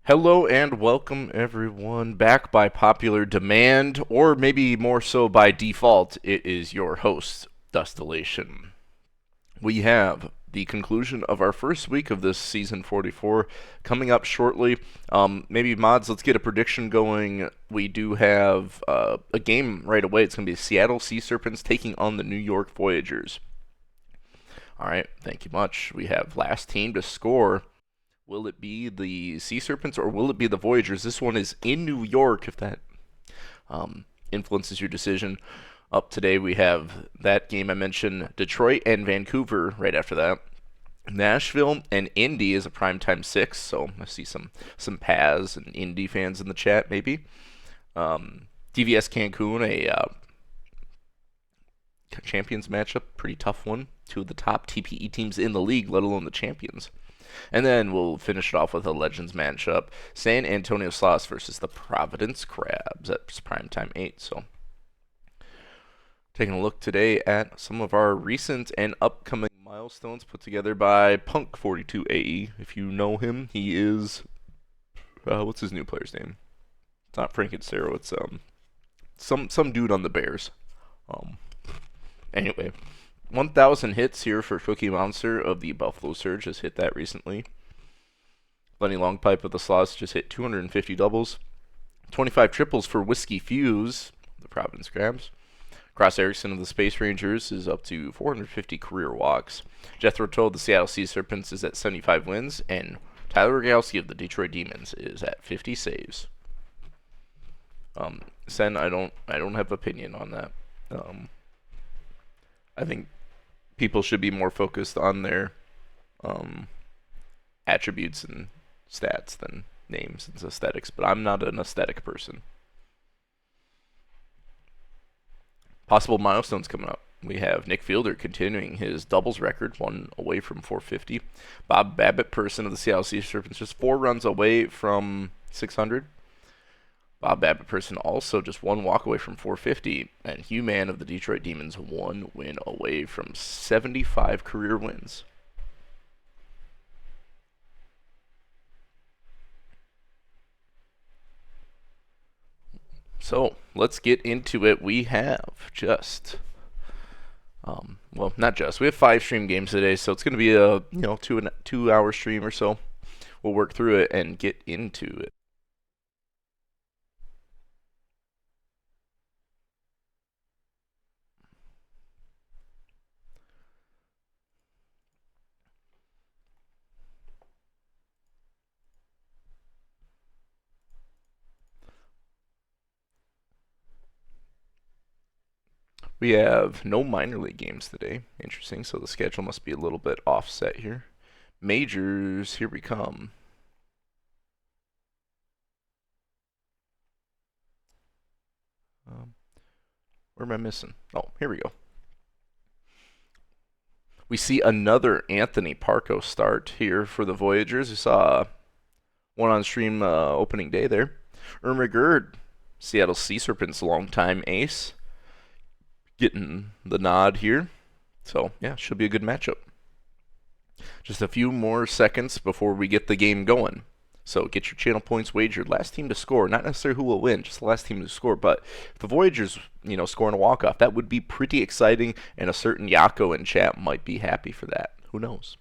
Hello and welcome everyone back by popular demand, or maybe more so by default. It is your host, Dustillation. We have the conclusion of our first week of this season 44 coming up shortly. Maybe mods, let's get a prediction going. We do have a game right away. It's going to be Seattle Sea Serpents taking on the New York Voyagers. All right, thank you much. We have last team to score. Will it be the Sea Serpents or will it be the Voyagers? This one is in New York, if that influences your decision. Up today, we have that game I mentioned, Detroit and Vancouver right after that. Nashville and Indy is a primetime 6, so I see some Paz and Indy fans in the chat, maybe. DVS Cancun, a champions matchup, pretty tough one. Two of the top TPE teams in the league, let alone the champions. And then we'll finish it off with a Legends matchup. San Antonio Sloths versus the Providence Crabs. That's primetime 8. So, taking a look today at some of our recent and upcoming milestones put together by Punk42AE. If you know him, he is. What's his new player's name? It's not Frank Cero. It's some dude on the Bears. Anyway, 1,000 hits here for Cookie Monster of the Buffalo Surge. Has hit that recently. Lenny Longpipe of the Sloths just hit 250 doubles. 25 triples for Whiskey Fuse, the Providence Crabs. Cross Erickson of the Space Rangers is up to 450 career walks. Jethro Tull of the Seattle Sea Serpents is at 75 wins. And Tyler Rogalski of the Detroit Demons is at 50 saves. Sen, I don't have opinion on that. I think people should be more focused on their attributes and stats than names and aesthetics, but I'm not an aesthetic person. Possible milestones coming up. We have Nick Fielder continuing his doubles record, one away from 450. Bob Babbitt, person of the Seattle Sea Serpents, just 4 runs away from 600. Bob Babbitt, person, also just 1 walk away from 450. And Hugh Mann of the Detroit Demons, 1 win away from 75 career wins. So let's get into it. We have just, well, not just. We have 5 stream games today, so it's going to be a 2 hour stream or so. We'll work through it and get into it. We have no minor league games today. Interesting. So the schedule must be a little bit offset here. Majors, here we come. Where am I missing? Oh, here we go. We see another Anthony Parco start here for the Voyagers. We saw one on stream opening day there. Irma Gerd, Seattle Sea Serpents longtime ace, getting the nod here. So, yeah, should be a good matchup. Just a few more seconds before we get the game going. So get your channel points wagered. Last team to score, not necessarily who will win, just the last team to score. But if the Voyagers, scoring a walk-off, that would be pretty exciting, and a certain Yako in chat might be happy for that. Who knows?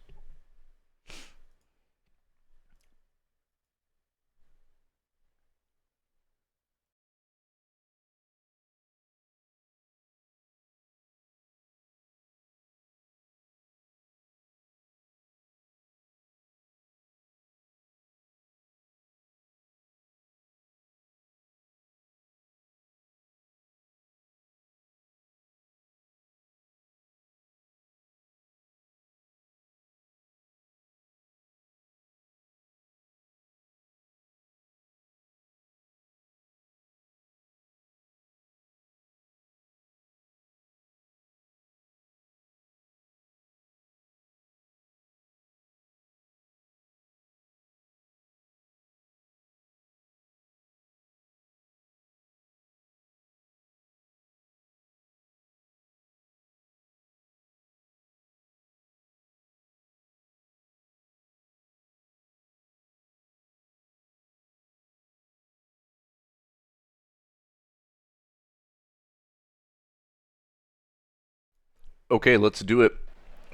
Okay, let's do it.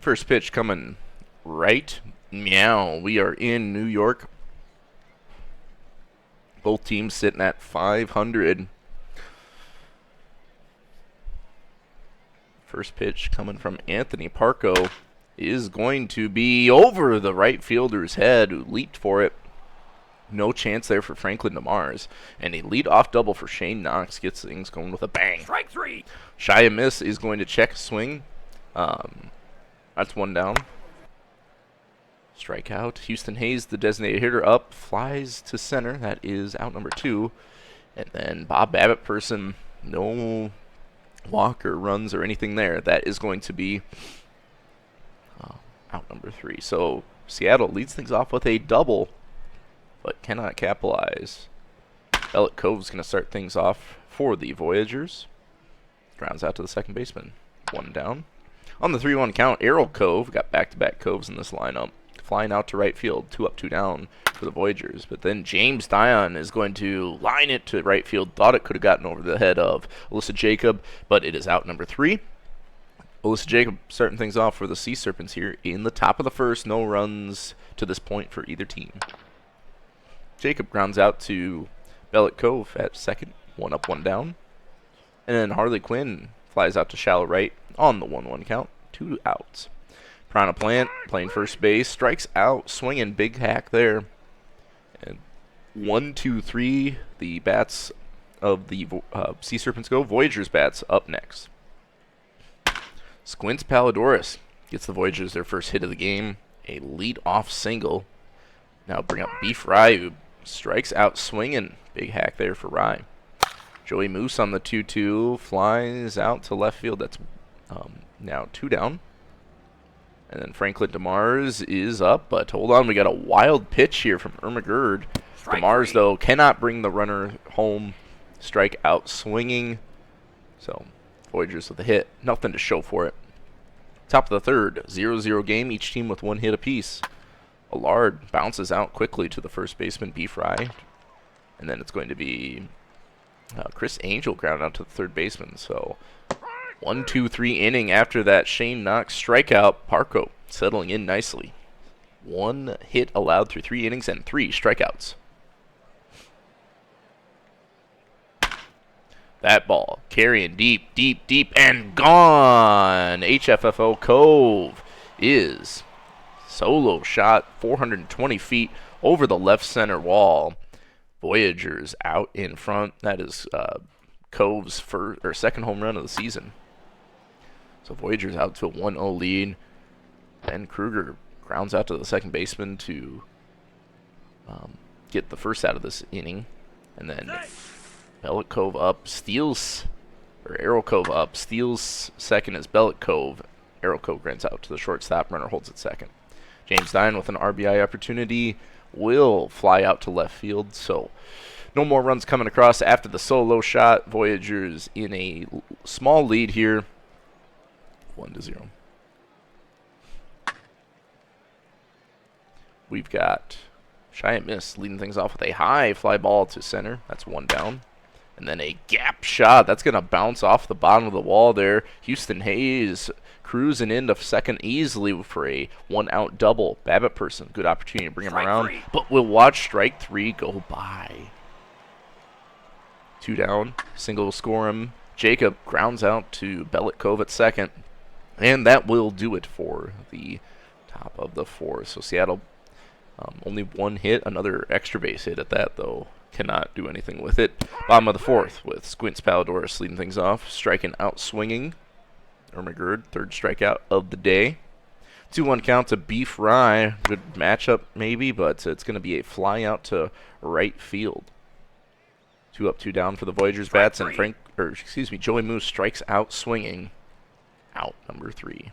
First pitch coming right. Meow. We are in New York. Both teams sitting at 500. First pitch coming from Anthony Parco is going to be over the right fielder's head, who leaped for it. No chance there for Franklin DeMars. And a lead-off double for Shane Knox gets things going with a bang. Strike three. Shy a miss is going to check swing. That's one down. Strikeout. Houston Hayes, the designated hitter, up, flies to center. That is out number 2. And then Bob Babbitt person, no walk or runs or anything there. That is going to be out number 3. So Seattle leads things off with a double, but cannot capitalize. Bellet Cove's going to start things off for the Voyagers. Grounds out to the second baseman. One down. On the 3-1 count, Errol Cove got back-to-back Coves in this lineup. Flying out to right field, 2 up, 2 down for the Voyagers. But then James Dion is going to line it to right field. Thought it could have gotten over the head of Alyssa Jacob, but it is out number 3. Alyssa Jacob starting things off for the Sea Serpents here in the top of the first. No runs to this point for either team. Jacob grounds out to Bellet Cove at second. 1 up, 1 down. And then Harley Quinn flies out to shallow right on the 1-1 count. 2 outs. Prana Plant playing first base. Strikes out. Swinging. Big hack there. And 1, 2, 3. The bats of the Sea Serpents go. Voyagers bats up next. Squints Palidorus gets the Voyagers their first hit of the game. A lead-off single. Now bring up Beef Rye, who strikes out swinging. Big hack there for Rye. Joey Moose on the 2-2 flies out to left field. That's now 2 down. And then Franklin DeMars is up, but hold on, we got a wild pitch here from Irma Gerd. DeMars, though, cannot bring the runner home. Strike out swinging. So, Voyagers with a hit. Nothing to show for it. Top of the third, 0-0 game, each team with 1 hit apiece. Allard bounces out quickly to the first baseman, B. Fry. And then it's going to be Chris Angel ground out to the third baseman. So 1, 2, 3 inning after that Shane Knox strikeout. Parco settling in nicely. 1 hit allowed through 3 innings and 3 strikeouts. That ball carrying deep, deep, deep, and gone. HFFO Cove is solo shot 420 feet over the left center wall. Voyagers out in front. That is Cove's second home run of the season. So Voyagers out to a 1-0 lead. Ben Kruger grounds out to the second baseman to get the first out of this inning. And then Bellet Cove up, steals, or Arrow Cove up, steals second as Bellet Cove. Arrow Cove grounds out to the shortstop, runner holds at second. James Dine with an RBI opportunity will fly out to left field, so no more runs coming across after the solo shot. Voyagers in a small lead here, 1-0. We've got Cheyenne Miss leading things off with a high fly ball to center. That's 1 down. And then a gap shot. That's going to bounce off the bottom of the wall there. Houston Hayes cruising into second easily for a 1-out double. Babbitt person, good opportunity to bring him around. But we'll watch strike 3 go by. 2 down. Single will score him. Jacob grounds out to Bellet Cove at second. And that will do it for the top of the 4th. So Seattle only 1 hit, another extra base hit at that, though. Cannot do anything with it. Bottom of the 4th with Squints Palidorus leading things off. Striking out swinging. Irma Gerd, 3rd strikeout of the day. 2-1 count to Beef Rye. Good matchup maybe, but it's going to be a fly out to right field. 2 up, 2 down for the Voyagers bats, and Joey Moose strikes out swinging. Out number 3.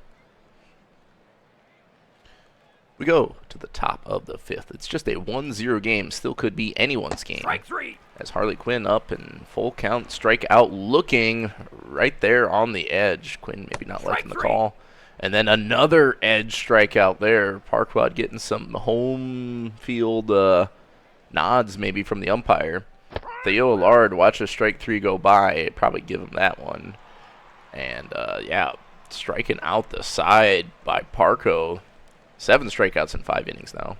We go to the top of the 5th. It's just a 1-0 game. Still could be anyone's game. Strike 3. As Harley Quinn up in full count, strikeout looking right there on the edge. Quinn maybe not liking the call. And then another edge strikeout there. Parquad getting some home field nods maybe from the umpire. Theo Allard, watch a strike 3 go by. Probably give him that one. And, yeah, striking out the side by Parco. 7 strikeouts in 5 innings now.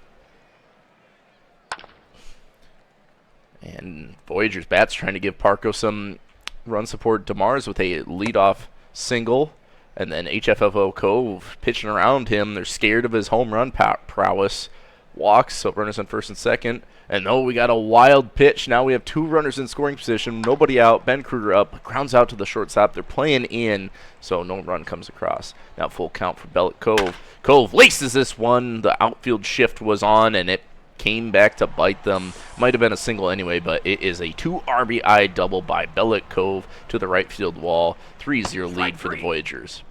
And Voyager's bats trying to give Parco some run support. DeMars with a leadoff single. And then HFFO Cove pitching around him. They're scared of his home run prowess. Walks, so runners on first and second. And we got a wild pitch. Now we have 2 runners in scoring position. Nobody out. Ben Kruger up. Grounds out to the shortstop. They're playing in, so no run comes across. Now full count for Bellick Cove. Cove laces this one. The outfield shift was on, and it came back to bite them. Might have been a single anyway, but it is a 2 RBI double by Bellick Cove to the right field wall. 3-0 lead for the Voyagers.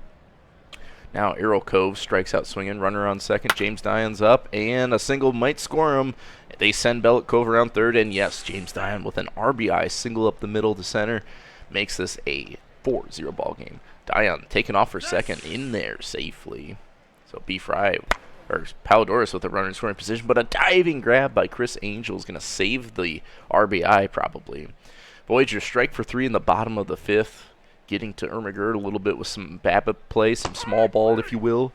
Now Arrow Cove strikes out swinging. Runner on second. James Dion's up, and a single might score him. They send Bellick Cove around third, and yes, James Dion with an RBI single up the middle to center makes this a 4-0 ball game. Dion taking off for second in there safely. So Palladores with a runner in scoring position, but a diving grab by Chris Angel is going to save the RBI probably. Voyager strike for 3 in the bottom of the 5th. Getting to Ermagerd a little bit with some BABIP play, some small ball, if you will.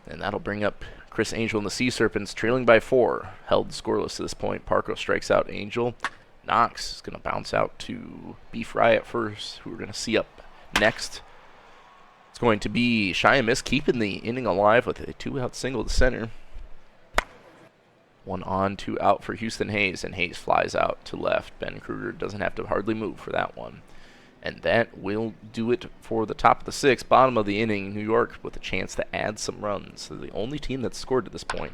And that'll bring up Chris Angel and the Sea Serpents, trailing by 4. Held scoreless to this point. Parco strikes out Angel. Knox is going to bounce out to B. Fry at first, who we're going to see up next. It's going to be Shy and Miss keeping the inning alive with a 2-out single to center. 1 on, 2 out for Houston Hayes, and Hayes flies out to left. Ben Kruger doesn't have to hardly move for that one. And that will do it for the top of the 6th. Bottom of the inning, New York with a chance to add some runs. So the only team that's scored to this point.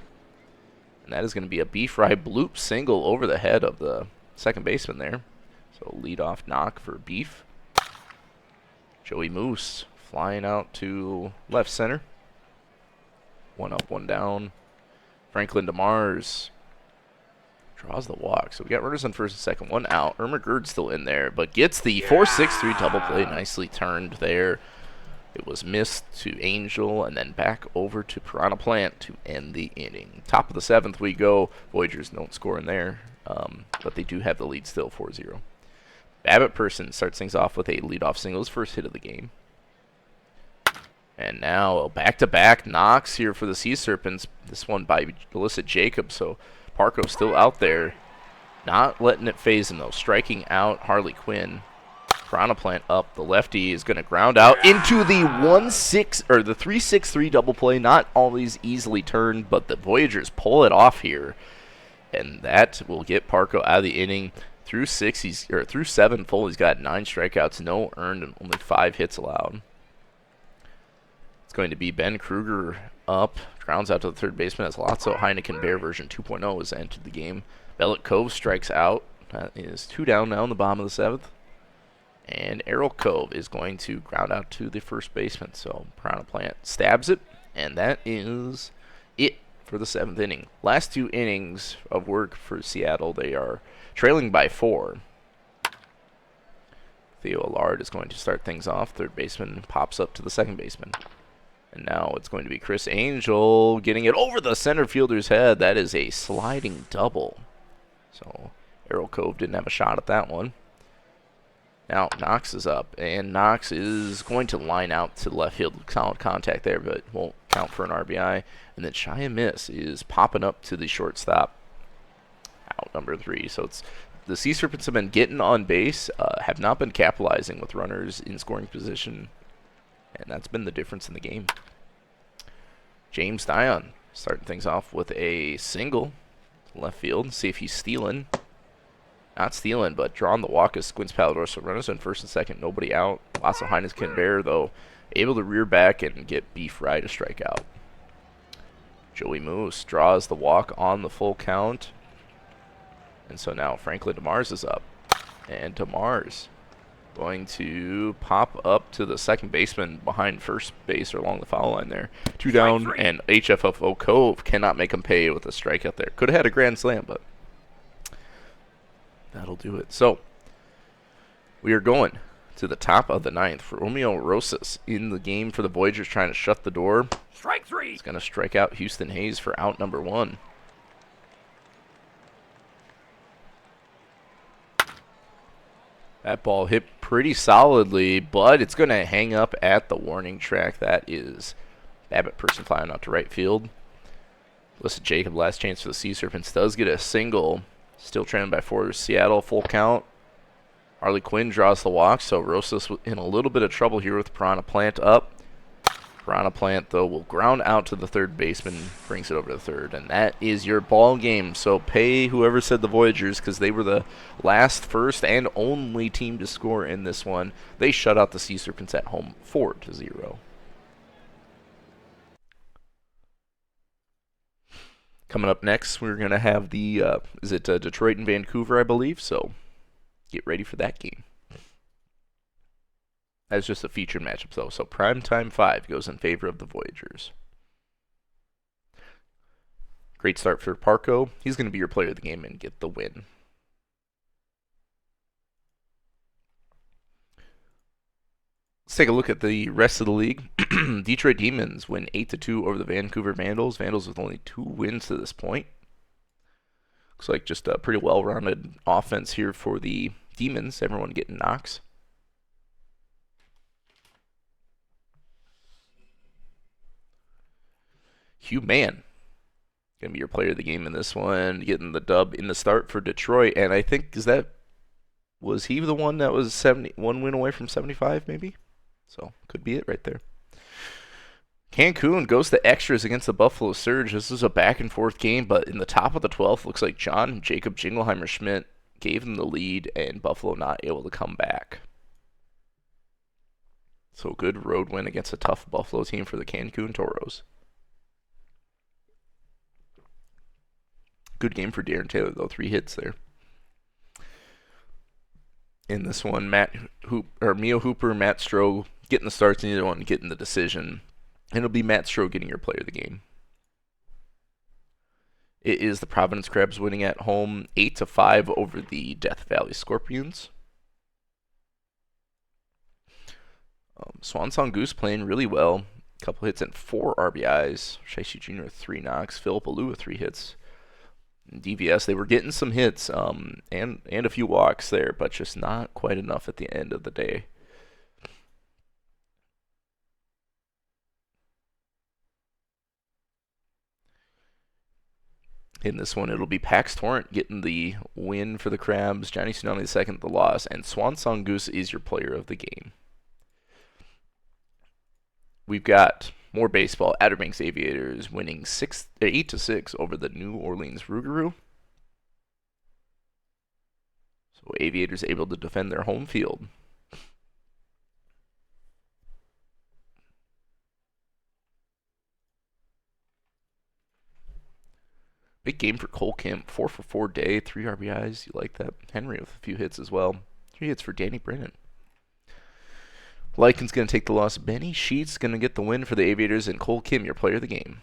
And that is going to be a B-Fry bloop single over the head of the second baseman there. So leadoff knock for Beef. Joey Moose flying out to left center. 1 up, 1 down. Franklin DeMars draws the walk. So we got runners on first and second. 1 out. Ermagerd's still in there, but gets the 4-6-3 double play. Nicely turned there. It was missed to Angel and then back over to Piranha Plant to end the inning. Top of the 7th we go. Voyagers don't score in there, but they do have the lead still 4-0. Babbitt Person starts things off with a leadoff single, his first hit of the game. And now back-to-back knocks here for the Sea Serpents. This one by Alyssa Jacobs, so Parco still out there, not letting it phase him though. Striking out Harley Quinn. Piranha Plant up. The lefty is going to ground out into the 3-6-3 double play. Not always easily turned, but the Voyagers pull it off here, and that will get Parco out of the inning. Through 7 full, he's got 9 strikeouts, no earned, and only 5 hits allowed. It's going to be Ben Kruger up. Grounds out to the third baseman as Lotso Heineken Bear version 2.0 has entered the game. Bellick Cove strikes out. That is 2 down now in the bottom of the 7th. And Arrow Cove is going to ground out to the first baseman. So Piranha Plant stabs it, and that is it for the 7th inning. Last 2 innings of work for Seattle. They are trailing by 4. Theo Allard is going to start things off. Third baseman pops up to the second baseman. And now it's going to be Chris Angel getting it over the center fielder's head. That is a sliding double. So Arrow Cove didn't have a shot at that one. Now Knox is up, and Knox is going to line out to left field. Solid contact there, but won't count for an RBI. And then Shy and Miss is popping up to the shortstop. Out number 3. So it's the Sea Serpents have been getting on base, have not been capitalizing with runners in scoring position. And that's been the difference in the game. James Dion starting things off with a single left field. See if he's stealing. Not stealing, but drawing the walk as Squints Pallador. So runners on first and second, nobody out. Lots of Heineken Bear, though, able to rear back and get B. Fry to strike out. Joey Moose draws the walk on the full count. And so now Franklin DeMars is up. And DeMars going to pop up to the second baseman behind first base or along the foul line there. 2 down, and HFFO Cove cannot make him pay with a strikeout there. Could have had a grand slam, but that'll do it. So we are going to the top of the 9th for Romeo Rosas in the game for the Voyagers, trying to shut the door. Strike 3. He's going to strike out Houston Hayes for out number 1. That ball hit pretty solidly, but it's going to hang up at the warning track. That is Babbitt person flying out to right field. Listen, Jacob, last chance for the Sea Serpents, does get a single. Still trailing by 4. Seattle, full count. Harley Quinn draws the walk, so Rosas in a little bit of trouble here with Piranha Plant up. Piranha Plant, though, will ground out to the third baseman, brings it over to the third, and that is your ball game. So pay whoever said the Voyagers, because they were the last, first, and only team to score in this one. They shut out the Sea Serpents at home 4-0. Coming up next, we're going to have the, Detroit and Vancouver, I believe, so get ready for that game. That's just a featured matchup, though, so primetime 5 goes in favor of the Voyagers. Great start for Parco. He's going to be your player of the game and get the win. Let's take a look at the rest of the league. Detroit Demons win 8-2 over the Vancouver Vandals. Vandals with only 2 wins to this point. Looks like just a pretty well-rounded offense here for the Demons. Everyone getting knocks. Hugh Mann going to be your player of the game in this one, getting the dub in the start for Detroit. And I think, was he the one that was 1 win away from 75 maybe? So, could be it right there. Cancun goes to extras against the Buffalo Surge. This is a back-and-forth game, but in the top of the 12th, looks like John and Jacob Jingleheimer-Schmidt gave them the lead, and Buffalo not able to come back. So, good road win against a tough Buffalo team for the Cancun Toros. Good game for Darren Taylor, though. 3 hits there. In this one, Mio Hooper, Matt Stroh getting the starts, and neither one getting the decision. And it'll be Matt Stroh getting your player of the game. It is the Providence Crabs winning at home 8-5 over the Death Valley Scorpions. Swan Song Goose playing really well. A couple hits and 4 RBIs. Shicey Jr. with 3 knocks. Philip Alou with 3 hits. DVS, they were getting some hits and a few walks there, but just not quite enough at the end of the day. In this one, it'll be Pax Torrent getting the win for the Crabs, Johnny Tsunami the second, the loss, and Swan Song Goose is your player of the game. We've got more baseball. Outer Banks Aviators winning 8-6 over the New Orleans Rougarou. So Aviators able to defend their home field. Big game for Cole Kemp. 4 for 4 day, 3 RBIs. You like that? Henry with a few hits as well. 3 hits for Danny Brennan. Lycan's going to take the loss. Benny Sheets going to get the win for the Aviators, and Cole Kim, your player of the game.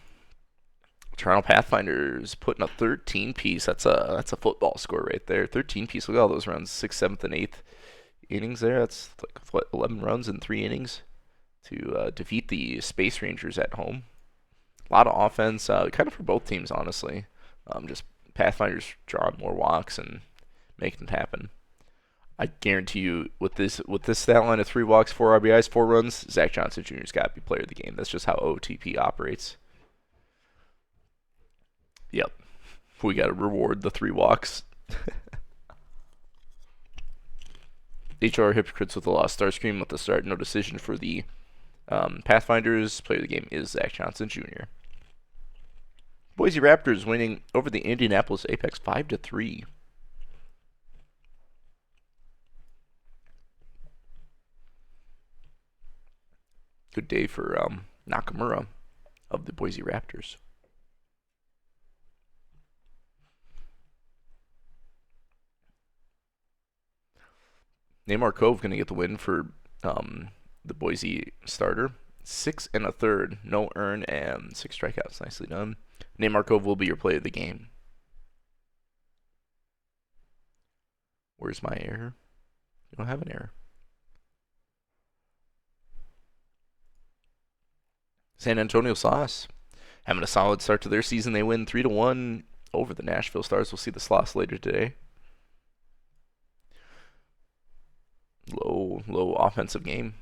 Toronto Pathfinders putting a 13-piece. That's a football score right there. 13-piece. Look at all those runs. 6th, 7th, and 8th innings there. That's like 11 runs in 3 innings to defeat the Space Rangers at home. A lot of offense, kind of for both teams, honestly. Just Pathfinders drawing more walks and making it happen. I guarantee you, with this stat line of 3 walks, 4 RBIs, 4 runs, Zach Johnson Jr.'s got to be player of the game. That's just how OTP operates. Yep. We got to reward the 3 walks. HR Hypocrites with the loss. Starscream with the start. No decision for the Pathfinders. Player of the game is Zach Johnson Jr. Boise Raptors winning over the Indianapolis Apex 5-3. Good day for Nakamura of the Boise Raptors. Neymar Cove going to get the win for the Boise starter. 6 1/3, no earn, and 6 strikeouts. Nicely done. Neymar Cove will be your player of the game. Where's my error? You don't have an error. San Antonio Sloss having a solid start to their season. They win 3-1 over the Nashville Stars. We'll see the Sloss later today. low offensive game.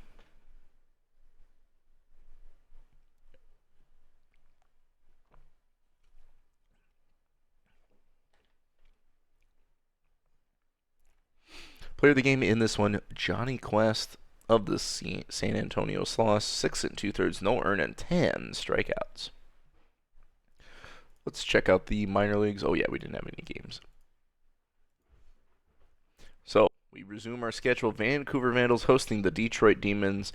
Player of the game in this one, Johnny Quest of the San Antonio Sloss, 6 2/3, no earn, and 10 strikeouts. Let's check out the minor leagues. Oh yeah, we didn't have any games. So we resume our schedule. Vancouver Vandals hosting the Detroit Demons.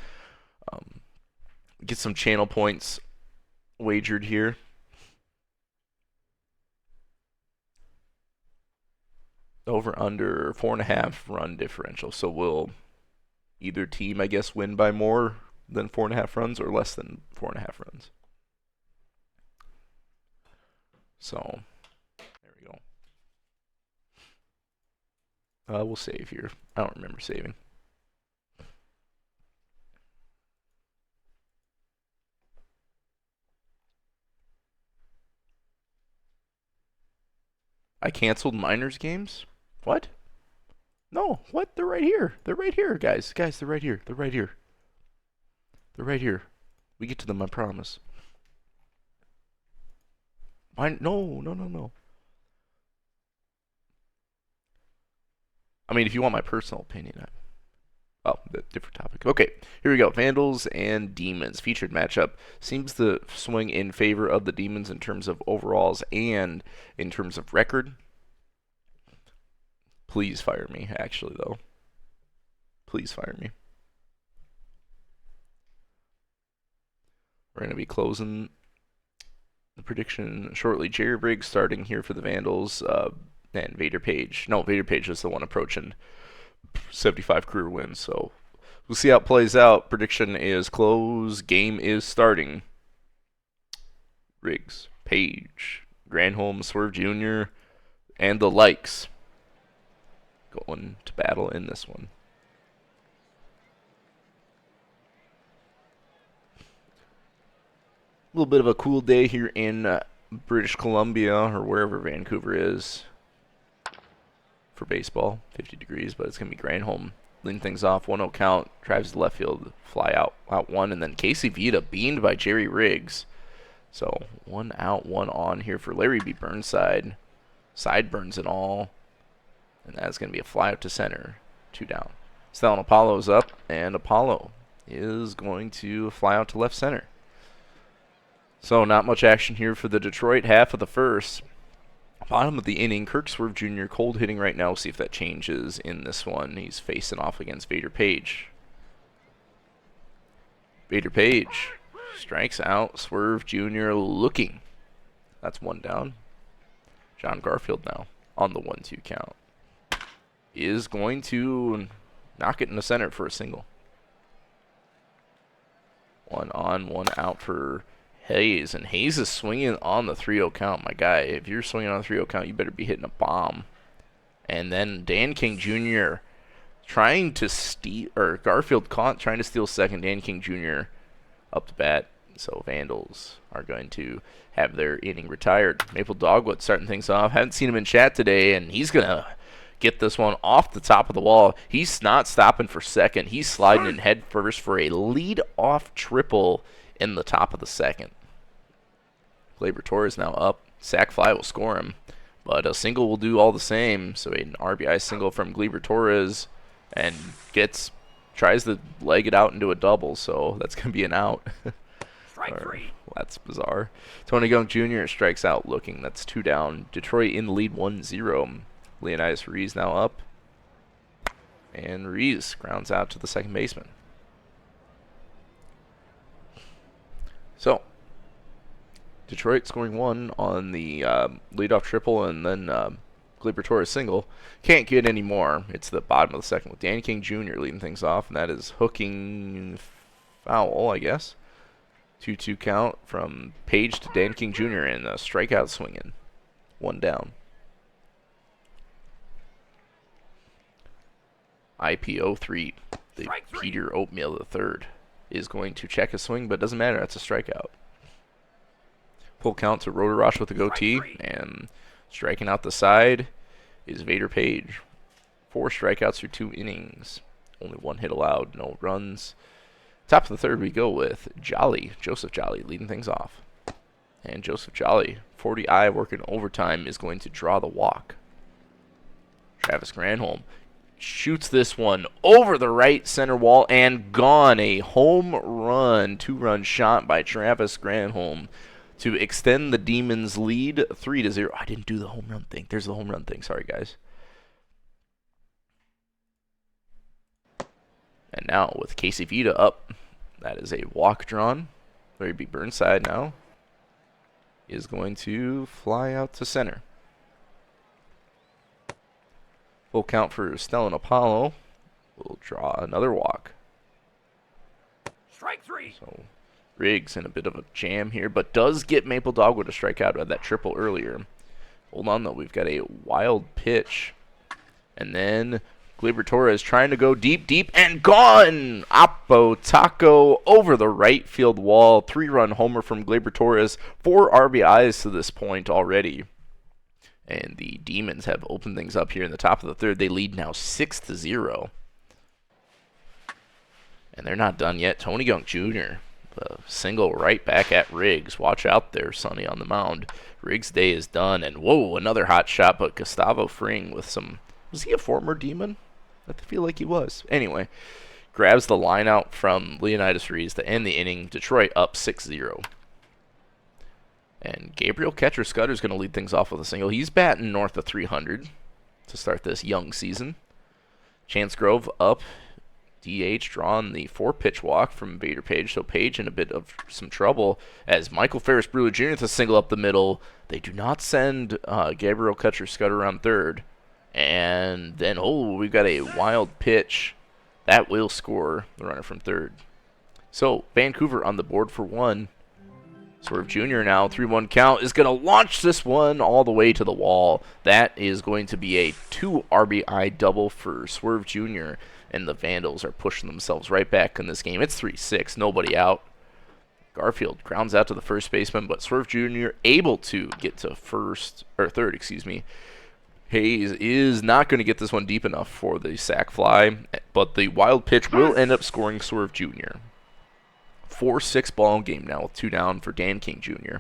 Get some channel points wagered here. Over under 4.5 run differential. So will either team, I guess, win by more than 4.5 runs or less than 4.5 runs. So there we go. We'll save here. I don't remember saving. I canceled minors games? What? No, what? They're right here. They're right here, guys. Guys, they're right here. They're right here. They're right here. We get to them, I promise. Why? No, no, no, no. I mean, if you want my personal opinion, oh, different topic. Okay, here we go. Vandals and Demons. Featured matchup. Seems to swing in favor of the Demons in terms of overalls and in terms of record. Please fire me, actually, though. Please fire me. We're going to be closing the prediction shortly. Jerry Briggs starting here for the Vandals. And Vader Page. No, Vader Page is the one approaching 75 career wins. So we'll see how it plays out. Prediction is close. Game is starting. Riggs, Page, Granholm, Swerve Jr., and the likes going to battle in this one. A little bit of a cool day here in British Columbia or wherever Vancouver is for baseball. 50 degrees, but it's going to be Granholm leading things off. 1-0 count, drives to left field, fly out one, and then Casey Vita beamed by Jerry Riggs. So 1 out, 1 on here for Larry B. Burnside. Sideburns and all. And that's going to be a fly out to center. 2 down. Stellan Apollo's up, and Apollo is going to fly out to left center. So not much action here for the Detroit half of the first. Bottom of the inning, Kirk Swerve Jr. cold hitting right now. We'll see if that changes in this one. He's facing off against Vader Page. Vader Page strikes out. Swerve Jr. looking. That's 1 down. John Garfield now on the 1-2 count is going to knock it in the center for a single. 1 on, 1 out for Hayes, and Hayes is swinging on the 3-0 count. My guy, if you're swinging on the 3-0 count, you better be hitting a bomb. And then Dan King Jr. trying to steal, or Garfield caught trying to steal second. Dan King Jr. up to bat. So Vandals are going to have their inning retired. Maple Dogwood starting things off. Haven't seen him in chat today, and he's going to get this one off the top of the wall. He's not stopping for second. He's sliding in head first for a lead-off triple in the top of the second. Gleyber Torres now up. Sac fly will score him, but a single will do all the same. So an RBI single from Gleyber Torres, and tries to leg it out into a double. So that's gonna be an out. Strike 3. Well, that's bizarre. Tony Gunk Jr. strikes out looking. That's 2 down. Detroit in the lead 1-0. Leonidas Ruiz now up, and Ruiz grounds out to the second baseman. So Detroit scoring 1 on the leadoff triple, and then Gleyber Torres single. Can't get any more. It's the bottom of the second with Dan King Jr. leading things off, and that is hooking foul, I guess. 2-2 count from Page to Dan King Jr. and a strikeout swinging. 1 down. IPO3, the Peter Oatmeal III, is going to check a swing, but it doesn't matter. That's a strikeout. Full count to Roderosh with a goatee, and striking out the side is Vader Page. 4 strikeouts through 2 innings. Only one hit allowed, no runs. Top of the third, we go with Jolly, Joseph Jolly, leading things off. And Joseph Jolly, 40I, working overtime, is going to draw the walk. Travis Granholm shoots this one over the right center wall and gone. A home run, 2-run shot by Travis Granholm to extend the Demons' lead 3-0. I didn't do the home run thing. There's the home run thing. Sorry, guys. And now with Casey Vita up, that is a walk drawn. Larry B. Burnside now is going to fly out to center. Full count for Stellan Apollo. We'll draw another walk. Strike 3. So Riggs in a bit of a jam here, but does get Maple Dogwood to strike out at that triple earlier. Hold on, though. We've got a wild pitch. And then Gleyber Torres trying to go deep, and gone! Oppo Taco over the right field wall. 3-run homer from Gleyber Torres. 4 RBIs to this point already. And the Demons have opened things up here in the top of the third. They lead now 6-0. And they're not done yet. Tony Gunk Jr., the single right back at Riggs. Watch out there, Sonny, on the mound. Riggs' day is done. And, whoa, another hot shot, but Gustavo Fring with some... Was he a former Demon? I feel like he was. Anyway, grabs the line out from Leonidas Rees to end the inning. Detroit up 6-0. And Gabriel Catcher Scudder is going to lead things off with a single. He's batting north of 300 to start this young season. Chance Grove up. DH drawing the 4-pitch walk from Vader Page. So Page in a bit of some trouble as Michael Ferris Brewer Jr. to single up the middle. They do not send Gabriel Catcher Scudder around third. And then, oh, we've got a wild pitch. That will score the runner from third. So Vancouver on the board for 1. Swerve Jr. now, 3-1 count, is going to launch this one all the way to the wall. That is going to be a 2 RBI double for Swerve Jr., and the Vandals are pushing themselves right back in this game. It's 3-6, nobody out. Garfield grounds out to the first baseman, but Swerve Jr. able to get to third, excuse me. Hayes is not going to get this one deep enough for the sac fly, but the wild pitch will end up scoring Swerve Jr. 4-6 ball game now with 2 down for Dan King Jr.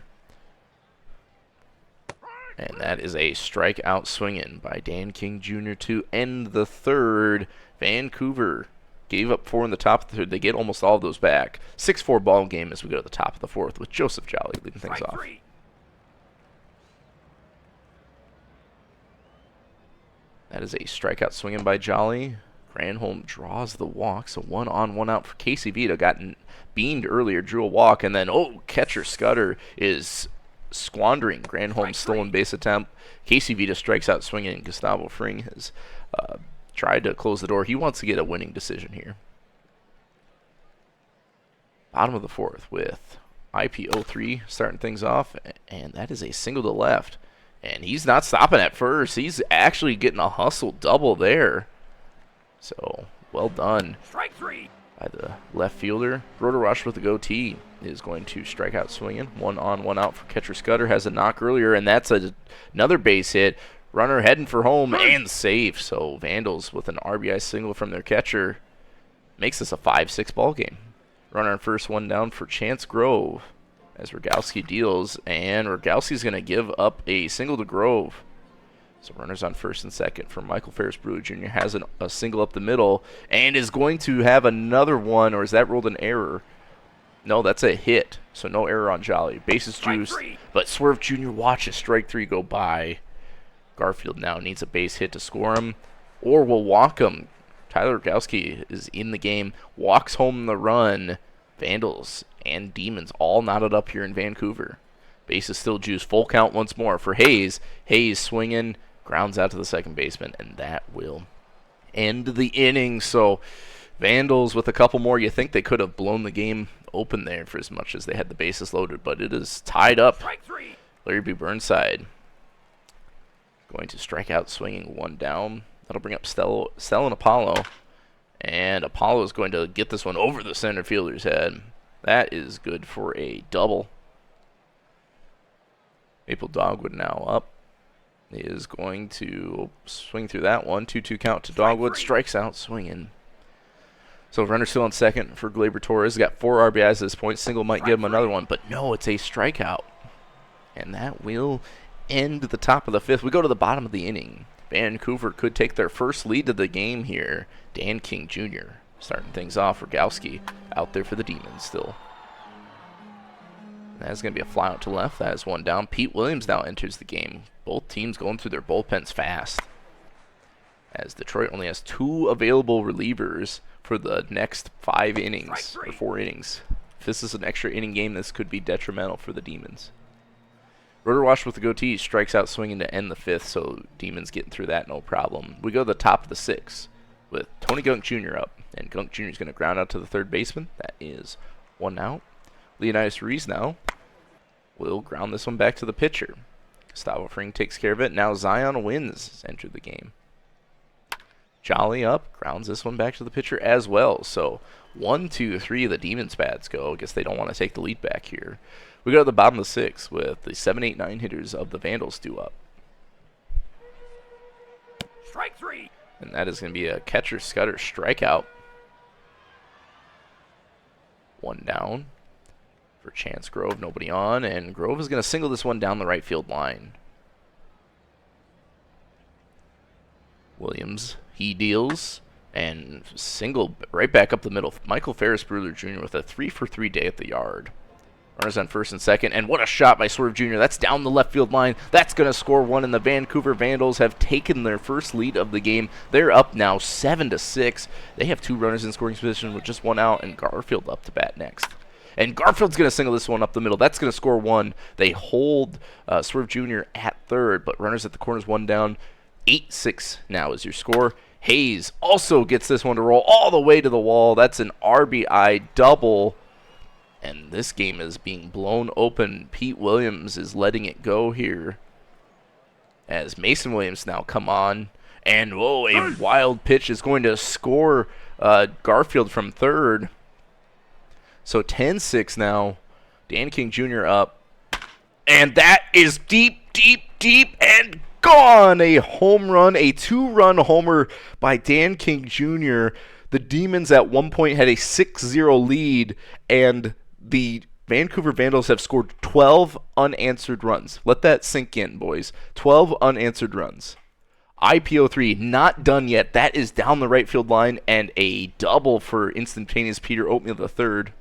And that is a strikeout swinging by Dan King Jr. to end the third. Vancouver gave up 4 in the top of the third. They get almost all of those back. 6-4 ball game as we go to the top of the fourth with Joseph Jolly leading things off. That is a strikeout swinging by Jolly. Granholm draws the walk, so 1 on, 1 out for Casey Vita. Got beamed earlier, drew a walk, and then, Catcher Scudder is squandering Granholm's stolen base attempt. Casey Vita strikes out swinging, and Gustavo Fring has tried to close the door. He wants to get a winning decision here. Bottom of the fourth with IP03 starting things off, and that is a single to left. And he's not stopping at first. He's actually getting a hustle double there. So, well done. Strike 3 by the left fielder. Rotor Rush with the goatee is going to strike out swinging. 1 on, 1 out for Catcher Scudder. Has a knock earlier, and that's another base hit. Runner heading for home and safe. So, Vandals with an RBI single from their catcher makes this a 5-6 ball game. Runner on first, 1 down for Chance Grove as Rogowski deals, and Rogowski's going to give up a single to Grove. So runners on first and second for Michael Ferris Brewer Jr. has a single up the middle and is going to have another one, or is that ruled an error? No, that's a hit, so no error on Jolly. Bases juiced, but Swerve Jr. watches strike 3 go by. Garfield now needs a base hit to score him, or will walk him. Tyler Rogowski is in the game, walks home the run. Vandals and Demons all knotted up here in Vancouver. Bases still juiced. Full count once more for Hayes. Hayes swinging, grounds out to the second baseman, and that will end the inning. So Vandals with a couple more. You think they could have blown the game open there for as much as they had the bases loaded, but it is tied up. Larry B. Burnside going to strike out swinging, 1 down. That'll bring up Stellan Apollo. And Apollo is going to get this one over the center fielder's head. That is good for a double. Maple Dogwood now up. Is going to swing through that one. 2-2 count to Dogwood. Strikes out swinging. So runner still on second for Gleyber Torres. Got 4 RBIs at this point. Single might give him another one, but no, it's a strikeout. And that will end the top of the 5th. We go to the bottom of the inning. Vancouver could take their first lead of the game here. Dan King Jr. starting things off. Rogowski out there for the Demons still. That's going to be a fly out to left. That is one down. Pete Williams now enters the game. Both teams going through their bullpens fast, as Detroit only has 2 available relievers for the next 5 innings, or 4 innings. If this is an extra inning game, this could be detrimental for the Demons. Rotor Wash with the goatee strikes out swinging to end the 5th, so Demons getting through that no problem. We go to the top of the 6th with Tony Gunk Jr. up, and Gunk Jr. is going to ground out to the third baseman. That is 1 out. Leonidas Ruiz now will ground this one back to the pitcher. Gustavo Fring takes care of it. Now Zion Wins entered the game. Jolly up, grounds this one back to the pitcher as well. So 1, 2, 3 of the Demons bats go. I guess they don't want to take the lead back here. We go to the bottom of the 6th with the 7, 8, 9 hitters of the Vandals due up. Strike 3. And that is going to be a catcher Scudder strikeout. 1 down for Chance Grove, nobody on, and Grove is going to single this one down the right field line. Williams, he deals, and single right back up the middle. Michael Ferris Brewer Jr. with a 3-for-3 day at the yard. Runners on first and second, and what a shot by Swerve Jr. That's down the left field line. That's going to score 1, and the Vancouver Vandals have taken their first lead of the game. They're up now 7-6. They have 2 runners in scoring position with just 1 out, and Garfield up to bat next. And Garfield's going to single this one up the middle. That's going to score 1. They hold Swerve Jr. at third, but runners at the corners, 1 down. 8-6 now is your score. Hayes also gets this one to roll all the way to the wall. That's an RBI double. And this game is being blown open. Pete Williams is letting it go here, as Mason Williams now come on. And, whoa, a wild pitch is going to score Garfield from third. So 10-6 now. Dan King Jr. up. And that is deep, deep, deep, and gone. A home run, a 2-run homer by Dan King Jr. The Demons at one point had a 6-0 lead, and the Vancouver Vandals have scored 12 unanswered runs. Let that sink in, boys. 12 unanswered runs. IPO3 not done yet. That is down the right field line, and a double for instantaneous Peter Oatmeal III.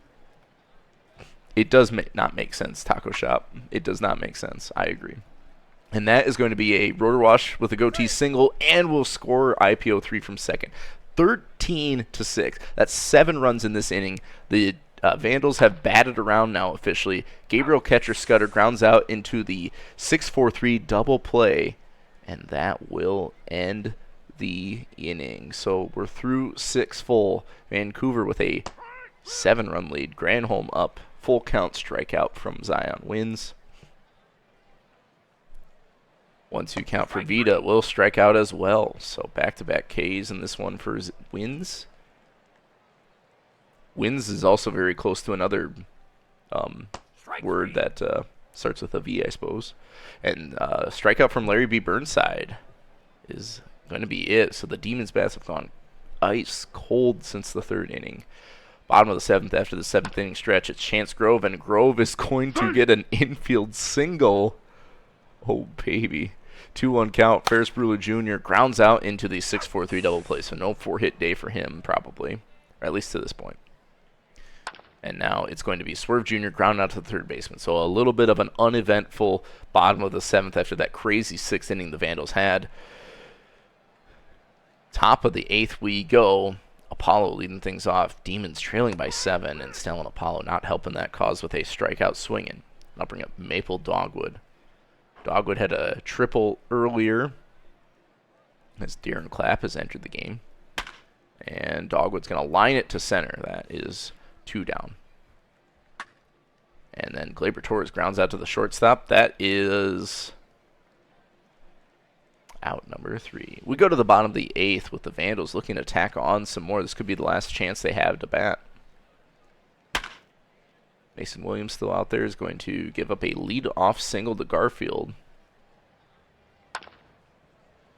It does not make sense, Taco Shop. It does not make sense. I agree. And that is going to be a rotor wash with a goatee single, and will score IPO3 from second. 13-6. That's 7 runs in this inning. The Vandals have batted around now officially. Gabriel Catcher Scudder grounds out into the 6-4-3 double play, and that will end the inning. So we're through 6 full. Vancouver with a 7-run lead. Granholm up. Full count strikeout from Zion Wins. 1-2 count for Vida. Will strike out as well. So back-to-back Ks in this one for Wins. Wins is also very close to another word that starts with a V, I suppose. And strikeout from Larry B. Burnside is going to be it. So the Demons bats have gone ice cold since the 3rd inning. Bottom of the 7th, after the 7th inning stretch, it's Chance Grove, and Grove is going to get an infield single. Oh, baby. 2-1 count. Ferris Brewer Jr. grounds out into the 6-4-3 double play. So no 4-hit day for him, probably, or at least to this point. And now it's going to be Swerve Jr. ground out to the third baseman. So a little bit of an uneventful bottom of the 7th after that crazy 6th inning the Vandals had. Top of the 8th we go. Apollo leading things off. Demons trailing by 7, and Stellan Apollo not helping that cause with a strikeout swinging. I'll bring up Maple Dogwood. Dogwood had a triple earlier, as Darren Clapp has entered the game. And Dogwood's going to line it to center. That is 2 down. And then Gleyber Torres grounds out to the shortstop. That is out number 3. We go to the bottom of the 8th with the Vandals looking to tack on some more. This could be the last chance they have to bat. Mason Williams still out there is going to give up a lead-off single to Garfield.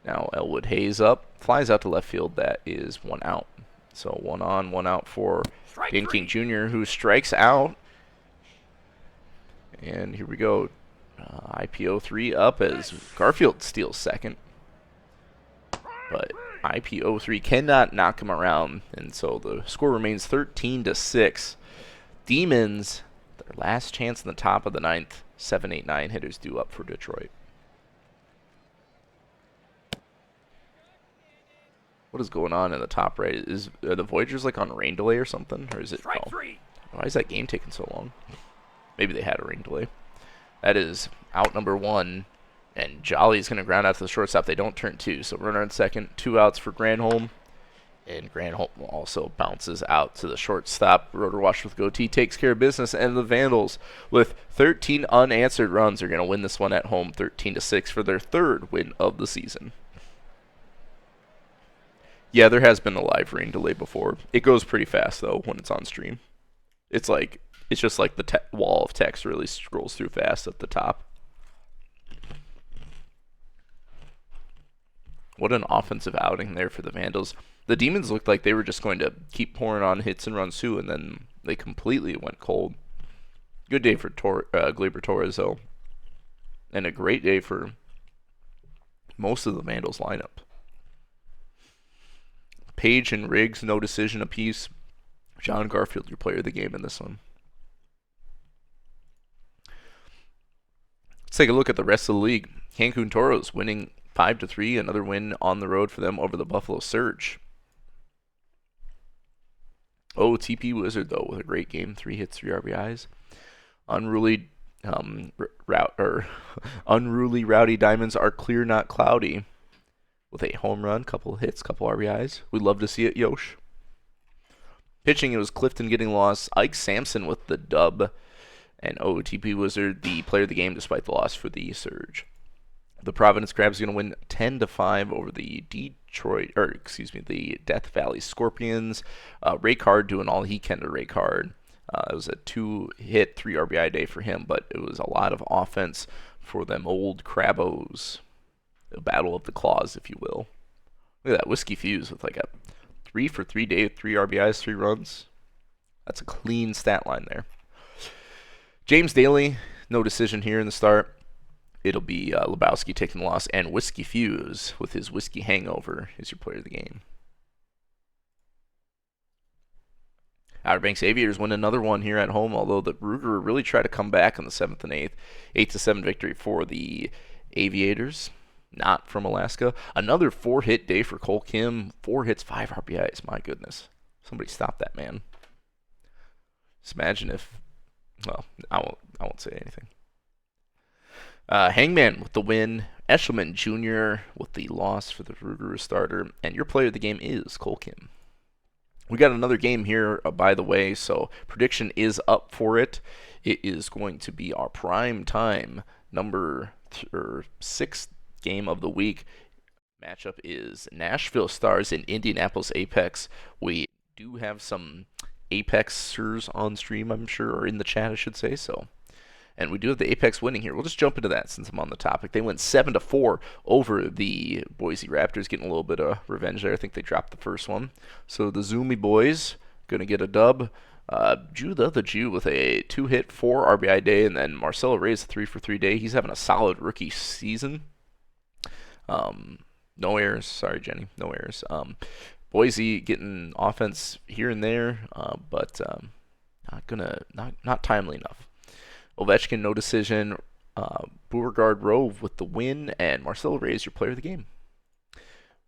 Now Elwood Hayes up, flies out to left field. That is 1 out. So 1 on, 1 out for Dan King Jr., who strikes out. And here we go. IPO3 up as Garfield steals second. But IPO3 cannot knock him around, and so the score remains 13-6. Demons, their last chance in the top of the ninth. 7, 8, 9 hitters due up for Detroit. What is going on in the top right? Are the Voyagers like on rain delay or something? Or is it? Oh, why is that game taking so long? Maybe they had a rain delay. That is out number 1. And Jolly's going to ground out to the shortstop. They don't turn 2. So runner on second. 2 outs for Granholm. And Granholm also bounces out to the shortstop. Rotor Wash with goatee takes care of business. And the Vandals, with 13 unanswered runs, are going to win this one at home 13-6 for their 3rd win of the season. Yeah, there has been a live rain delay before. It goes pretty fast, though, when it's on stream. It's just like the wall of text really scrolls through fast at the top. What an offensive outing there for the Vandals. The Demons looked like they were just going to keep pouring on hits and runs too, and then they completely went cold. Good day for Gleyber Torres, though. And a great day for most of the Vandals lineup. Page and Riggs, no decision apiece. John Garfield, your player of the game in this one. Let's take a look at the rest of the league. Cancun Toros winning 5-3, another win on the road for them over the Buffalo Surge. Oh, TP Wizard, though, with a great game. 3 hits, 3 RBIs. Unruly Rowdy Diamonds are clear, not cloudy. With a home run, couple hits, couple RBIs. We'd love to see it, Yosh. Pitching, it was Clifton getting lost. Ike Sampson with the dub. And OTP Wizard, the player of the game despite the loss for the Surge. The Providence Crabs are going to win 10-5 over the the Death Valley Scorpions. Ray Card doing all he can to Ray Card. It was a 2-hit, 3 RBI day for him, but it was a lot of offense for them old Crabos. A battle of the claws, if you will. Look at that Whiskey Fuse with like a 3-for-3 day, 3 RBIs, 3 runs. That's a clean stat line there. James Daly, no decision here in the start. It'll be Lebowski taking the loss, and Whiskey Fuse with his whiskey hangover is your player of the game. Outer Banks Aviators win another one here at home, although the Ruger really tried to come back in the 7th and 8th. 8-7 victory for the Aviators. Not from Alaska. Another 4-hit day for Cole Kim. 4 hits, 5 RBIs. My goodness. Somebody stop that man. Just imagine if... Well, I won't say anything. Hangman with the win. Eshelman Jr. with the loss for the Ruger starter. And your player of the game is Cole Kim. We got another game here, by the way, so prediction is up for it. It is going to be our prime time number 6 game of the week. Matchup is Nashville Stars and Indianapolis Apex. We do have some Apexers on stream, I'm sure, or in the chat, I should say so. And we do have the Apex winning here. We'll just jump into that since I'm on the topic. They went 7-4 over the Boise Raptors, getting a little bit of revenge there. I think they dropped the first one. So the Zoomy boys going to get a dub. Judah the Jew with a 2-hit, 4 RBI day, and then Marcelo Reyes a 3-for-3 day. He's having a solid rookie season. No errors. Sorry, Jenny. No errors. Boise getting offense here and there, but not timely enough. Ovechkin, no decision. Beauregard Rove with the win, and Marcelo Reyes, your player of the game.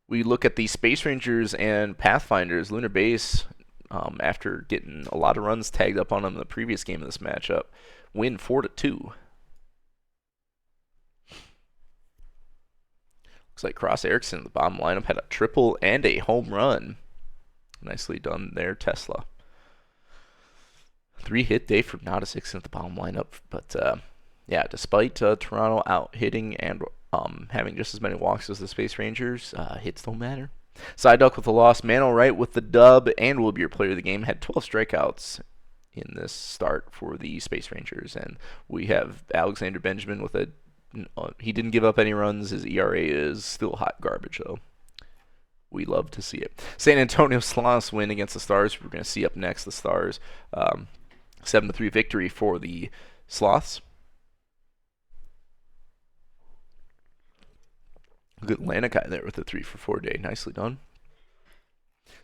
We look at the Space Rangers and Pathfinders. Lunar Base, after getting a lot of runs tagged up on them in the previous game of this matchup, win 4-2. Looks like Cross Erickson in the bottom lineup had a triple and a home run. Nicely done there, Tesla. 3-hit day for Nada 6 at the bottom lineup. But, yeah, despite Toronto out hitting and having just as many walks as the Space Rangers, hits don't matter. Side Duck with the loss. Mano Wright with the dub and will be your player of the game. Had 12 strikeouts in this start for the Space Rangers. And we have Alexander Benjamin with he didn't give up any runs. His ERA is still hot garbage, though. We love to see it. San Antonio Sloths win against the Stars. We're going to see up next the Stars. 7-3 victory for the Sloths. Good Atlanta guy there with the 3-for-4 day. Nicely done.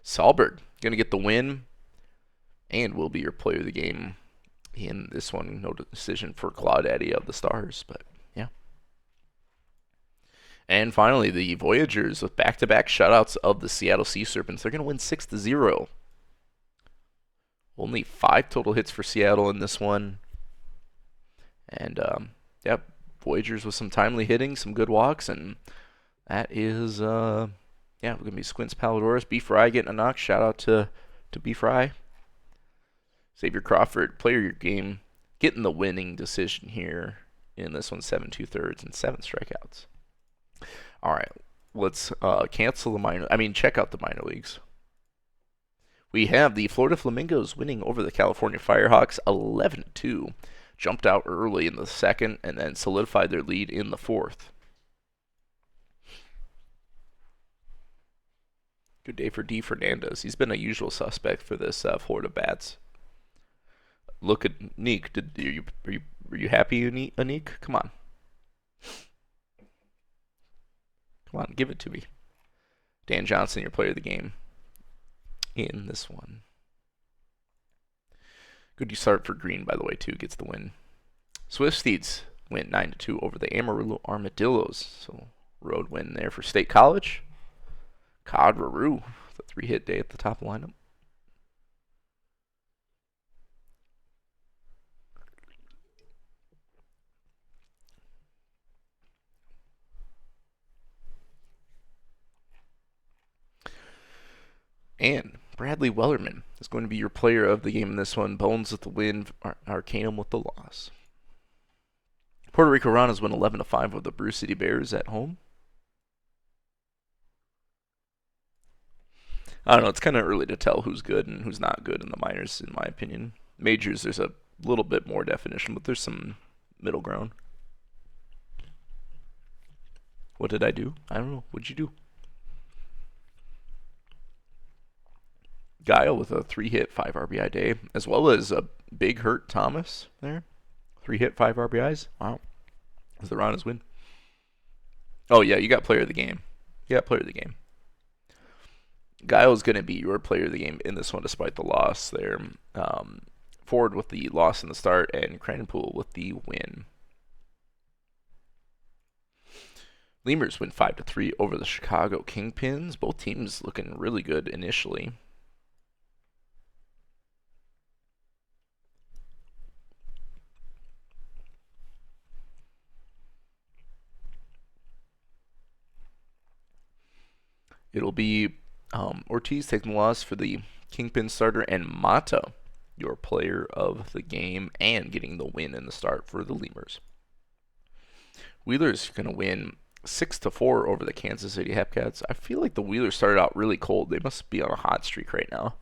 Sahlberg going to get the win and will be your player of the game in this one. No decision for Claude Eddy of the Stars, but yeah. And finally, the Voyagers with back-to-back shutouts of the Seattle Sea Serpents. They're going to win 6-0. Only 5 total hits for Seattle in this one. And, Voyagers with some timely hitting, some good walks, and that is, we're going to be Squints Palladores. B. Fry getting a knock. Shout out to B. Fry. Xavier Crawford, player of your game, getting the winning decision here in this one, 7 2/3 and 7 strikeouts. All right, let's cancel the check out the minor leagues. We have the Florida Flamingos winning over the California Firehawks 11-2. Jumped out early in the second and then solidified their lead in the fourth. Good day for D. Fernandez. He's been a usual suspect for this Florida Bats. Look at Neek. Were you happy, Anik? Come on. Come on, give it to me. Dan Johnson, your player of the game in this one. Good start for Green, by the way, too. Gets the win. Swifties win 9-2 over the Amarillo Armadillos. So, road win there for State College. Cod Ruru, the 3-hit day at the top of the lineup. And Bradley Wellerman is going to be your player of the game in this one. Bones with the win, Arcanum with the loss. Puerto Rico Ranas win 11-5 over the Brew City Bears at home. I don't know, it's kind of early to tell who's good and who's not good in the minors, in my opinion. Majors, there's a little bit more definition, but there's some middle ground. What did I do? I don't know. What'd you do? Guile with a 3-hit, 5 RBI day, as well as a big hurt Thomas there. 3-hit, 5 RBIs. Wow. As the Ranas win. Oh, yeah, you got player of the game. You got player of the game. Guile's going to be your player of the game in this one despite the loss there. Ford with the loss in the start and Cranpool with the win. Lemurs win 5-3 over the Chicago Kingpins. Both teams looking really good initially. It'll be Ortiz taking the loss for the Kingpin starter, and Mata, your player of the game, and getting the win in the start for the Lemurs. Wheelers going to win 6-4 over the Kansas City Hepcats. I feel like the Wheelers started out really cold. They must be on a hot streak right now.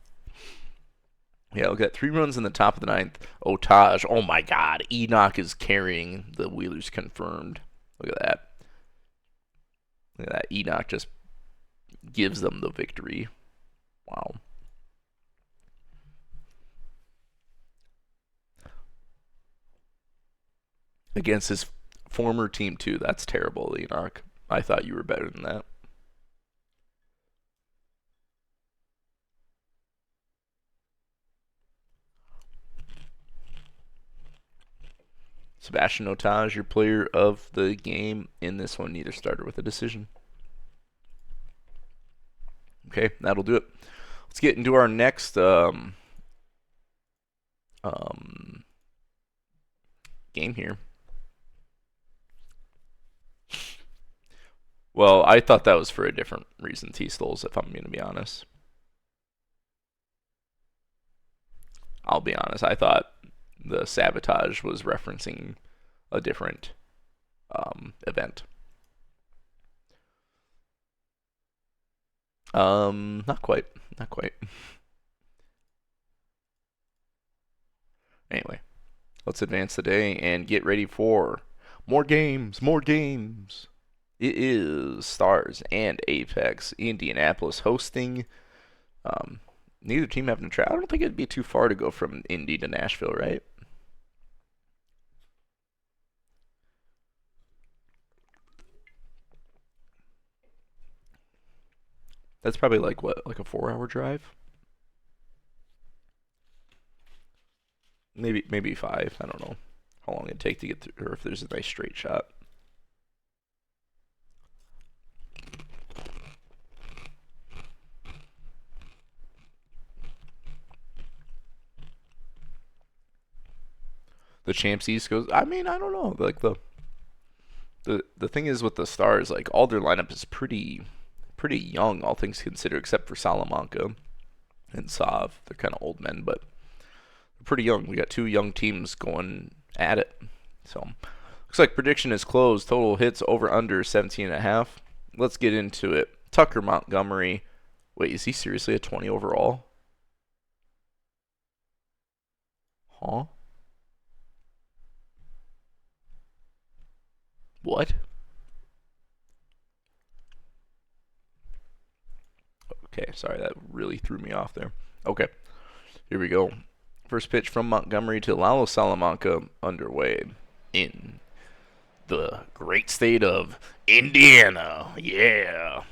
Yeah, look at 3 runs in the top of the 9th. Otage, oh my God, Enoch is carrying the Wheelers confirmed. Look at that. Look at that. Enoch just gives them the victory. Wow. Against his former team, too. That's terrible, Enoch. I thought you were better than that. Sebastian Otage, your player of the game in this one. Neither starter with a decision. Okay, that'll do it. Let's get into our next game here. Well, I thought that was for a different reason, T-Stoles, if I'm going to be honest. I'll be honest. I thought the sabotage was referencing a different event. Not quite. Not quite. Anyway, let's advance the day and get ready for more games. More games. It is Stars and Apex. Indianapolis hosting. Neither team having to travel. I don't think it'd be too far to go from Indy to Nashville, right? That's probably like what, like a 4-hour drive? Maybe 5. I don't know how long it'd take to get through, or if there's a nice straight shot. The Champs East goes. I mean, I don't know. Like the thing is with the Stars, like all their lineup is pretty young, all things considered, except for Salamanca and Sav. They're kind of old men, but pretty young. We got 2 young teams going at it. So looks like prediction is closed. Total hits over under 17.5. Let's get into it. Tucker Montgomery. Wait, is he seriously a 20 overall? Huh? What? Okay, sorry, that really threw me off there. Okay, here we go. First pitch from Montgomery to Lalo Salamanca underway in the great state of Indiana. Yeah.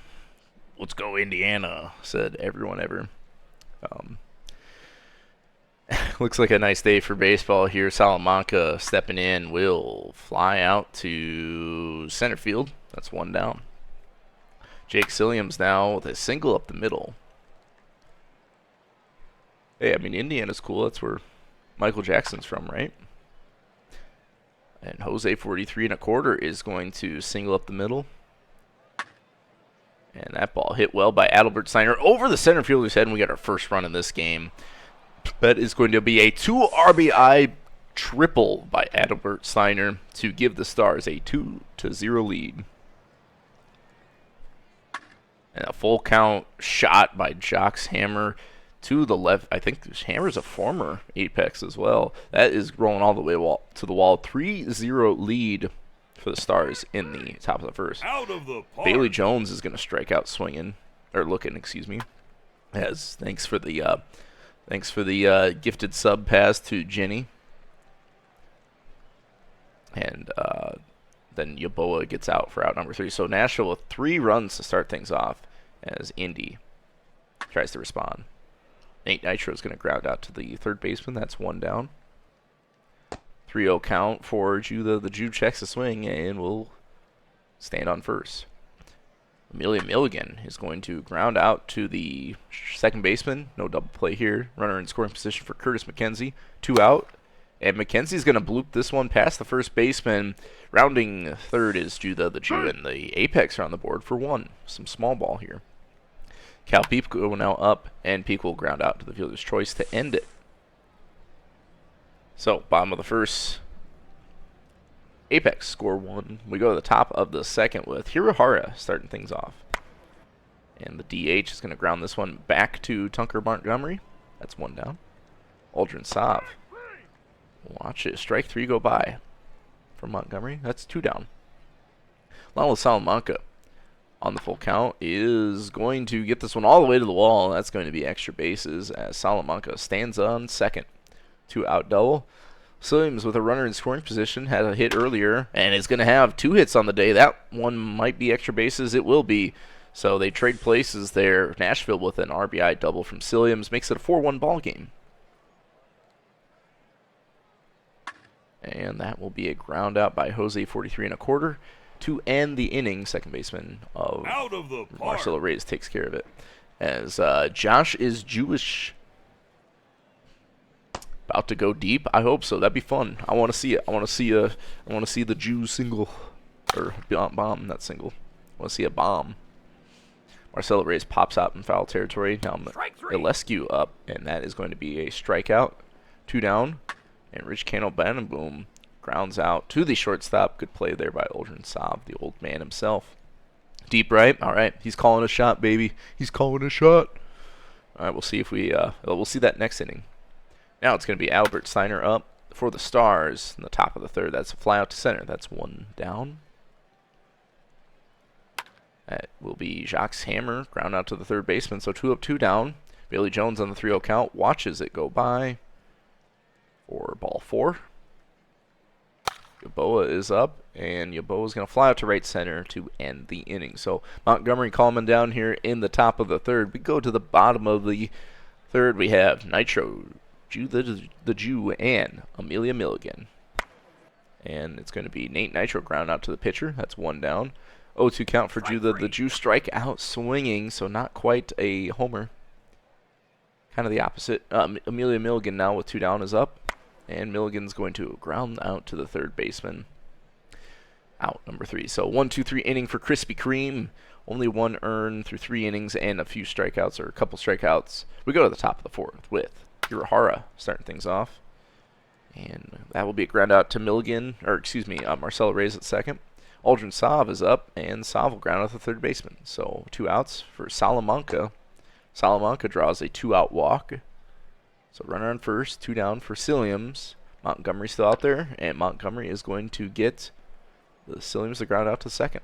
Let's go, Indiana, said everyone ever. Looks like a nice day for baseball here. Salamanca stepping in will fly out to center field. That's 1 down. Jake Silliams now with a single up the middle. Hey, I mean, Indiana's cool. That's where Michael Jackson's from, right? And Jose 43 1/4 is going to single up the middle. And that ball hit well by Adalbert Steiner over the center fielder's head, and we got our first run in this game. That is going to be a 2 RBI triple by Adalbert Steiner to give the Stars a 2-0 lead. And a full count shot by Jock's Hammer to the left. I think Hammer's a former Apex as well. That is rolling all the way to the wall. 3-0 lead for the Stars in the top of the first. Out of the park. Bailey Jones is going to strike out swinging, or looking, excuse me. As thanks for the gifted sub pass to Jenny. And then Yaboa gets out for out number 3. So Nashville with 3 runs to start things off as Indy tries to respond. Nate Nitro is going to ground out to the third baseman. That's 1 down. 3-0 count for Judah. The Jew checks the swing and will stand on first. Amelia Milligan is going to ground out to the second baseman. No double play here. Runner in scoring position for Curtis McKenzie. 2 out. And McKenzie's going to bloop this one past the first baseman. Rounding third is Judah the Jew, and the Apex are on the board for 1. Some small ball here. Cal Peep will now up, and Peep will ground out to the fielder's choice to end it. So, bottom of the first. Apex score 1. We go to the top of the second with Hirohara starting things off. And the DH is going to ground this one back to Tucker Montgomery. That's 1 down. Aldrin Sav. Watch it. Strike 3 go by from Montgomery. That's 2 down. Lalo Salamanca on the full count is going to get this one all the way to the wall. That's going to be extra bases as Salamanca stands on second. 2 out double. Silliams with a runner in scoring position had a hit earlier and is going to have 2 hits on the day. That one might be extra bases. It will be. So they trade places there. Nashville with an RBI double from Silliams makes it a 4-1 ball game. And that will be a ground out by Jose 43 1/4 to end the inning. Second baseman of Marcelo Reyes takes care of it. As Josh is Jewish. About to go deep. I hope so. That'd be fun. I want to see it. I want to see the Jew single, or bomb, not single. I want to see a bomb. Marcelo Reyes pops out in foul territory. Now Ilescu up, and that is going to be a strikeout. 2 down. And Rich Cano Banenboom grounds out to the shortstop. Good play there by Aldrin Saab, the old man himself. Deep right. All right. He's calling a shot, baby. He's calling a shot. All right. We'll see if we'll see that next inning. Now it's going to be Albert Steiner up for the Stars in the top of the third. That's a fly out to center. That's 1 down. That will be Jacques Hammer, ground out to the third baseman. So 2 up, 2 down. Bailey Jones on the 3-0 count, watches it go by for ball 4. Yaboa is up, and Yaboa is going to fly out to right center to end the inning. So Montgomery calming down here in the top of the third. We go to the bottom of the third. We have Nitro, the Jew, and Amelia Milligan. And it's going to be Nate Nitro ground out to the pitcher. That's 1 down. 0-2 count for Jew, the Jew, strike out swinging, so not quite a homer. Kind of the opposite. Amelia Milligan now with 2 down is up. And Milligan's going to ground out to the third baseman. Out number 3. So 1-2-3 inning for Krispy Kreme. Only 1 earned through 3 innings and a few strikeouts, or a couple strikeouts. We go to the top of the 4th with Hirahara starting things off. And that will be a ground out to Milligan, or excuse me, Marcelo Reyes at second. Aldrin Sav is up, and Sav will ground out the third baseman. So 2 outs for Salamanca. Salamanca draws a 2-out walk. So runner on first, 2 down for Silliams. Montgomery's still out there, and Montgomery is going to get the Silliams to ground out to second.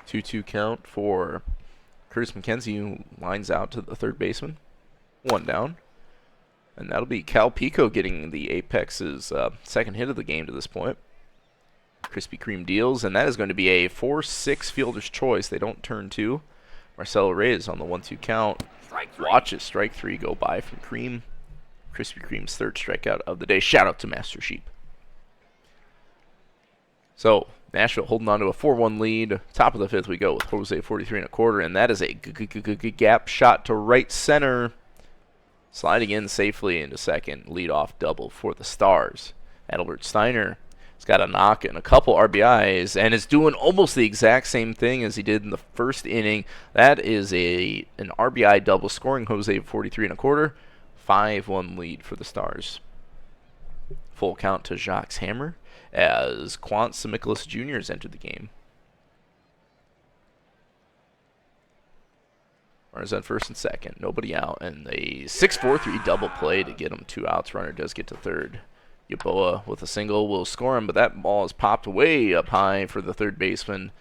Two-two count for Curtis McKenzie, who lines out to the third baseman. 1 down. And that'll be Cal Pico getting the Apex's second hit of the game to this point. Krispy Kreme deals, and that is going to be a 4-6 fielder's choice. They don't turn 2. Marcelo Reyes on the 1-2 count. Watches strike 3 go by from Kreme. Krispy Kreme's 3rd strikeout of the day. Shout out to Master Sheep. So Nashville holding on to a 4-1 lead. Top of the 5th we go with Jose 43 1/4, and that is a gap shot to right center. Sliding in safely into second. Leadoff double for the Stars. Adalbert Steiner has got a knock and a couple RBIs, and is doing almost the exact same thing as he did in the first inning. That is an RBI double, scoring Jose 43 1/4. 5-1 lead for the Stars. Full count to Jacques Hammer as Quant Semikolas Jr. has entered the game. Runners on first and second, nobody out, and a 6-4-3 double play to get him 2 outs. Runner does get to third. Yaboa with a single will score him, but that ball is popped way up high for the third baseman,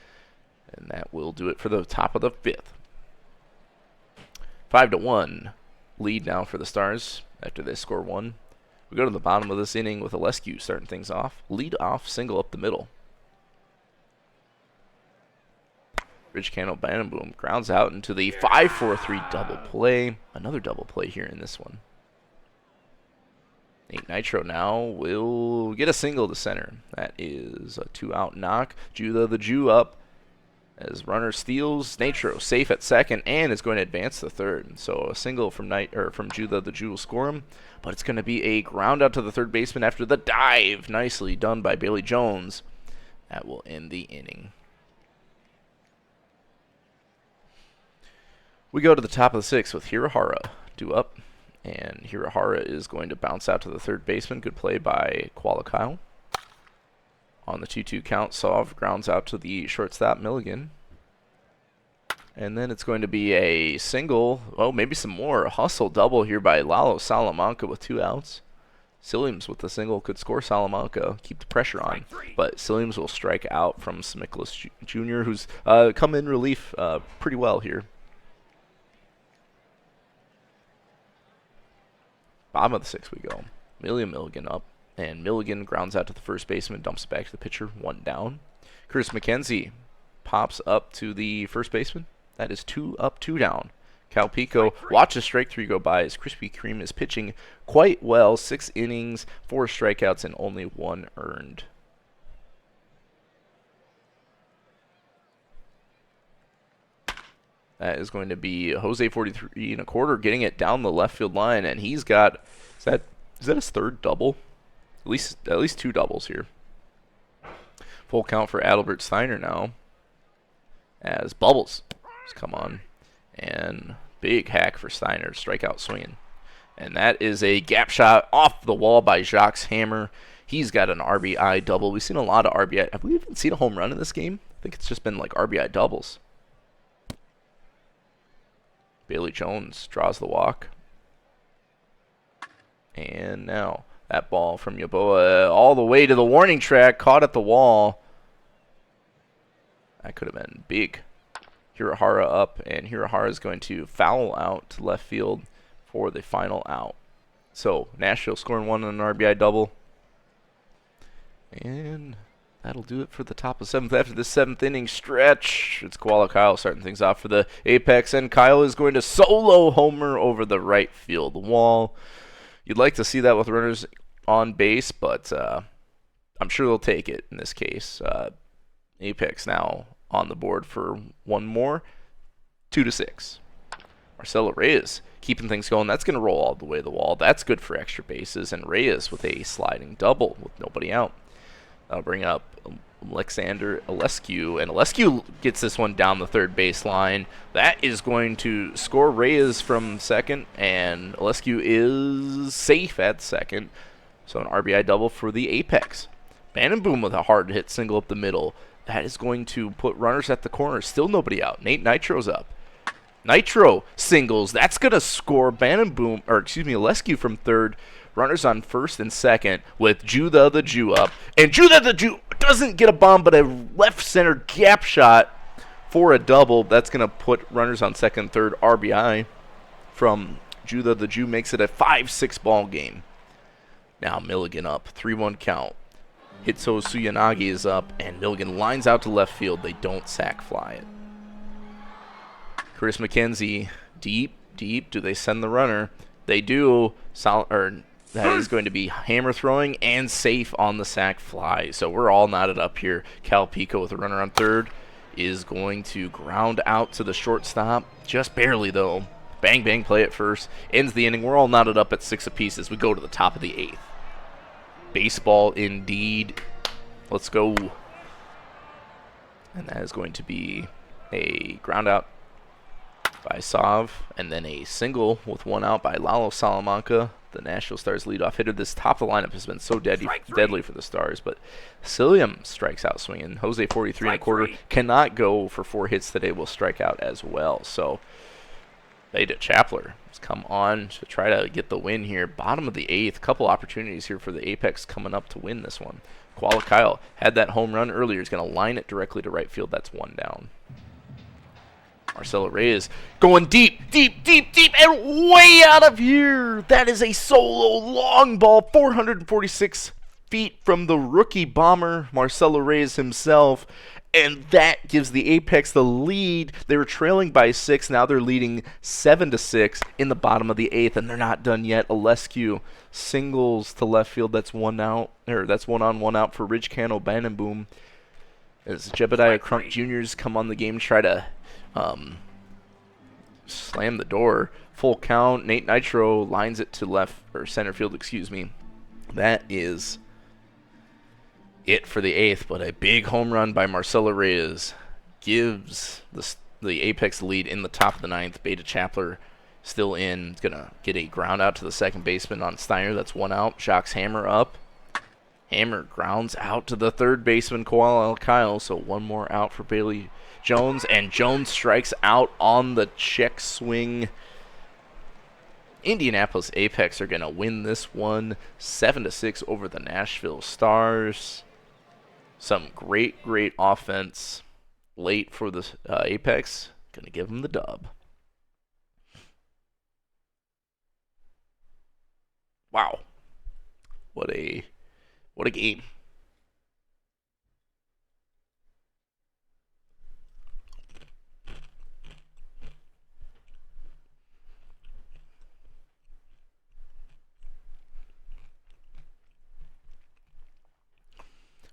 and that will do it for the top of the 5th. 5-1 lead now for the Stars after they score 1. We go to the bottom of this inning with Alescu starting things off. Lead off single up the middle. Rich Candle Bandenboom grounds out into the 5-4-3 double play. Another double play here in this one. Nate Nitro now will get a single to center. That is a 2-out knock. Judah the Jew up as runner steals. Nitro safe at second and is going to advance to third. So a single from Judah the Jew will score him, but it's going to be a ground out to the third baseman after the dive. Nicely done by Bailey Jones. That will end the inning. We go to the top of the 6th with Hirahara due up, and Hirahara is going to bounce out to the third baseman. Good play by Koala Kyle. On the 2-2 count, Sov grounds out to the shortstop Milligan. And then it's going to be a single, maybe some more. A hustle double here by Lalo Salamanca with 2 outs. Silliams with the single could score Salamanca, keep the pressure on. But Silliams will strike out from Semikolas Jr., who's come in relief pretty well here. Bottom of the 6th we go. Milligan up, and Milligan grounds out to the first baseman, dumps it back to the pitcher, 1 down. Curtis McKenzie pops up to the first baseman. That is 2 up, 2 down. Cal Pico watches strike 3 go by as Krispy Kreme is pitching quite well. 6 innings, 4 strikeouts, and only 1 earned. That is going to be Jose 43 1/4 getting it down the left field line, and he's got is that his 3rd double? At least 2 doubles here. Full count for Adalbert Steiner now as Bubbles has come on, and big hack for Steiner, strikeout swinging, and that is a gap shot off the wall by Jacques Hammer. He's got an RBI double. We've seen a lot of RBI. Have we even seen a home run in this game? I think it's just been like RBI doubles. Bailey Jones draws the walk. And now that ball from Yaboa all the way to the warning track, caught at the wall. That could have been big. Hirahara up, and Hirahara is going to foul out to left field for the final out. So Nashville scoring 1 on an RBI double. And that'll do it for the top of 7th. After this 7th inning stretch, it's Koala Kyle starting things off for the Apex, and Kyle is going to solo homer over the right field wall. You'd like to see that with runners on base, but I'm sure they'll take it in this case. Apex now on the board for one more. 2-6. Marcelo Reyes keeping things going. That's going to roll all the way to the wall. That's good for extra bases. And Reyes with a sliding double with nobody out. I'll bring up Alexander Alescu. And Alescu gets this one down the third baseline. That is going to score Reyes from second. And Alescu is safe at second. So an RBI double for the Apex. Boom with a hard hit single up the middle. That is going to put runners at the corner. Still nobody out. Nate Nitro's up. Nitro singles. That's going to score Alescu from third. Runners on first and second with Judah the Jew up. And Judah the Jew doesn't get a bomb, but a left center gap shot for a double. That's going to put runners on second and third. RBI from Judah the Jew makes it a 5-6 ball game. Now Milligan up. 3-1 count. Hitso Suyanagi is up, and Milligan lines out to left field. They don't sack fly it. Chris McKenzie, deep. Do they send the runner? They do. That is going to be hammer throwing and safe on the sack fly. So we're all knotted up here. Cal Pico with a runner on third is going to ground out to the shortstop. Just barely, though. Bang, bang, play at first. Ends the inning. We're all knotted up at 6 apiece as we go to the top of the 8th. Baseball indeed. Let's go. And that is going to be a ground out by Sav, and then a single with 1 out by Lalo Salamanca, the Nashville Stars leadoff hitter. This top of the lineup has been so deadly for the Stars, but Cilliam strikes out swinging. Jose 43 and a quarter cannot go for 4 hits today, will strike out as well. So Beta Chapler has come on to try to get the win here. Bottom of the 8th, couple opportunities here for the Apex coming up to win this one. Koala Kyle had that home run earlier. He's going to line it directly to right field. That's 1 down. Marcelo Reyes going deep, and way out of here. That is a solo long ball, 446 feet from the rookie bomber, Marcelo Reyes himself. And that gives the Apex the lead. They were trailing by 6. Now they're leading 7-6 in the bottom of the 8th, and they're not done yet. Alescu singles to left field. That's 1 out, or that's 1 on 1 out for Ridge Cano Boom. As Jebediah Crump Jr.'s come on the game, try to slam the door. Full count. Nate Nitro lines it to left or center field. That is it for the 8th, but a big home run by Marcelo Reyes gives the Apex lead in the top of the 9th. Beta Chapler still in. It's gonna get a ground out to the second baseman on Steiner. That's 1 out. Jacques Hammer up. Hammer grounds out to the third baseman, Koala Kyle. So 1 more out for Bailey Jones, and Jones strikes out on the check swing. Indianapolis Apex are going to win this one 7-6 over the Nashville Stars. Some great offense late for the Apex. Going to give them the dub. Wow. What a game.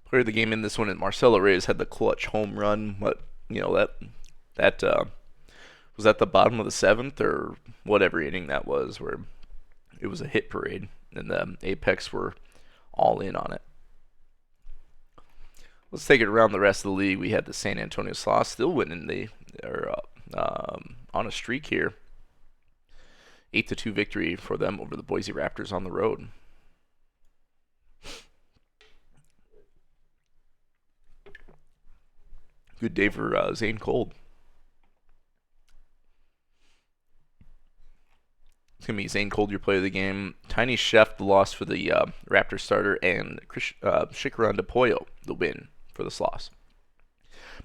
Player of the game in this one, and Marcelo Reyes had the clutch home run. But that was at the bottom of the 7th or whatever inning that was, where it was a hit parade, and the Apex were all in on it. Let's take it around the rest of the league. We had the San Antonio Sloth still winning on a streak here. 8-2 victory for them over the Boise Raptors on the road. Good day for Zane Cold. It's going to be Zane Cold, your player of the game. Tiny Chef, the loss for the Raptor starter. And Shikaran DePoyo, the win for the Sloss.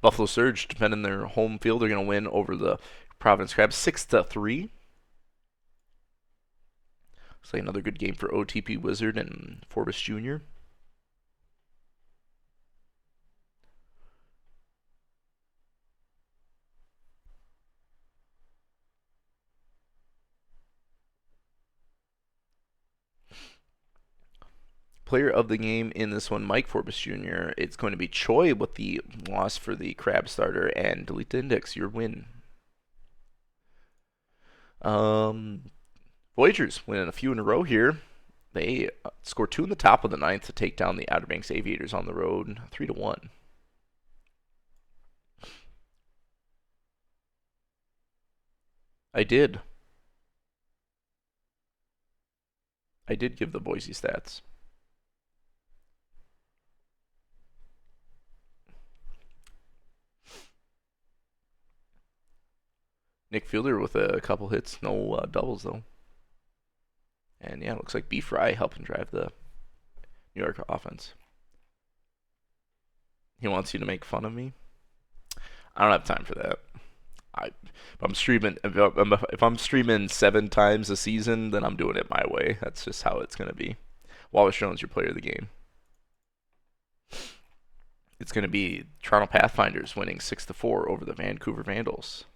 Buffalo Surge, defending their home field, they're going to win over the Providence Crabs 6-3. Looks like another good game for OTP Wizard and Forbes Jr. Player of the game in this one, Mike Forbes Jr. It's going to be Choi with the loss for the Crab starter, and delete the index, your win. Voyagers winning a few in a row here. They scored 2 in the top of the ninth to take down the Outer Banks Aviators on the road, 3-1. I did give the Boise stats. Nick Fielder with a couple hits, no doubles though. And yeah, it looks like B. Fry helping drive the New York offense. He wants you to make fun of me. I don't have time for that. If I'm streaming 7 times a season, then I'm doing it my way. That's just how it's gonna be. Wallace Jones, your player of the game. It's gonna be Toronto Pathfinders winning 6-4 over the Vancouver Vandals.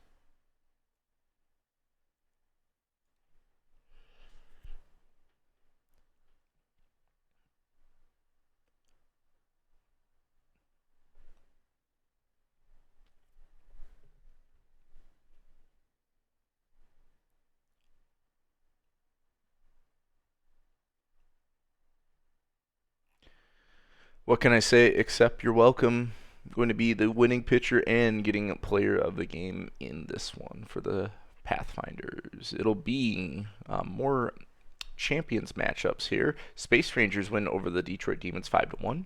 What can I say except you're welcome? I'm going to be the winning pitcher and getting a player of the game in this one for the Pathfinders. It'll be more champions matchups here. Space Rangers win over the Detroit Demons 5-1.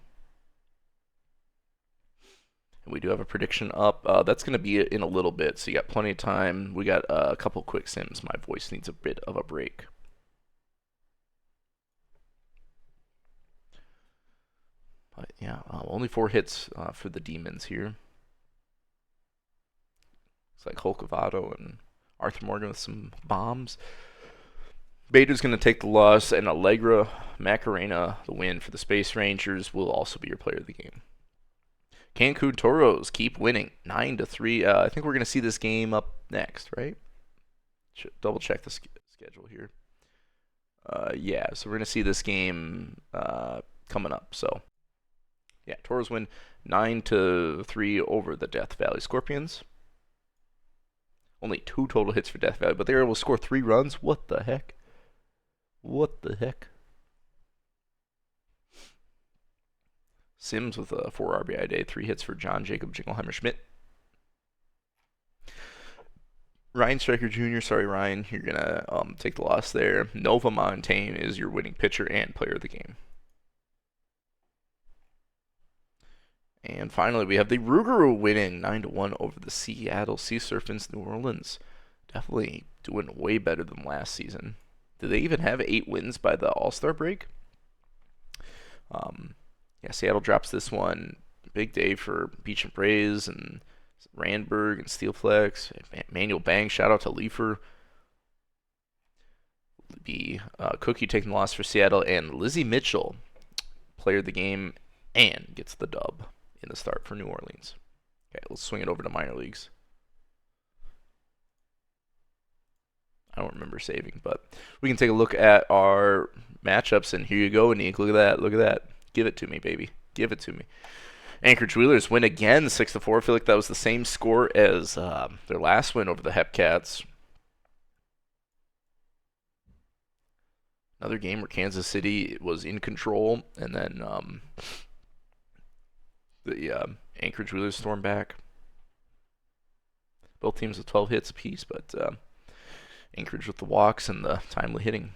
And we do have a prediction up. That's going to be in a little bit, so you got plenty of time. We got a couple quick sims. My voice needs a bit of a break. But yeah, only 4 hits for the Demons here. It's like Hulk Avato and Arthur Morgan with some bombs. Bader's going to take the loss, and Allegra Macarena, the win for the Space Rangers, will also be your player of the game. Cancun Toros keep winning 9-3. I think we're going to see this game up next, right? Double check the schedule here. Yeah, so we're going to see this game coming up. So yeah, Toros win 9-3 over the Death Valley Scorpions. Only 2 total hits for Death Valley, but they were able to score 3 runs. What the heck? What the heck? Sims with a 4 RBI day, 3 hits for John Jacob Jingleheimer Schmidt. Ryan Stryker Jr., sorry Ryan, you're going to take the loss there. Nova Montaigne is your winning pitcher and player of the game. And finally, we have the Rougarou winning 9-1 over the Seattle Sea Serpents New Orleans. Definitely doing way better than last season. Did they even have 8 wins by the All-Star break? Yeah, Seattle drops this one. Big day for Beach and Braze and Randberg and Steelflex. Manuel Bang, shout out to Leifer. Cookie taking the loss for Seattle, and Lizzie Mitchell, player of the game, and gets the dub in the start for New Orleans. Okay, let's swing it over to minor leagues. I don't remember saving, but we can take a look at our matchups, and here you go, Anik. Look at that. Look at that. Give it to me, baby. Give it to me. Anchorage Wheelers win again 6-4. I feel like that was the same score as their last win over the Hepcats. Another game where Kansas City was in control, and then the Anchorage Wheelers stormed back. Both teams with 12 hits apiece, but Anchorage with the walks and the timely hitting.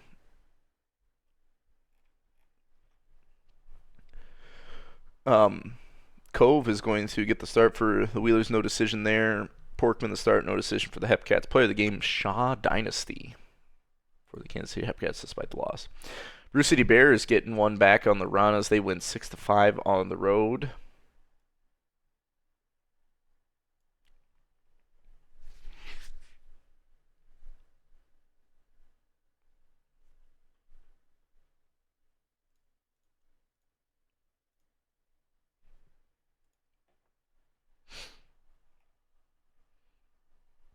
Cove is going to get the start for the Wheelers, no decision there. Porkman the start, no decision for the Hepcats. Player of the game, Shaw Dynasty for the Kansas City Hepcats despite the loss. Brew City Bears getting one back on the run as they win 6-5 on the road.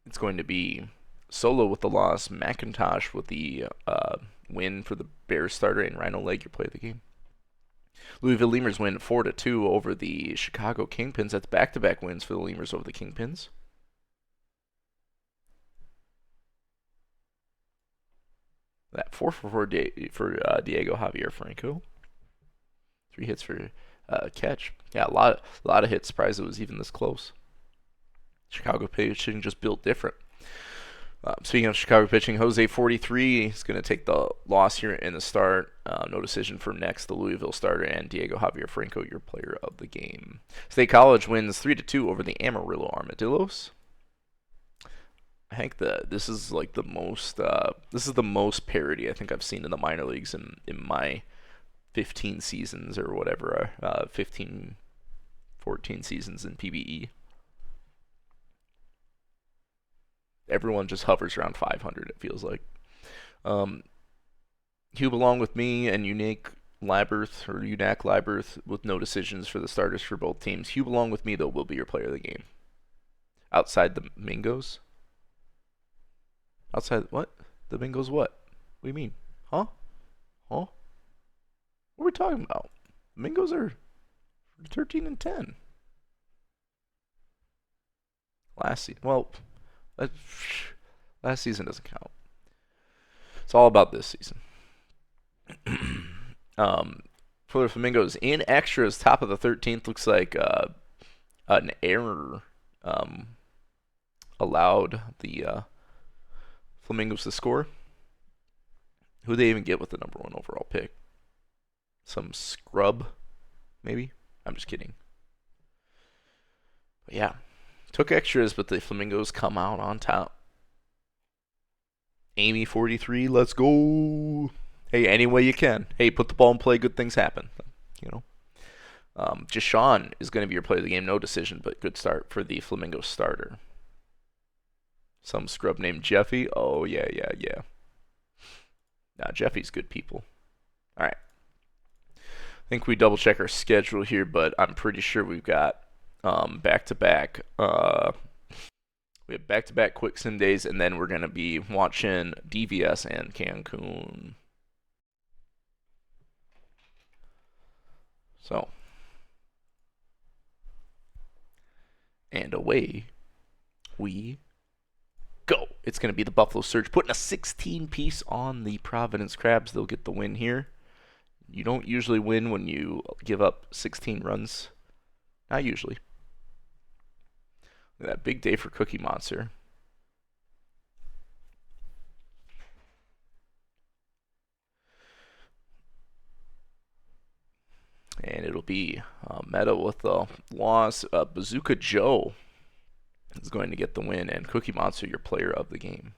It's going to be Solo with the loss, McIntosh with the win for the Bears starter, and Rhino Leg, your player of the game. Louisville Lemurs win 4-2 over the Chicago Kingpins. That's back-to-back wins for the Lemurs over the Kingpins. That 4 for 4 for Diego Javier Franco. 3 hits for catch. Yeah, a lot of hits. Surprised it was even this close. Chicago pitching just built different. Speaking of Chicago pitching, Jose 43 is going to take the loss here in the start. No decision for next, the Louisville starter, and Diego Javier Franco, your player of the game. State College wins 3-2 over the Amarillo Armadillos. I think this is like the most parity I think I've seen in the minor leagues in my 15 seasons or whatever, 14 seasons in PBE. Everyone just hovers around 500, it feels like. Hugh Along with me and UNAC Liberth with no decisions for the starters for both teams. Hugh Along with me, though, will be your player of the game. Outside the Mingos? Outside what? The Mingos what? What do you mean? Huh? What are we talking about? The Mingos are 13-10. Last season. Well, last season doesn't count. It's all about this season. For the Flamingos, in extras, top of the 13th, looks like an error allowed the Flamingos to score. Who they even get with the number 1 overall pick? Some scrub, maybe? I'm just kidding. But yeah. Took extras, but the Flamingos come out on top. Amy 43, let's go. Hey, any way you can. Hey, put the ball in play, good things happen. You know. Jashawn is going to be your player of the game. No decision, but good start for the Flamingo starter. Some scrub named Jeffy. Oh, yeah. Nah, Jeffy's good people. All right. I think we double check our schedule here, but I'm pretty sure we've got back-to-back. We have back-to-back quick sim days, and then we're going to be watching DVS and Cancun. So. And away we go. It's going to be the Buffalo Surge putting a 16-piece on the Providence Crabs. They'll get the win here. You don't usually win when you give up 16 runs. Not usually. Look at that big day for Cookie Monster. And it'll be Meta with the loss. Bazooka Joe is going to get the win, and Cookie Monster, your player of the game.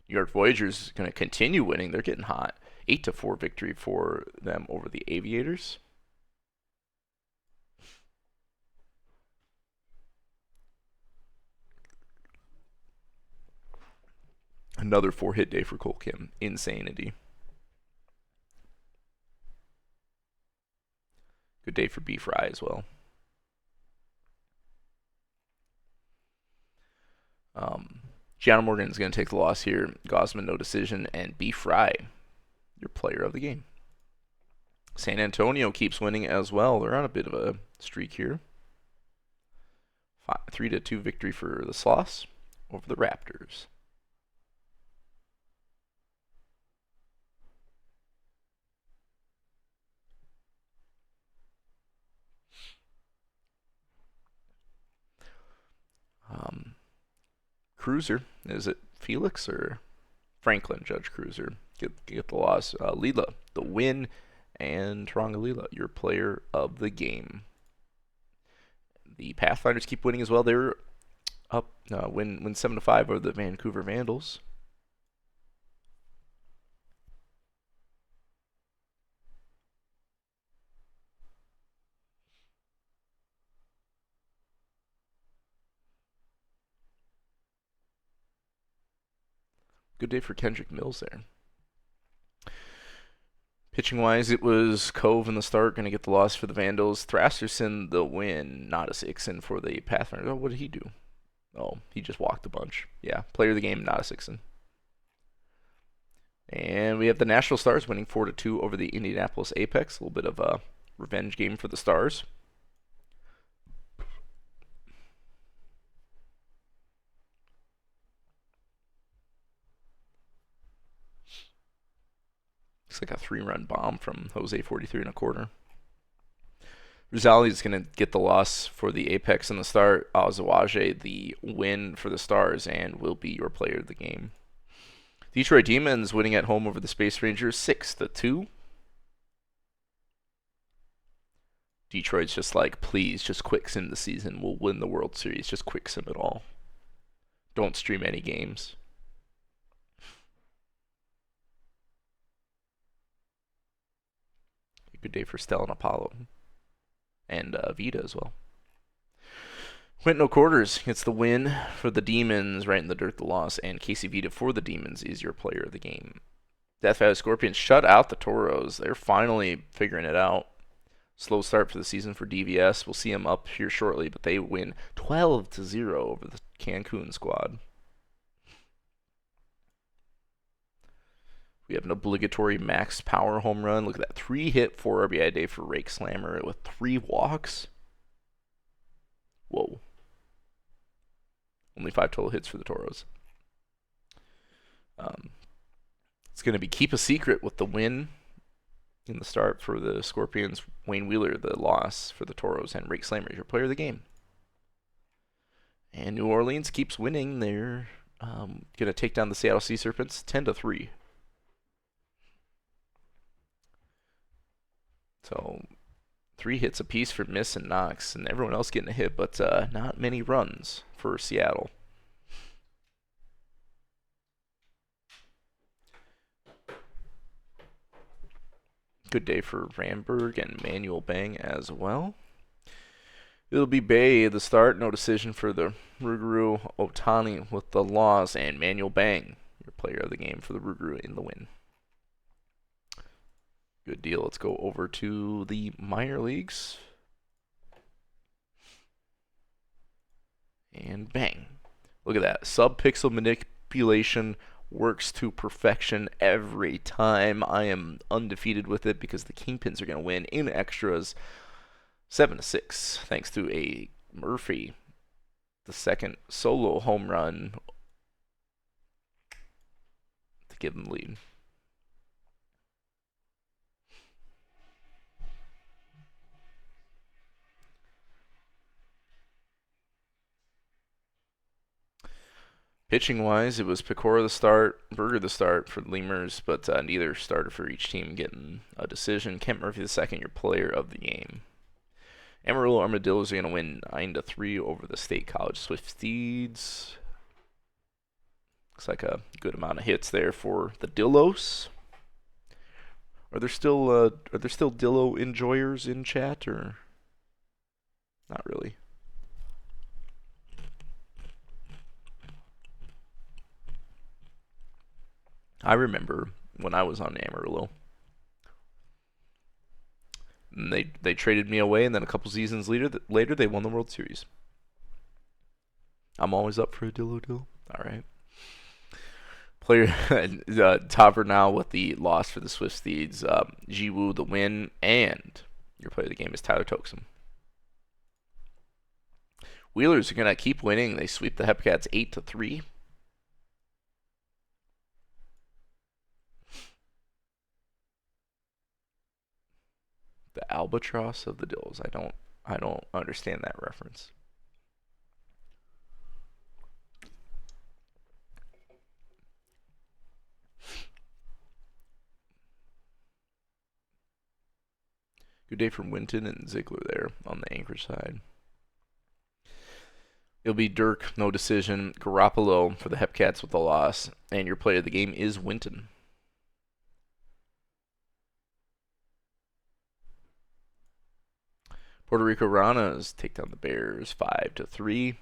New York Voyagers going to continue winning. They're getting hot. 8-4 victory for them over the Aviators. Another 4-hit day for Cole Kim. Insanity. Good day for B Fry as well. Gianna Morgan is going to take the loss here. Gosman, no decision. And B Fry, your player of the game. San Antonio keeps winning as well. They're on a bit of a streak here. 3-2 victory for the Sloths over the Raptors. Cruiser, is it Felix or Franklin? Judge Cruiser get the loss. Leela, the win, and Taronga Leela, your player of the game. The Pathfinders keep winning as well. They're up, win 7-5 over the Vancouver Vandals. Good day for Kendrick Mills there. Pitching-wise, it was Cove in the start, going to get the loss for the Vandals. Thrasterson the win, not a Sixon for the Pathfinder. Oh, what did he do? Oh, he just walked a bunch. Yeah, player of the game, not a Sixon. And we have the Nashville Stars winning 4-2 over the Indianapolis Apex. A little bit of a revenge game for the Stars. Looks like a 3-run bomb from Jose 43 and a quarter. Rizali is going to get the loss for the Apex in the start. Azawaje the win for the Stars and will be your player of the game. Detroit Demons winning at home over the Space Rangers 6-2. Detroit's just like, please, just quick sim the season. We'll win the World Series. Just quick sim it all. Don't stream any games. A good day for Stellan Apollo. And Vita as well. Quinton O'Quarters gets the win for the Demons, right in the dirt, the loss. And Casey Vita for the Demons is your player of the game. Death Valley Scorpions shut out the Toros. They're finally figuring it out. Slow start for the season for DVS. We'll see them up here shortly, but they win 12-0 over the Cancun squad. We have an obligatory max power home run. Look at that. 3-hit, 4 RBI day for Rake Slammer with 3 walks. Whoa. Only 5 total hits for the Toros. It's going to be Keep a Secret with the win in the start for the Scorpions. Wayne Wheeler, the loss for the Toros. And Rake Slammer is your player of the game. And New Orleans keeps winning. They're going to take down the Seattle Sea Serpents 10-3. So 3 hits apiece for Miss and Knox, and everyone else getting a hit, but not many runs for Seattle. Good day for Ramberg and Manuel Bang as well. It'll be Bay at the start. No decision for the Rougarou. Otani with the loss, and Manuel Bang, your player of the game for the Rougarou in the win. Good deal. Let's go over to the minor leagues. And bang. Look at that. Sub-pixel manipulation works to perfection every time. I am undefeated with it because the Kingpins are going to win in extras 7-6 thanks to a Murphy, the second solo home run to give them the lead. Pitching-wise, it was Pecora the start, Berger the start for the Lemurs, but neither starter for each team getting a decision. Kent Murphy the second, your player of the game. Amarillo Armadillos are going to win 9-3 over the State College Swift Steeds. Looks like a good amount of hits there for the Dillos. Are there still Dillo enjoyers in chat, or not really? I remember when I was on Amarillo. And they traded me away, and then a couple seasons later they won the World Series. I'm always up for a Dillo deal. All right. Player topper now with the loss for the Swift Steeds. Jiwoo the win, and your player of the game is Tyler Toxum. Wheelers are gonna keep winning. They sweep the Hepcats 8-3. The albatross of the Dills. I don't understand that reference. Good day from Winton and Ziegler there on the Anchorage side. It'll be Dirk, no decision. Garoppolo for the Hepcats with the loss. And your player of the game is Winton. Puerto Rico Ranas take down the Bears 5-3.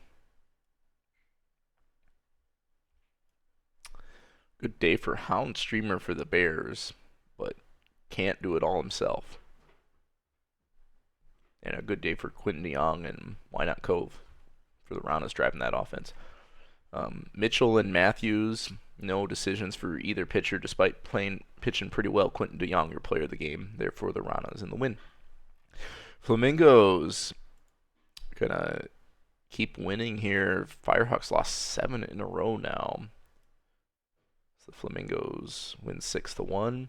Good day for Hound Streamer for the Bears, but can't do it all himself. And a good day for Quinton DeYoung and why not Cove for the Rounders driving that offense. Mitchell and Matthews, no decisions for either pitcher despite pitching pretty well. Quinton DeYoung, your player of the game, therefore the Ranas in the win. Flamingos gonna keep winning here. Firehawks lost 7 in a row now. So the Flamingos win 6-1.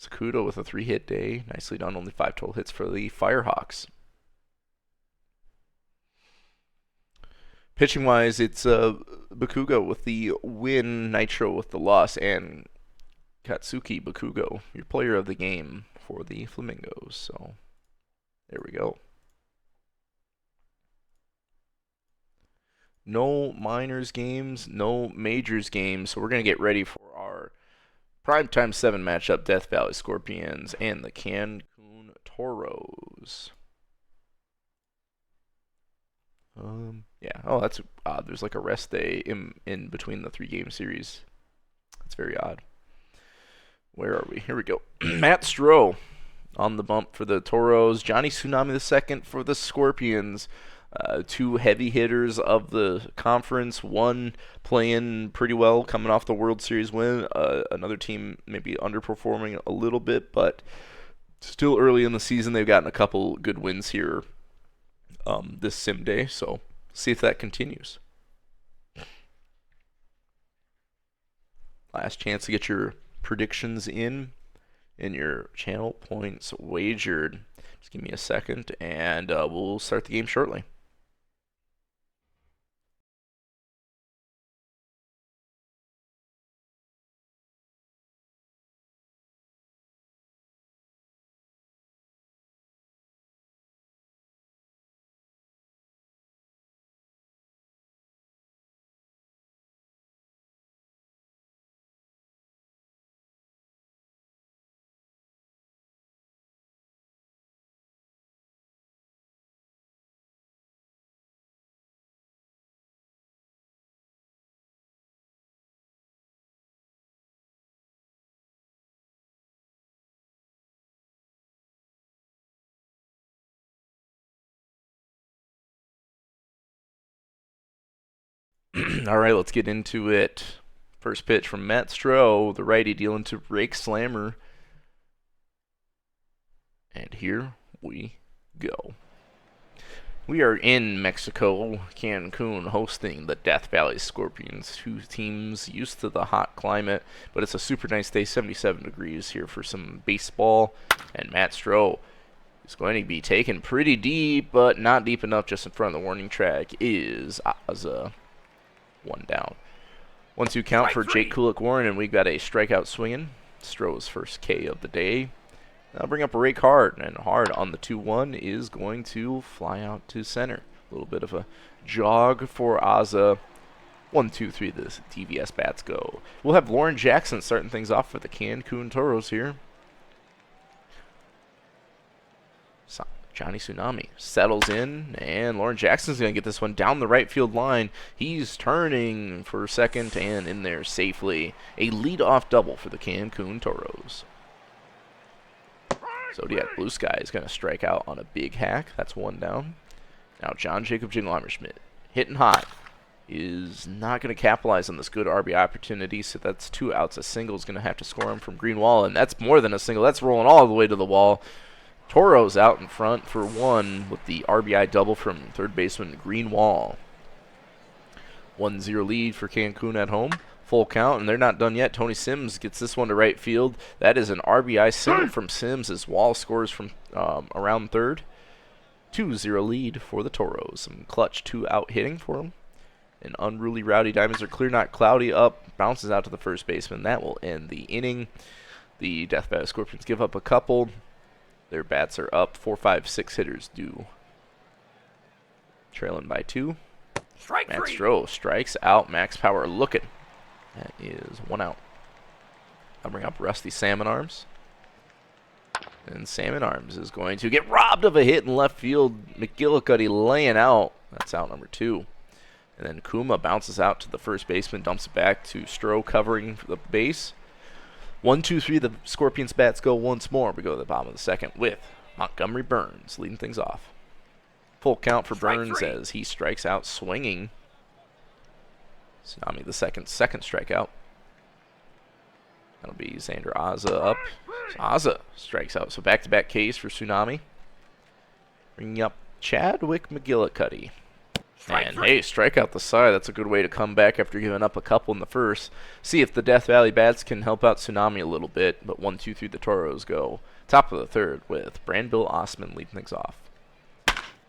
Sakudo with a 3-hit day. Nicely done. Only 5 total hits for the Firehawks. Pitching-wise, it's Bakugo with the win, Nitro with the loss, and Katsuki Bakugo, your player of the game for the Flamingos. So there we go. No minors games, no majors games, so we're going to get ready for our primetime 7 matchup, Death Valley Scorpions and the Cancun Toros. Yeah. Oh, that's odd. There's like a rest day in between the 3-game series. That's very odd. Where are we? Here we go. Matt Stroh on the bump for the Toros. Johnny Tsunami II for the Scorpions. 2 heavy hitters of the conference. One playing pretty well, coming off the World Series win. Another team maybe underperforming a little bit, but still early in the season. They've gotten a couple good wins here this sim day, so see if that continues. Last chance to get your predictions in your channel points wagered. Just give me a second, and we'll start the game shortly. All right, let's get into it. First pitch from Matt Stroh, the righty, dealing to Rake Slammer. And here we go. We are in Mexico, Cancun, hosting the Death Valley Scorpions. 2 teams used to the hot climate, but it's a super nice day, 77 degrees here for some baseball. And Matt Stroh is going to be taken pretty deep, but not deep enough, just in front of the warning track is Aza. 1 down. 1-2 count for Jake Kulik-Warren, and we've got a strikeout swinging. Stroh's first K of the day. I'll bring up Rake Hard, and Hard on the 2-1 is going to fly out to center. A little bit of a jog for Aza. 1-2-3, the TVS bats go. We'll have Lauren Jackson starting things off for the Cancun Toros here. Johnny Tsunami settles in, and Lauren Jackson's going to get this one down the right field line. He's turning for second and in there safely. A leadoff double for the Cancun Toros. Zodiac Blue Sky is going to strike out on a big hack. That's 1 down. Now John Jacob Jingleheimer-Schmidt, hitting hot, is not going to capitalize on this good RBI opportunity, so that's 2 outs. A single is going to have to score him from green wall, and that's more than a single. That's rolling all the way to the wall. Toros out in front for 1 with the RBI double from third baseman Greenwall. 1-0 lead for Cancun at home. Full count, and they're not done yet. Tony Sims gets this one to right field. That is an RBI single from Sims as Wall scores from around third. 2-0 lead for the Toros. Some clutch 2-out hitting for them. An unruly Rowdy Diamonds are clear, not cloudy, up, bounces out to the first baseman. That will end the inning. The Death Valley Scorpions give up a couple. Their bats are up. 4, 5, 6 hitters do. Trailing by 2. Matt Stroh strikes out. Max Power looking. That is 1 out. I'll bring up Rusty Salmon Arms. And Salmon Arms is going to get robbed of a hit in left field. McGillicuddy laying out. That's out number 2. And then Kuma bounces out to the first baseman, dumps it back to Stroh covering for the base. 1, 2, 3, the Scorpions bats go once more. We go to the bottom of the second with Montgomery Burns leading things off. Full count for Burns as he strikes out swinging. Tsunami the second strikeout. That'll be Xander Aza up. Aza strikes out. So back-to-back Ks for Tsunami. Bringing up Chadwick McGillicuddy. And hey, strike out the side. That's a good way to come back after giving up a couple in the first. See if the Death Valley bats can help out Tsunami a little bit. But 1, 2, 3, the Toros go. Top of the third with Brandbill Osman leading things off.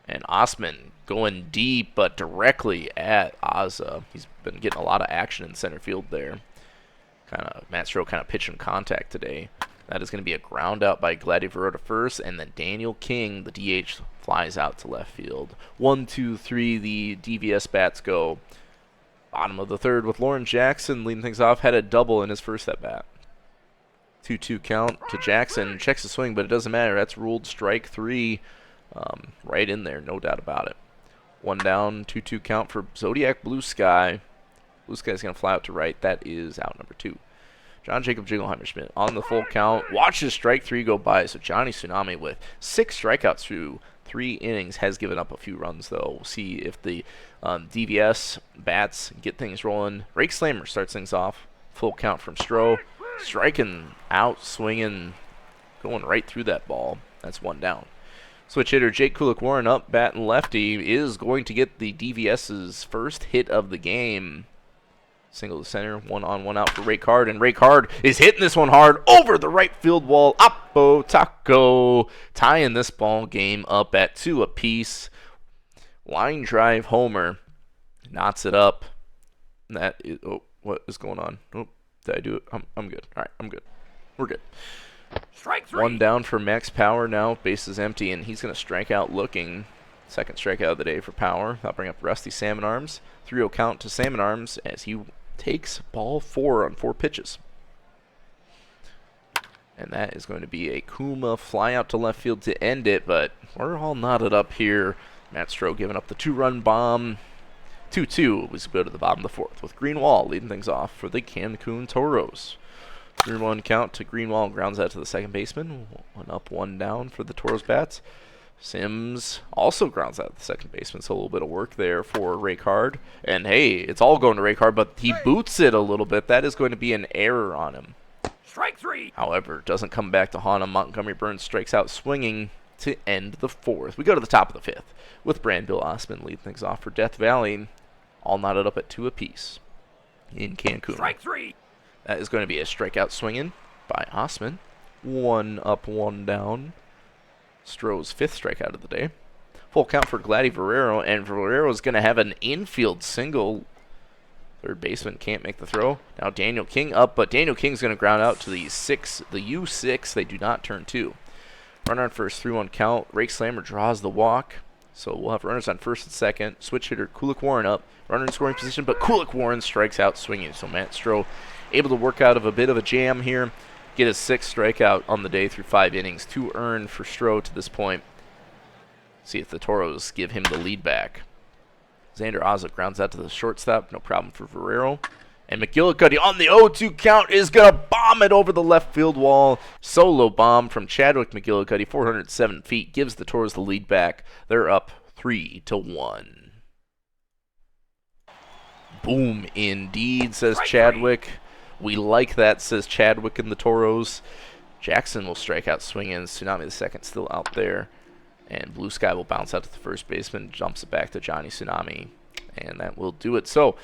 And Osman going deep, but directly at Aza. He's been getting a lot of action in center field there. Matt Stroh kind of pitching contact today. That is going to be a ground out by Gladiator to first, and then Daniel King, the DH, flies out to left field. 1, 2, 3, the DVS bats go. Bottom of the third with Lauren Jackson leading things off. Had a double in his first at bat. 2-2 count to Jackson. Checks the swing, but it doesn't matter. That's ruled strike 3. Right in there, no doubt about it. 1 down, 2-2 count for Zodiac Blue Sky. Blue Sky's going to fly out to right. That is out number 2. John Jacob Jingleheimer Schmidt on the full count. Watches strike 3 go by. So Johnny Tsunami with 6 strikeouts through 3 innings has given up a few runs, though. We'll see if the DVS bats get things rolling. Rake Slammer starts things off. Full count from Stroh. Striking out, swinging, going right through that ball. That's 1 down. Switch hitter Jake Kulik-Warren up, batting lefty, is going to get the DVS's first hit of the game. Single to center, 1 on 1 out for Ray Card, and Ray Card is hitting this one hard over the right field wall. Oppo Taco tying this ball game up at 2 apiece. Line drive homer knots it up. That is, oh, what is going on? Oh, did I do it? I'm good. All right, I'm good. We're good. Strike 3. 1 down for Max Power now. Base is empty, and he's going to strike out looking. Second strikeout of the day for Power. That'll bring up Rusty Salmon Arms. 3-0 count to Salmon Arms as he takes ball 4 on 4 pitches. And that is going to be a Kuma fly out to left field to end it, but we're all knotted up here. Matt Stroh giving up the 2-run bomb. 2-2 as we go to the bottom of the 4th with Greenwall leading things off for the Cancun Toros. 3-1 count to Greenwall, grounds out to the second baseman. 1 up, 1 down for the Toros bats. Sims also grounds out the second baseman, so a little bit of work there for Ray Card. And hey, it's all going to Ray Card, but he boots it a little bit. That is going to be an error on him. Strike 3. However, doesn't come back to haunt him. Montgomery Burns strikes out swinging to end the 4th. We go to the top of the 5th with Brandbill Osman leading things off for Death Valley, all knotted up at 2 apiece in Cancun. Strike 3. That is going to be a strikeout swinging by Osman. 1 up, 1 down. Stroh's 5th strikeout of the day. Full count for Gladdy Valero, and Valero is going to have an infield single. Third baseman can't make the throw. Now Daniel King up, but Daniel King's going to ground out to the U6. They do not turn 2. Runner on first, 3-1 count. Rake Slammer draws the walk. So we'll have runners on first and second. Switch hitter Kulik-Warren up. Runner in scoring position, but Kulik-Warren strikes out swinging. So Matt Stroh able to work out of a bit of a jam here. Get his 6th strikeout on the day through 5 innings. 2 earned for Stroh to this point. See if the Toros give him the lead back. Xander Aza grounds out to the shortstop. No problem for Valero. And McGillicuddy on the 0-2 count is going to bomb it over the left field wall. Solo bomb from Chadwick McGillicuddy, 407 feet, gives the Toros the lead back. They're up 3-1. Boom indeed, says Chadwick. We like that, says Chadwick and the Toros. Jackson will strike out swinging. Tsunami the second still out there. And Blue Sky will bounce out to the first baseman, jumps it back to Johnny Tsunami. And that will do it. So,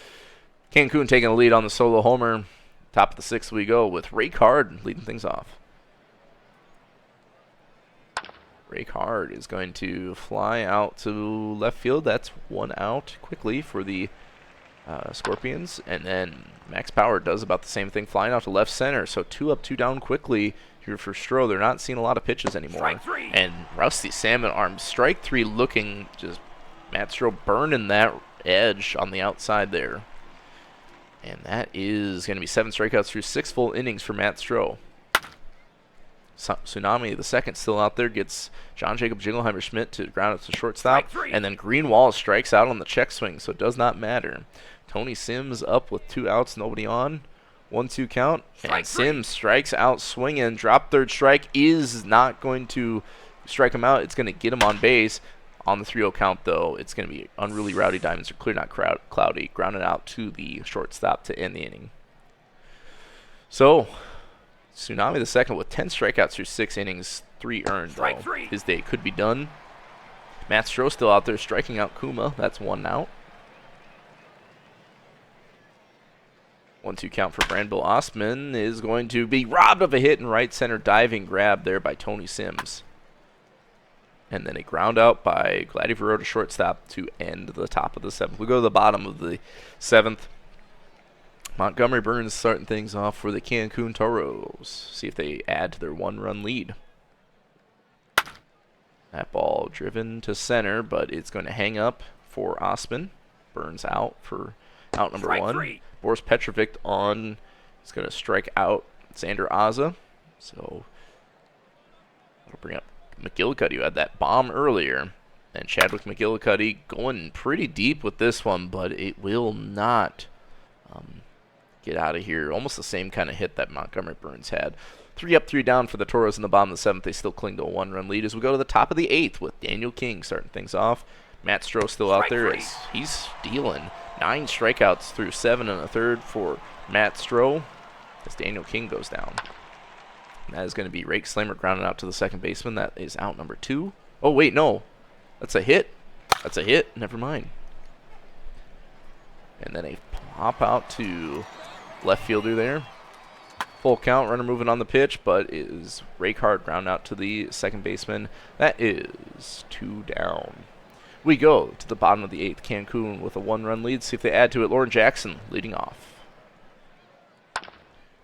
Cancun taking the lead on the solo homer. Top of the 6th we go with Ray Card leading things off. Ray Card is going to fly out to left field. That's 1 out quickly for the Scorpions. And then Max Power does about the same thing, flying out to left center. So 2 up, 2 down quickly here for Stroh. They're not seeing a lot of pitches anymore. And Rusty Salmon Arms, strike 3 looking, just Matt Stroh burning that edge on the outside there. And that is going to be 7 strikeouts through 6 full innings for Matt Stroh. Tsunami the second still out there, gets John Jacob Jingleheimer Schmidt to ground it to shortstop, Strike three. and then Greenwald strikes out on the check swing, so it does not matter. Tony Sims up with 2 outs, nobody on. 1-2 count, and Sims strikes out swinging. Drop third strike is not going to strike him out. It's going to get him on base. On the 3-0 count, though, it's going to be Unruly Rowdy Diamonds or Clear Not Cloudy, grounded out to the shortstop to end the inning. So, Tsunami the second with 10 strikeouts through 6 innings, 3 earned, though. His day could be done. Matt Stroh still out there striking out Kuma. That's 1 out. 1-2 count for Brandbill Osman is going to be robbed of a hit in right center diving grab there by Tony Sims. And then a ground out by Gladdy Verro to shortstop to end the top of the 7th. We go to the bottom of the 7th. Montgomery Burns starting things off for the Cancun Toros. See if they add to their 1-run lead. That ball driven to center, but it's going to hang up for Osman. Burns out for out number 1. Boris Petrovic on. He's going to strike out Xander Aza. So that'll bring up McGillicuddy, who had that bomb earlier. And Chadwick McGillicuddy going pretty deep with this one, but it will not get out of here. Almost the same kind of hit that Montgomery Burns had. 3 up, 3 down for the Toros in the bottom of the 7th. They still cling to a 1-run lead as we go to the top of the 8th with Daniel King starting things off. Matt Stroh still out there as he's stealing. 9 strikeouts through 7 1/3 for Matt Stroh as Daniel King goes down. And that is going to be Rake Slammer grounded out to the second baseman. That is out number 2. Oh, wait, no. That's a hit. That's a hit. Never mind. And then a pop out to left fielder there. Full count, runner moving on the pitch, but is Rake Hard ground out to the second baseman. That is 2 down. We go to the bottom of the 8th, Cancun with a 1-run lead. See if they add to it. Lauren Jackson leading off.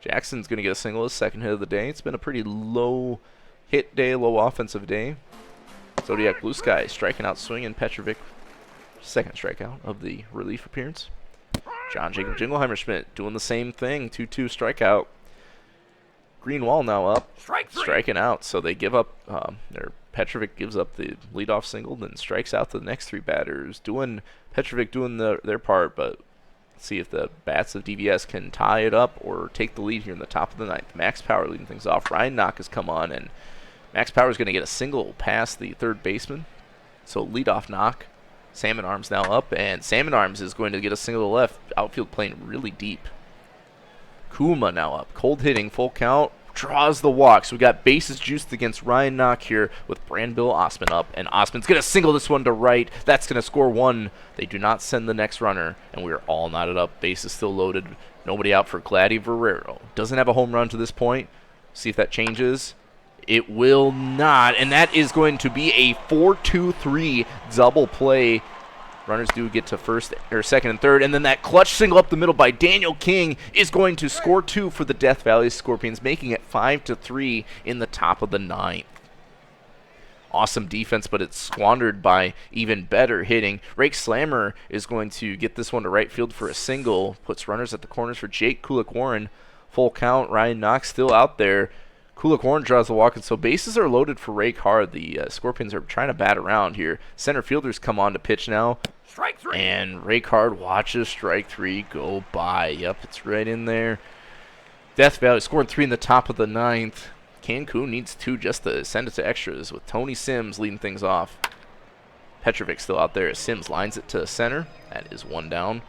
Jackson's going to get a single, his second hit of the day. It's been a pretty low hit day, low offensive day. Zodiac Blue Sky striking out swinging Petrovic. Second strikeout of the relief appearance. John Jacob Jingleheimer Schmidt doing the same thing. 2-2 strikeout. Greenwald now up, striking out. So they give up, Petrovic gives up the leadoff single, then strikes out the next 3 batters. Petrovic doing their part, but let's see if the bats of DVS can tie it up or take the lead here in the top of the 9th. Max Power leading things off. Ryan Knock has come on, and Max Power is going to get a single past the third baseman. So leadoff Knock. Salmon Arms now up, and Salmon Arms is going to get a single to left. Outfield playing really deep. Kuma now up. Cold hitting, full count. Draws the walk. So we got bases juiced against Ryan Knock here with Brandbill Osman up. And Osman's going to single this one to right. That's going to score 1. They do not send the next runner. And we are all knotted up. Bases still loaded. Nobody out for Gladdy Verro. Doesn't have a home run to this point. See if that changes. It will not. And that is going to be a 4-2-3 double play. Runners do get to first or second and third, and then that clutch single up the middle by Daniel King is going to score 2 for the Death Valley Scorpions, making it 5-3 in the top of the 9th. Awesome defense, but it's squandered by even better hitting. Rake Slammer is going to get this one to right field for a single, puts runners at the corners for Jake Kulik-Warren. Full count. Ryan Knox still out there. Kulik-Warren draws the walk, and so bases are loaded for Rake Hard. The Scorpions are trying to bat around here. Center fielders come on to pitch now. Strike 3. And Rake Hard watches strike 3 go by. Yep, it's right in there. Death Valley scoring 3 in the top of the 9th. Cancun needs 2 just to send it to extras with Tony Sims leading things off. Petrovic still out there as Sims lines it to center. That is 1 down.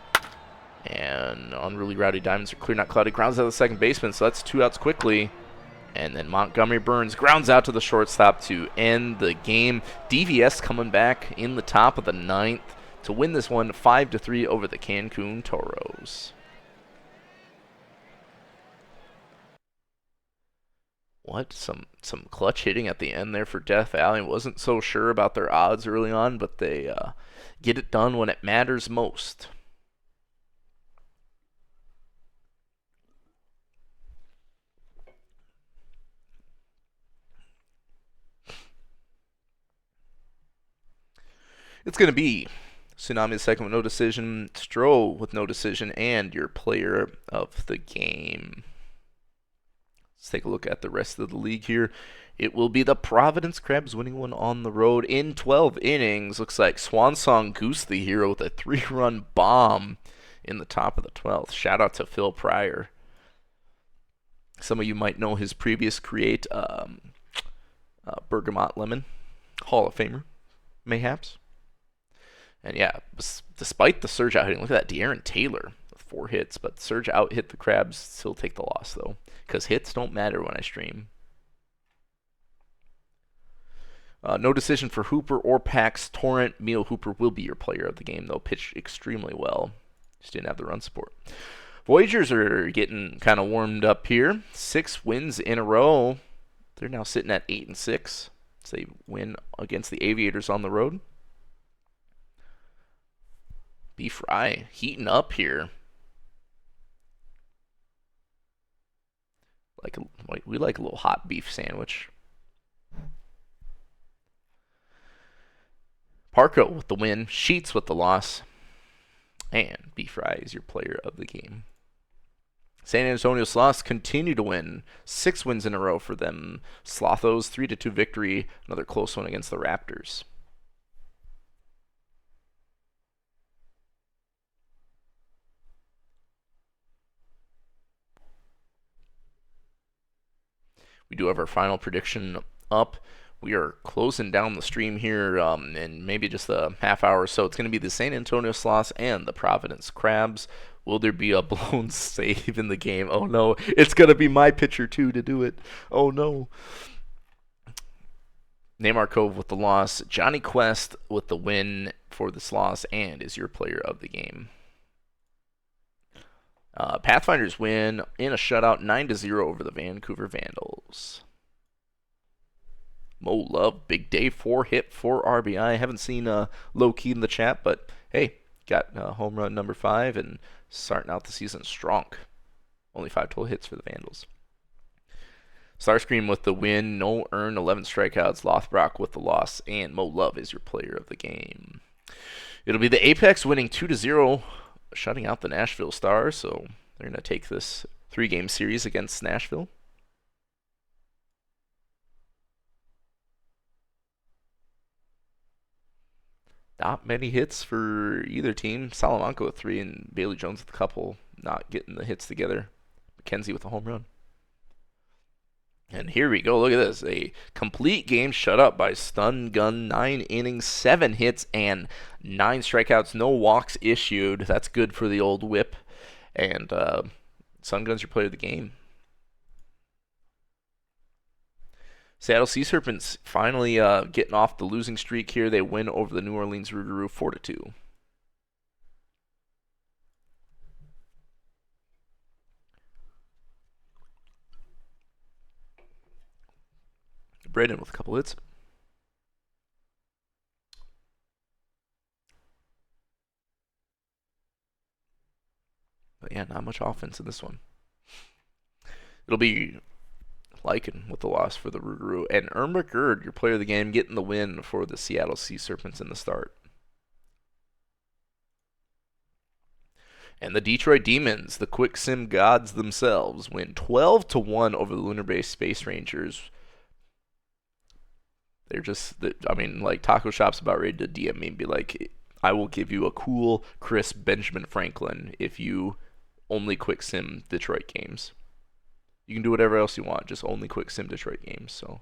And Unruly Rowdy Diamonds are Clear Not Cloudy. Grounds out the second baseman, so that's 2 outs quickly. And then Montgomery Burns grounds out to the shortstop to end the game. DVS coming back in the top of the 9th to win this one 5-3 over the Cancun Toros. What? Some clutch hitting at the end there for Death Valley. Wasn't so sure about their odds early on, but they get it done when it matters most. It's going to be Tsunami the second with no decision, Stroh with no decision, and your player of the game. Let's take a look at the rest of the league here. It will be the Providence Crabs winning one on the road in 12 innings. Looks like Swan Song Goose the hero with a 3-run bomb in the top of the 12th. Shout out to Phil Pryor. Some of you might know his previous create, Bergamot Lemon, Hall of Famer, mayhaps. And yeah, despite the surge out hitting, look at that, De'Aaron Taylor with 4 hits, but surge out hit the Crabs, still take the loss though, because hits don't matter when I stream. No decision for Hooper or Pax Torrent. Mio Hooper will be your player of the game though, pitched extremely well. Just didn't have the run support. Voyagers are getting kind of warmed up here. 6 wins in a row. They're now sitting at 8-6. So they win against the Aviators on the road. Beef Fry heating up here. We like a little hot beef sandwich. Parco with the win. Sheets with the loss. And Beef Fry is your player of the game. San Antonio Sloths continue to win. 6 wins in a row for them. Slothos 3-2 victory. Another close one against the Raptors. We do have our final prediction up. We are closing down the stream here in maybe just a half hour or so. It's going to be the San Antonio Sloths and the Providence Crabs. Will there be a blown save in the game? Oh no, it's going to be my pitcher too to do it. Oh no. Neymar Cove with the loss. Johnny Quest with the win for the Sloths and is your player of the game. Pathfinders win in a shutout 9-0 over the Vancouver Vandals. Mo Love, big day, 4 hit, 4 RBI. Haven't seen Low Key in the chat, but hey, got home run number 5 and starting out the season strong. Only 5 total hits for the Vandals. Starscream with the win, no earn, 11 strikeouts. Lothbrock with the loss, and Mo Love is your player of the game. It'll be the Apex winning 2-0, shutting out the Nashville Stars, so they're going to take this 3-game series against Nashville. Not many hits for either team. Salamanca with 3 and Bailey Jones with a couple, not getting the hits together. McKenzie with a home run. And here we go. Look at this. A complete game shut up by Stun Gun. 9 innings, 7 hits, and 9 strikeouts. No walks issued. That's good for the old whip. And Stun Gun's your player of the game. Seattle Sea Serpents finally getting off the losing streak here. They win over the New Orleans Rougarou 4-2. Braden with a couple hits. But yeah, not much offense in this one. It'll be Lycan with the loss for the Rougarou. And Irma Gerd, your player of the game, getting the win for the Seattle Sea Serpents in the start. And the Detroit Demons, the quick sim gods themselves, win 12-1 over the Lunar Base Space Rangers. They're just, I mean, like, Taco Shop's about ready to DM me and be like, I will give you a cool, crisp Benjamin Franklin if you only quick sim Detroit games. You can do whatever else you want, just only quick sim Detroit games. So,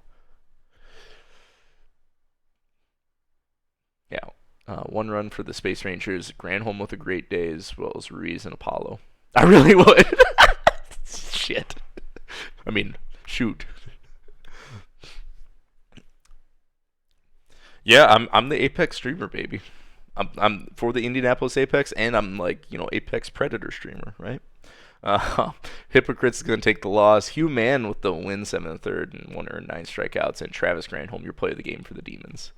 yeah, 1 run for the Space Rangers. Granholm with a great day, as well as Ruiz and Apollo. I really would. Shit. I mean, shoot. Yeah, I'm the Apex streamer, baby. I'm for the Indianapolis Apex, and I'm like, Apex Predator streamer, right? Hypocrites is going to take the loss. Hugh Mann with the win, 7 1/3 and 1 earned, 9 strikeouts, and Travis Granholm, your player of the game for the Demons.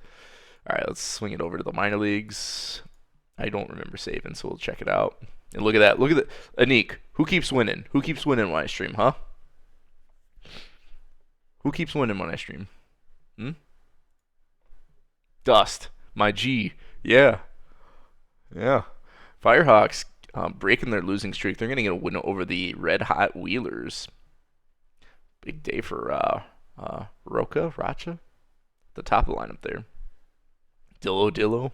All right, let's swing it over to the minor leagues. I don't remember saving, so we'll check it out. And look at that. Look at that. Anik, who keeps winning? Who keeps winning when I stream, huh? Who keeps winning when I stream? Dust, my G. Yeah. Firehawks breaking their losing streak. They're going to get a win over the Red Hot Wheelers. Big day for Racha, the top of the lineup there. Dillo.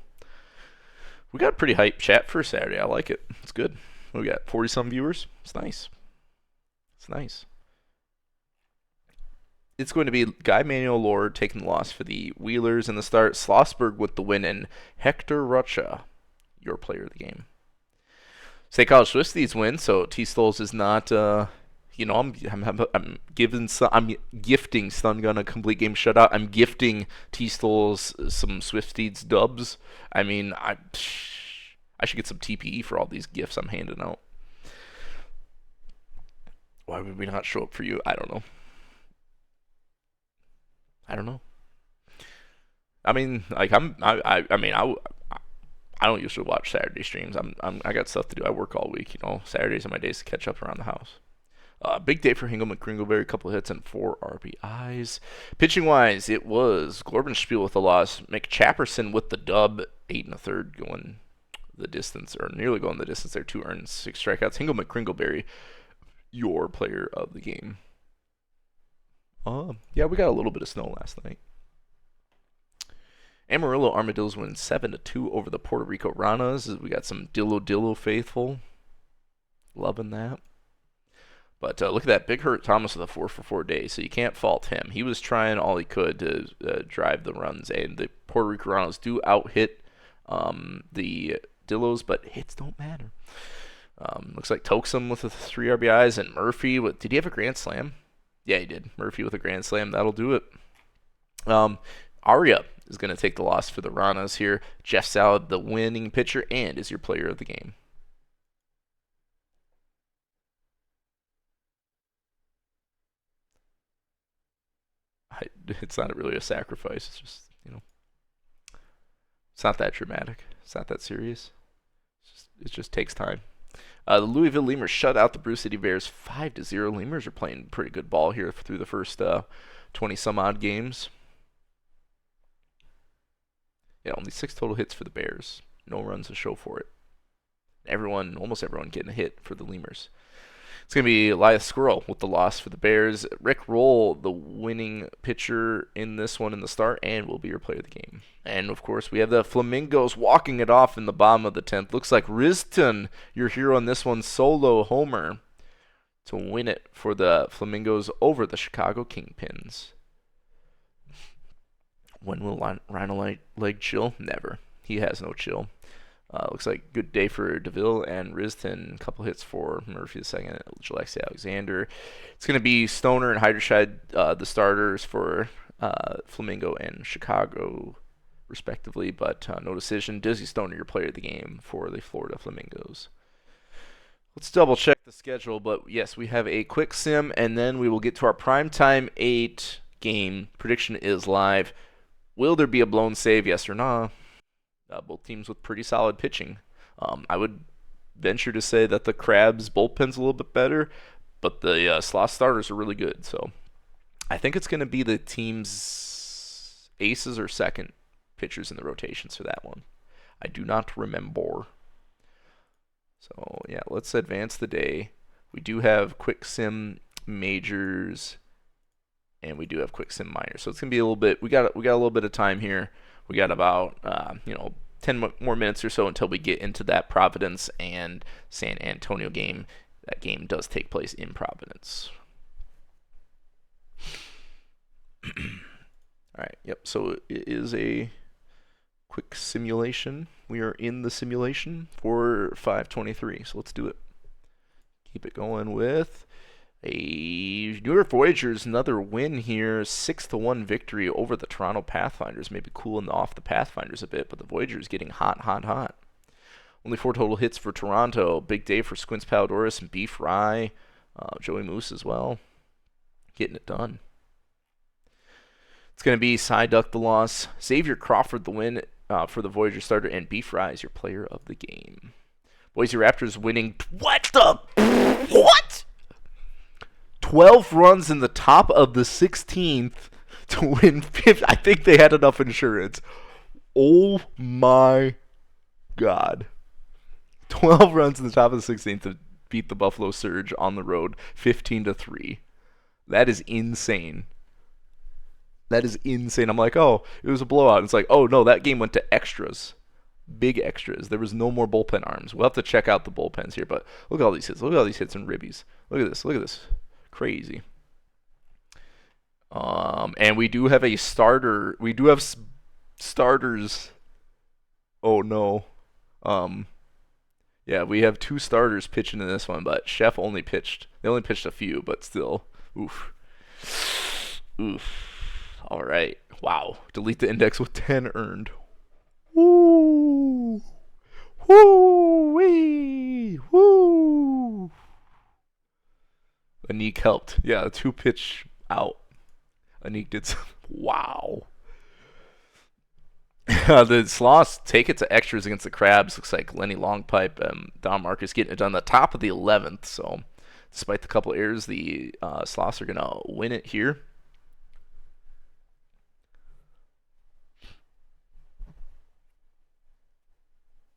We got a pretty hype chat for Saturday. I like it. It's good. We got 40-some viewers. It's nice. It's nice. It's going to be Guy Manuel Lord taking the loss for the Wheelers in the start. Schlossberg with the win, and Hector Rocha, your player of the game. State College Swifties win, so T Stoles is not. I'm gifting Stun Gun a complete game shutout. I'm gifting T Stoles some Swifties dubs. I mean, I should get some TPE for all these gifts I'm handing out. Why would we not show up for you? I don't know. I mean, like I don't usually watch Saturday streams. I got stuff to do. I work all week. Saturdays are my days to catch up around the house. Big day for Hingle McCringleberry, couple hits and 4 RBIs. Pitching wise, it was Glorbenspiel with the loss, McChapperson with the dub, 8 1/3 going the distance, or nearly going the distance there, 2 earned, 6 strikeouts. Hingle McCringleberry, your player of the game. Yeah, we got a little bit of snow last night. Amarillo Armadillos win 7-2 over the Puerto Rico Ranas. We got some Dillo faithful. Loving that. But look at that. Big Hurt Thomas with a 4-for-4 day, so you can't fault him. He was trying all he could to drive the runs, and the Puerto Rico Ranas do out-hit the Dillos, but hits don't matter. Looks like Toxum with the 3 RBIs, and Murphy did he have a grand slam? Yeah, he did. Murphy with a grand slam. That'll do it. Arya is going to take the loss for the Ranas here. Jeff Salad, the winning pitcher, and is your player of the game. It's not really a sacrifice. It's just, it's not that dramatic. It's not that serious. It just takes time. The Louisville Lemurs shut out the Brew City Bears 5-0. Lemurs are playing pretty good ball here through the first 20-some-odd games. Yeah, only 6 total hits for the Bears. No runs to show for it. Almost everyone getting a hit for the Lemurs. It's going to be Elias Squirrel with the loss for the Bears. Rick Roll, the winning pitcher in this one in the start, and will be your player of the game. And, of course, we have the Flamingos walking it off in the bottom of the 10th. Looks like Riston, your hero in this one, solo homer to win it for the Flamingos over the Chicago Kingpins. When will Rhino Leg chill? Never. He has no chill. Looks like good day for DeVille and Riston. A couple hits for Murphy II, Alexi Alexander. It's going to be Stoner and Heiderscheid, the starters for Flamingo and Chicago, respectively, but no decision. Dizzy Stoner, your player of the game for the Florida Flamingos. Let's double check the schedule, but yes, we have a quick sim, and then we will get to our primetime 8 game. Prediction is live. Will there be a blown save, yes or no? Both teams with pretty solid pitching. I would venture to say that the Crabs bullpen's a little bit better, but the Sloth starters are really good. So I think it's going to be the team's aces or second pitchers in the rotations for that one. I do not remember. So yeah, let's advance the day. We do have quick sim majors, and we do have quick sim minors. So it's gonna be a little bit. We got a little bit of time here. We got about 10 more minutes or so until we get into that Providence and San Antonio game. That game does take place in Providence. All right. Yep. So it is a quick simulation. We are in the simulation for 5:23. So let's do it. Keep it going with a New York Voyagers, another win here, 6-1 victory over the Toronto Pathfinders. Maybe cooling off the Pathfinders a bit, but the Voyagers getting hot. Only 4 total hits for Toronto. Big day for Squints Paldoris and Beef Rye. Joey Moose as well. Getting it done. It's going to be Cy Duck the loss. Xavier Crawford the win for the Voyager starter, and Beef Rye is your player of the game. Boise Raptors winning. What? 12 runs in the top of the 16th to win 5th. I think they had enough insurance. Oh my God. 12 runs in the top of the 16th to beat the Buffalo Surge on the road, 15-3. That is insane. That is insane. I'm like, oh, it was a blowout. And it's like, oh no, that game went to extras. Big extras. There was no more bullpen arms. We'll have to check out the bullpens here, but look at all these hits. Look at all these hits and ribbies. Look at this. Look at this. Crazy. And we do have a starter. We do have starters. Oh no. Um, yeah, we have two starters pitching in this one, but Chef only pitched. They only pitched a few, but still. Oof. Oof. All right. Wow. Delete the index with 10 earned. Woo. Woo. Wee. Woo. Anik helped. Yeah, the 2-pitch out. Anik did some. Wow. The Sloths take it to extras against the Crabs. Looks like Lenny Longpipe and Don Marcus getting it done the top of the 11th. So, despite the couple errors, the Sloths are going to win it here.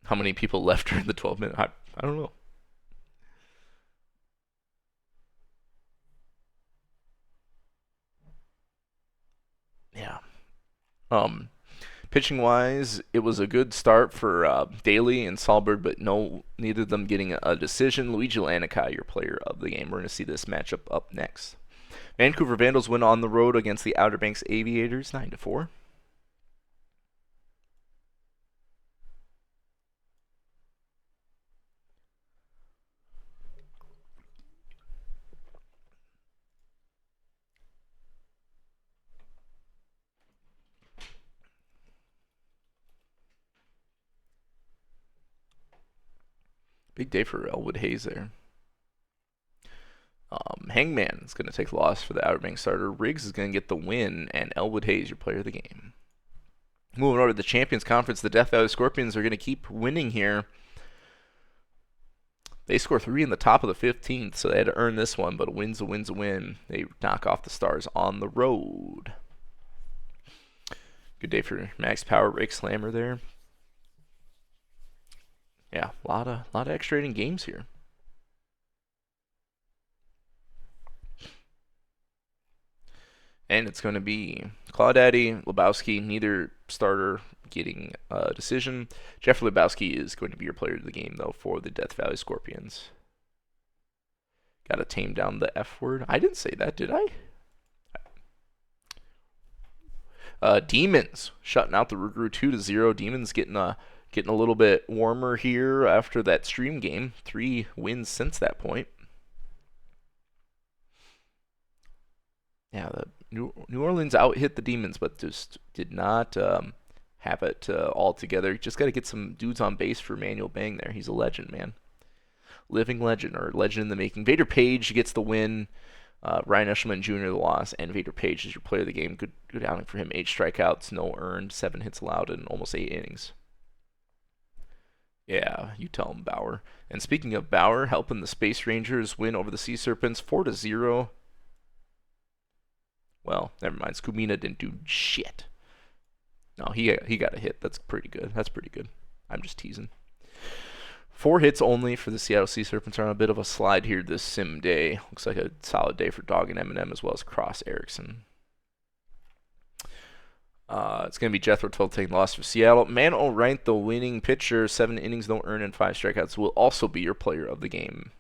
How many people left during the 12-minute? I don't know. Yeah. Pitching wise, it was a good start for Daly and Salberg, but neither of them getting a decision. Luigi Lanikai, your player of the game. We're going to see this matchup up next. Vancouver Vandals win on the road against the Outer Banks Aviators, 9-4. Big day for Elwood Hayes there. Hangman is going to take the loss for the Outer Banks starter. Riggs is going to get the win, and Elwood Hayes, your player of the game. Moving over to the Champions Conference, the Death Valley Scorpions are going to keep winning here. They score 3 in the top of the 15th, so they had to earn this one, but a win's a win's a win. They knock off the Stars on the road. Good day for Max Power, Rick Slammer there. Yeah, a lot of extra inning games here. And it's going to be Claudaddy, Lebowski, neither starter getting a decision. Jeffrey Lebowski is going to be your player of the game, though, for the Death Valley Scorpions. Got to tame down the F word. I didn't say that, did I? Demons shutting out the Rougarou 2-0. Demons getting a little bit warmer here after that stream game. 3 wins since that point. Yeah, the New Orleans out-hit the Demons, but just did not have it all together. Just got to get some dudes on base for Manuel Bang there. He's a legend, man. Living legend, or legend in the making. Vader Page gets the win. Ryan Eshelman Jr. the loss, and Vader Page is your player of the game. Good outing for him. 8 strikeouts, no earned, 7 hits allowed in almost 8 innings. Yeah, you tell him, Bauer. And speaking of Bauer, helping the Space Rangers win over the Sea Serpents 4-0. Well, never mind. Skumina didn't do shit. No, he got a hit. That's pretty good. That's pretty good. I'm just teasing. 4 hits only for the Seattle Sea Serpents are on a bit of a slide here this sim day. Looks like a solid day for Dog and Eminem as well as Cross Erickson. It's going to be Jethro Tull taking the loss for Seattle. Man O'Reilly, the winning pitcher, 7 innings, no earned, and 5 strikeouts, will also be your player of the game.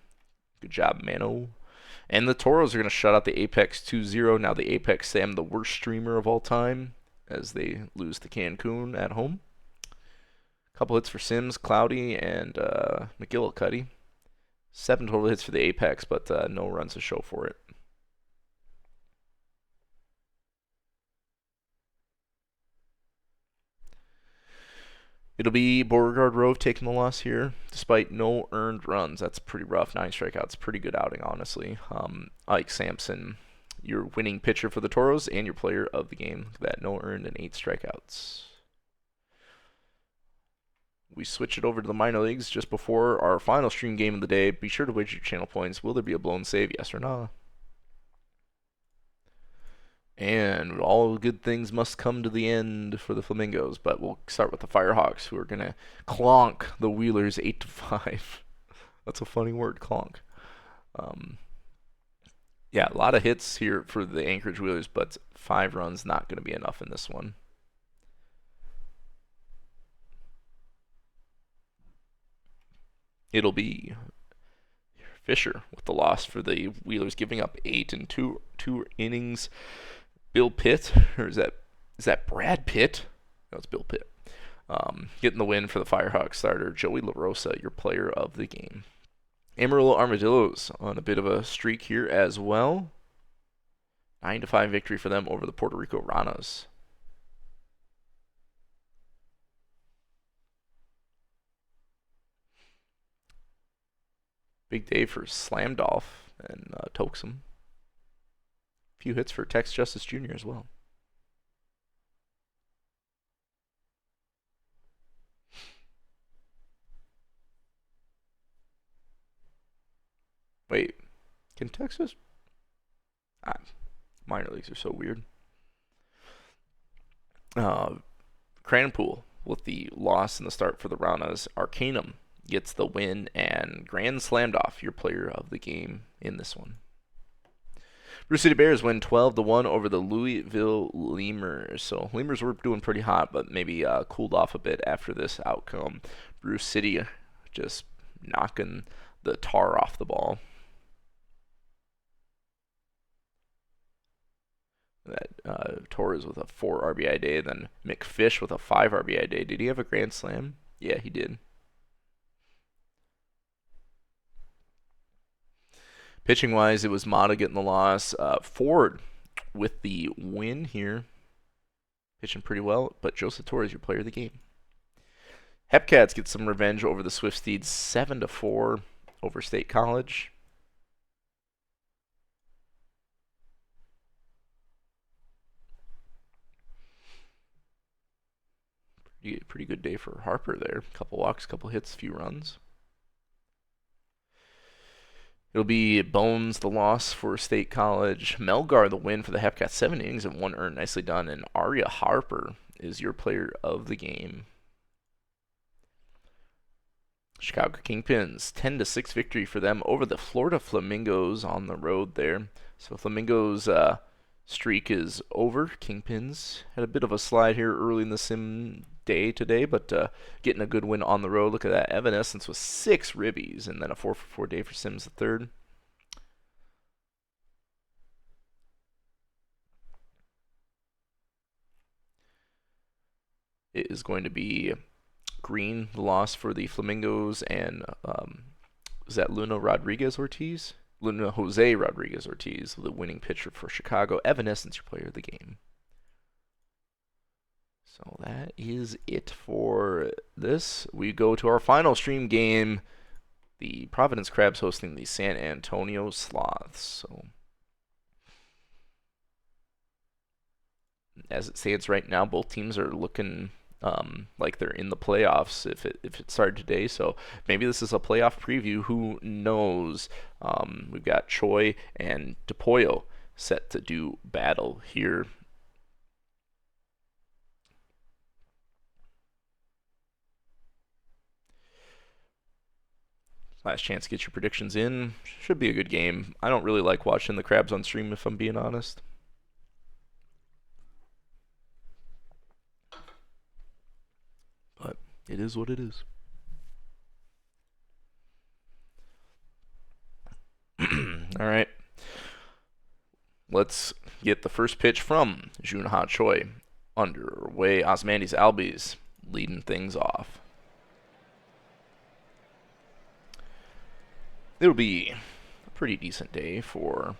Good job, Mano. And the Toros are going to shut out the Apex 2-0. Now the Apex say I'm the worst streamer of all time as they lose to Cancun at home. Couple hits for Sims, Cloudy, and McGillicuddy. 7 total hits for the Apex, but no runs to show for it. It'll be Beauregard Rove taking the loss here, despite no earned runs. That's pretty rough. 9 strikeouts, pretty good outing, honestly. Ike Sampson, your winning pitcher for the Toros and your player of the game. Look at that, no earned and 8 strikeouts. We switch it over to the minor leagues just before our final stream game of the day. Be sure to wager your channel points. Will there be a blown save, yes or no? And all good things must come to the end for the Flamingos. But we'll start with the Firehawks, who are going to clonk the Wheelers 8-5. That's a funny word, clonk. Yeah, a lot of hits here for the Anchorage Wheelers, but 5 runs not going to be enough in this one. It'll be Fisher with the loss for the Wheelers, giving up 8 in two innings. Bill Pitt, or is that Brad Pitt? No, it's Bill Pitt. Getting the win for the Firehawks starter, Joey LaRosa, your player of the game. Amarillo Armadillos on a bit of a streak here as well. 9-5 victory for them over the Puerto Rico Ranas. Big day for Slamdolph and Toxum. Few hits for Tex Justice Jr. as well. Wait, can Texas? Minor leagues are so weird. Cranpool with the loss in the start for the Ranas. Arcanum gets the win, and Grand Slamdolph, your player of the game in this one. Brew City Bears win 12-1 over the Louisville Lemurs. So Lemurs were doing pretty hot, but maybe cooled off a bit after this outcome. Brew City just knocking the tar off the ball. That Torres with a 4 RBI day, then McFish with a 5 RBI day. Did he have a grand slam? Yeah, he did. Pitching wise, it was Mata getting the loss. Ford with the win here, pitching pretty well. But Joseph Torres, your player of the game. Hepcats get some revenge over the Swift Steeds, 7-4 over State College. Pretty good day for Harper there. Couple walks, couple hits, few runs. It'll be Bones the loss for State College. Melgar the win for the Hepcats. 7 innings and 1 earned. Nicely done. And Aria Harper is your player of the game. Chicago Kingpins, 10-6 victory for them over the Florida Flamingos on the road there. So Flamingos streak is over. Kingpins had a bit of a slide here early in the sim day today, but getting a good win on the road. Look at that. Evanescence with 6 ribbies, and then a 4-for-4 day for Sims the third. It is going to be Green, the loss for the Flamingos, and is that Luna Rodriguez Ortiz? Luna Jose Rodriguez Ortiz, the winning pitcher for Chicago. Evanescence, your player of the game. So that is it for this. We go to our final stream game. The Providence Crabs hosting the San Antonio Sloths. So as it stands right now, both teams are looking like they're in the playoffs if it started today. So maybe this is a playoff preview. Who knows? We've got Choi and DePoyo set to do battle here. Last chance to get your predictions in. Should be a good game. I don't really like watching the Crabs on stream, if I'm being honest. But it is what it is. All right. Let's get the first pitch from Junha Choi. Underway. Osmandi's Albies leading things off. It'll be a pretty decent day for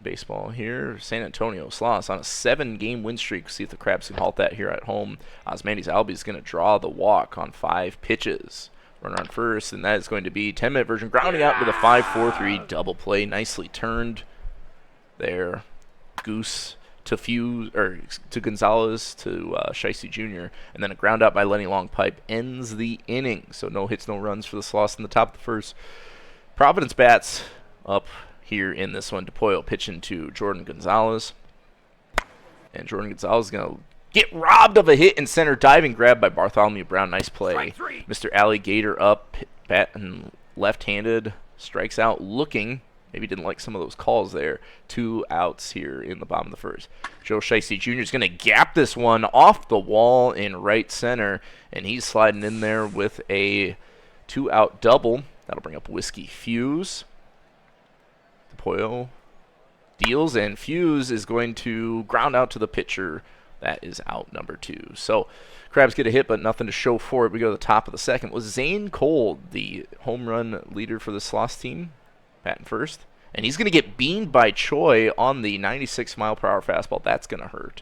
baseball here. San Antonio Sloths on a 7-game win streak. See if the Crabs can halt that here at home. Osmandi's Albies is going to draw the walk on 5 pitches. Runner on first, and that is going to be 10-minute version. Grounding out with a 5-4-3 double play. Nicely turned there. Goose to Gonzalez to Shicey Jr. And then a ground out by Lenny Longpipe ends the inning. So no hits, no runs for the Sloths in the top of the first. Providence bats up here in this one. DePoyo pitching to Jordan Gonzalez. And Jordan Gonzalez is going to get robbed of a hit in center. Diving grab by Bartholomew Brown. Nice play. Mr. Alligator up, bat and left-handed. Strikes out looking. maybe didn't like some of those calls there. 2 outs here in the bottom of the first. Joe Shiesty Jr. is going to gap this one off the wall in right center, and he's sliding in there with a 2-out double. That'll bring up Whiskey Fuse. DePoyo deals, and Fuse is going to ground out to the pitcher. That is out number 2. So Crabs get a hit, but nothing to show for it. We go to the top of the second. Was Zane Cole the home run leader for the Sloss team? Batting first. And he's going to get beamed by Choi on the 96-mile-per-hour fastball. That's going to hurt.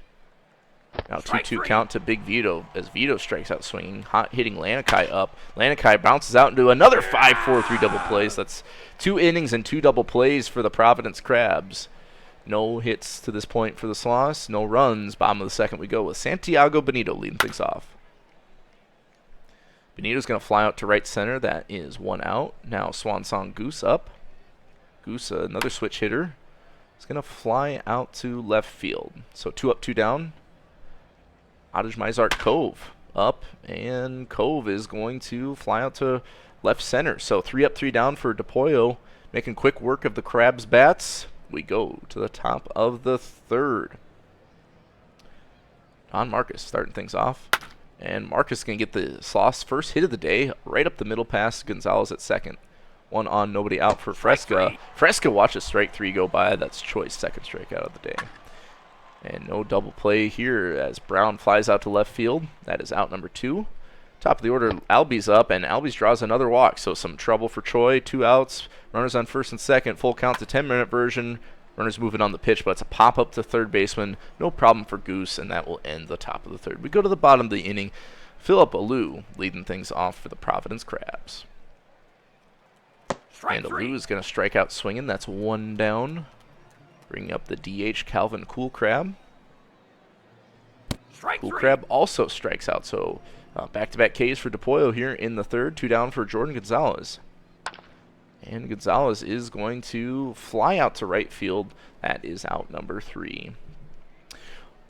Now 2-2 count to Big Vito as Vito strikes out swinging, hot hitting Lanikai up. Lanikai bounces out into another 5-4-3 double plays. That's 2 innings and 2 double plays for the Providence Crabs. No hits to this point for the Sloss, no runs. Bottom of the second we go with Santiago Benito leading things off. Benito's going to fly out to right center. That is 1 out. Now Swan Song Goose up. Goose, another switch hitter, is going to fly out to left field. So 2 up, 2 down. Adaj Mizart Cove up, and Cove is going to fly out to left center. So 3 up, 3 down for DePoyo, making quick work of the Crabs' bats. We go to the top of the third. Don Marcus starting things off. And Marcus going to get the Sloss first hit of the day, right up the middle past Gonzalez at second. 1 on, nobody out for Fresca. Fresca watches strike 3 go by. That's Choi's second strikeout of the day. And no double play here as Brown flies out to left field. That is out number 2. Top of the order, Albies up, and Albies draws another walk. So some trouble for Choi. 2 outs. Runners on first and second. Full count to 10-minute version. Runners moving on the pitch, but it's a pop-up to third baseman. No problem for Goose, and that will end the top of the third. We go to the bottom of the inning. Philip Alou leading things off for the Providence Crabs. And Alou is going to strike out swinging. That's 1 down. Bringing up the DH, Calvin Cool Crab. Cool Crab also strikes out, so back-to-back Ks for DePoyo here in the third. 2 down for Jordan Gonzalez. And Gonzalez is going to fly out to right field. That is out number 3.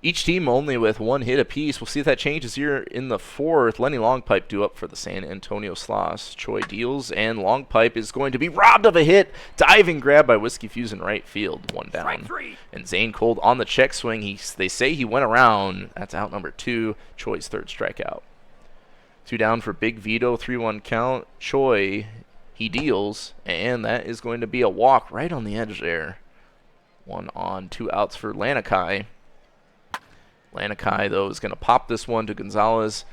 Each team only with 1 hit apiece. We'll see if that changes here in the fourth. Lenny Longpipe due up for the San Antonio Sloss. Choi deals, and Longpipe is going to be robbed of a hit. Diving grab by Whiskey Fuse in right field. 1 down. And Zane Cold on the check swing. They say he went around. That's out number 2. Choi's third strikeout. 2 down for Big Vito. 3-1 count. Choi, he deals, and that is going to be a walk right on the edge there. 1 on, 2 outs for Lanikai. Lanikai, though, is going to pop this one to Gonzalez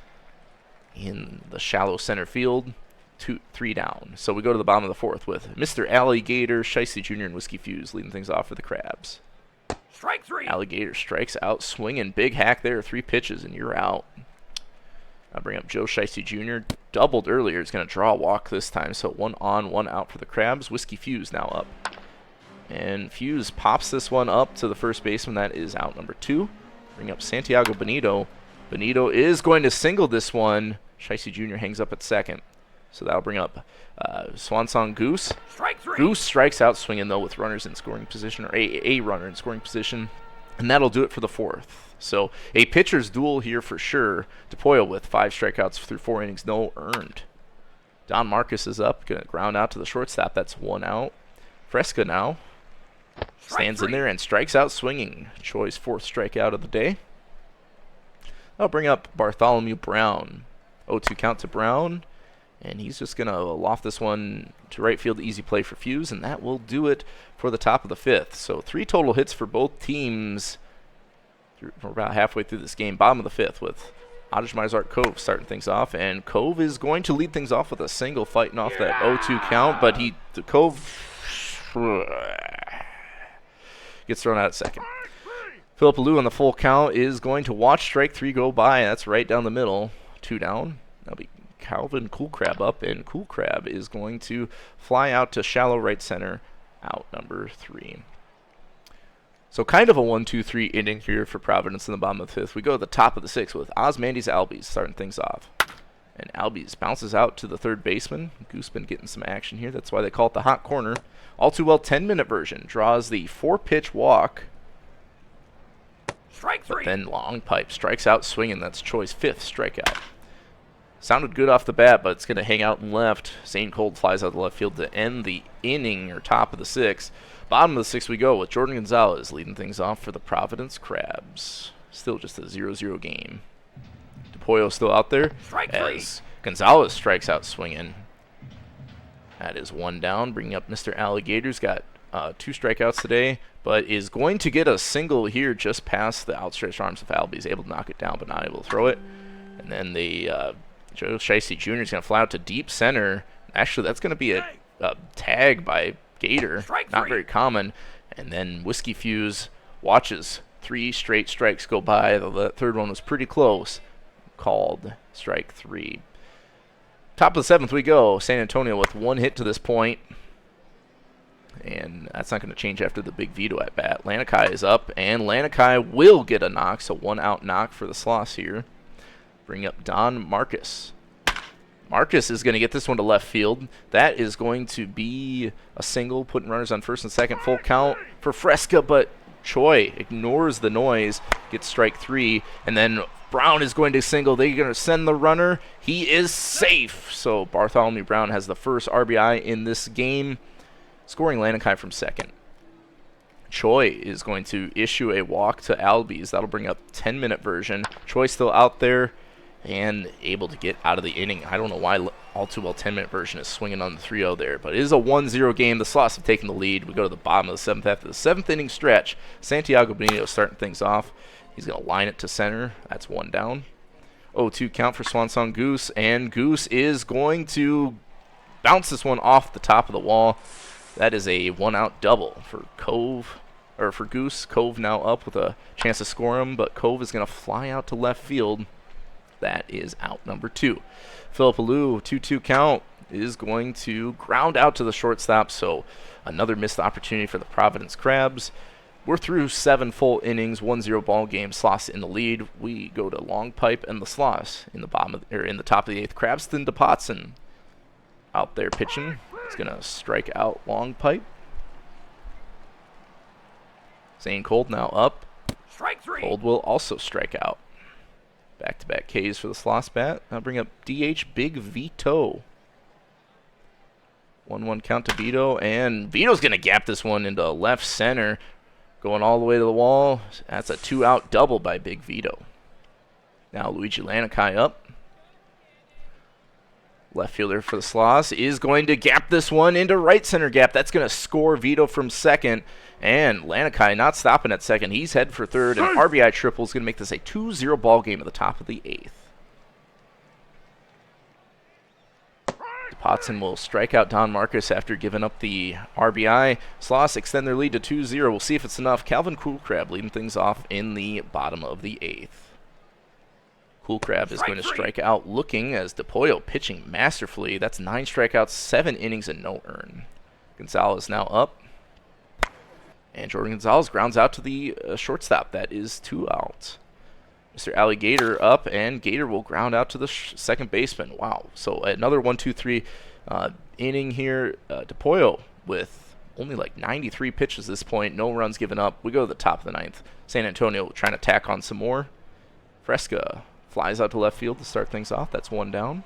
in the shallow center field. 3 down. So we go to the bottom of the fourth with Mr. Alligator, Shiesty Jr., and Whiskey Fuse leading things off for the Crabs. Strike 3. Alligator strikes out, swinging. Big hack there, 3 pitches, and you're out. I'll bring up Joe Shiesty Jr. Doubled earlier. He's going to draw a walk this time. So 1 on, 1 out for the Crabs. Whiskey Fuse now up. And Fuse pops this one up to the first baseman. That is out number 2. Bring up Santiago Benito. Benito is going to single this one. Shiesty Jr. hangs up at second. So that'll bring up Swan Song Goose. Strike 3. Goose strikes out swinging, though, with runners in scoring position, or a runner in scoring position. And that'll do it for the fourth. So a pitcher's duel here for sure. DePoyo with 5 strikeouts through 4 innings, no earned. Don Marcus is up, going to ground out to the shortstop. That's 1 out. Fresca now stands in there and strikes out swinging. Choi's 4th strikeout of the day. I'll bring up Bartholomew Brown. 0-2 count to Brown. And he's just going to loft this one to right field, easy play for Fuse, and that will do it for the top of the 5th. So 3 total hits for both teams. We're about halfway through this game. Bottom of the 5th with Adaj Mizart Cove starting things off, and Cove is going to lead things off with a single fighting off that 0-2 count, but Cove gets thrown out at second. Philip Alou on the full count is going to watch strike 3 go by. That's right down the middle. 2 down. That'll be Calvin Cool Crab up, and Cool Crab is going to fly out to shallow right center, out number 3. So kind of a 1-2-3 inning here for Providence in the bottom of the 5th. We go to the top of the 6th with Osmandi's Albies starting things off. And Albies bounces out to the third baseman. Goose been getting some action here. That's why they call it the hot corner. All too well 10-minute version. Draws the 4-pitch walk. Strike 3. But then Longpipe strikes out swinging. That's Choi's 5th strikeout. Sounded good off the bat, but it's going to hang out in left. Zane Cold flies out the left field to end the inning, or top of the 6th. Bottom of the 6th we go with Jordan Gonzalez leading things off for the Providence Crabs. Still just a 0-0 game. DePoyo still out there as Gonzalez strikes out swinging. That is 1 down, bringing up Mr. Alligator's got 2 strikeouts today, but is going to get a single here just past the outstretched arms of Albie. He's able to knock it down, but not able to throw it. And then Joe Shiesty Jr. is going to fly out to deep center. Actually, that's going to be a tag by Gator. Not very common. And then Whiskey Fuse watches 3 straight strikes go by. The third one was pretty close. Called strike 3. Top of the 7th we go. San Antonio with 1 hit to this point. And that's not going to change after the big veto at bat. Lanikai is up, and Lanikai will get a knock. So 1 out knock for the Sloss here. Bring up Don Marcus. Marcus is going to get this one to left field. That is going to be a single, putting runners on first and second. Full count for Fresca, but Choi ignores the noise, gets strike 3, and then Brown is going to single. They're going to send the runner. He is safe. So Bartholomew Brown has the first RBI in this game, scoring Lanikai from second. Choi is going to issue a walk to Albies. That'll bring up 10-minute version. Choi still out there and able to get out of the inning. I don't know why all too well 10-minute version is swinging on the 3-0 there, but it is a 1-0 game. The Slots have taken the lead. We go to the bottom of the 7th after the 7th inning stretch. Santiago Benito starting things off. He's going to line it to center. That's 1 down. 0-2 count for Swan Song Goose, and Goose is going to bounce this one off the top of the wall. That is a 1-out double for Goose. Cove now up with a chance to score him, but Cove is going to fly out to left field. That is out number 2. Philip Alou, 2-2 count, is going to ground out to the shortstop, so another missed opportunity for the Providence Crabs. We're through 7 full innings, 1-0 ball game. Sloss in the lead. We go to Long Pipe and the Sloss in the top of the 8th. Crabston DePotson out there pitching. He's gonna strike out Long Pipe. Zane Cold now up. Strike 3. Cold will also strike out. Back-to-back Ks for the Sloss bat. Now bring up DH Big Vito. 1-1 count to Vito, and Vito's gonna gap this one into left center. Going all the way to the wall. That's a 2-out double by Big Vito. Now Luigi Lanikai up. Left fielder for the Sloss is going to gap this one into right center gap. That's going to score Vito from second. And Lanikai not stopping at second. He's headed for third. And RBI triple is going to make this a 2-0 ball game at the top of the 8th. Potson will strike out Don Marcus after giving up the RBI. Sloss extend their lead to 2-0. We'll see if it's enough. Calvin Coolcrab leading things off in the bottom of the 8th. Coolcrab is going to strike out looking as DePoyo pitching masterfully. That's 9 strikeouts, 7 innings, and no earn. Gonzalez now up. And Jordan Gonzalez grounds out to the shortstop. That is 2 outs. Mr. Alligator up, and Gator will ground out to the second baseman. Wow. So another 1-2-3 inning here. DePoyo with only like 93 pitches at this point. No runs given up. We go to the top of the 9th. San Antonio trying to tack on some more. Fresca flies out to left field to start things off. That's 1 down.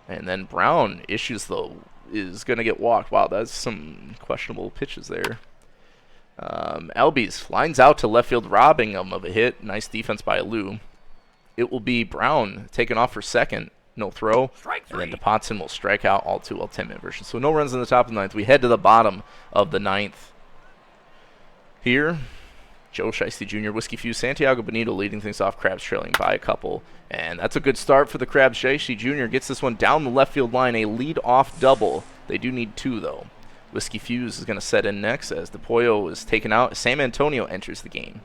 And then Brown is going to get walked. Wow, that's some questionable pitches there. Albies lines out to left field, robbing him of a hit. Nice defense by Lou. It will be Brown taken off for second. No throw. And then DePotson will strike out all too well 10-minute version. So no runs in the top of the 9th. We head to the bottom of the 9th. Here, Joe Shiesty Jr., Whiskey Fuse, Santiago Benito leading things off. Crabs trailing by a couple. And that's a good start for the Crabs. Shiesty Jr. gets this one down the left field line. A lead-off double. They do need 2, though. Whiskey Fuse is going to set in next as DePoyo is taken out. San Antonio enters the game.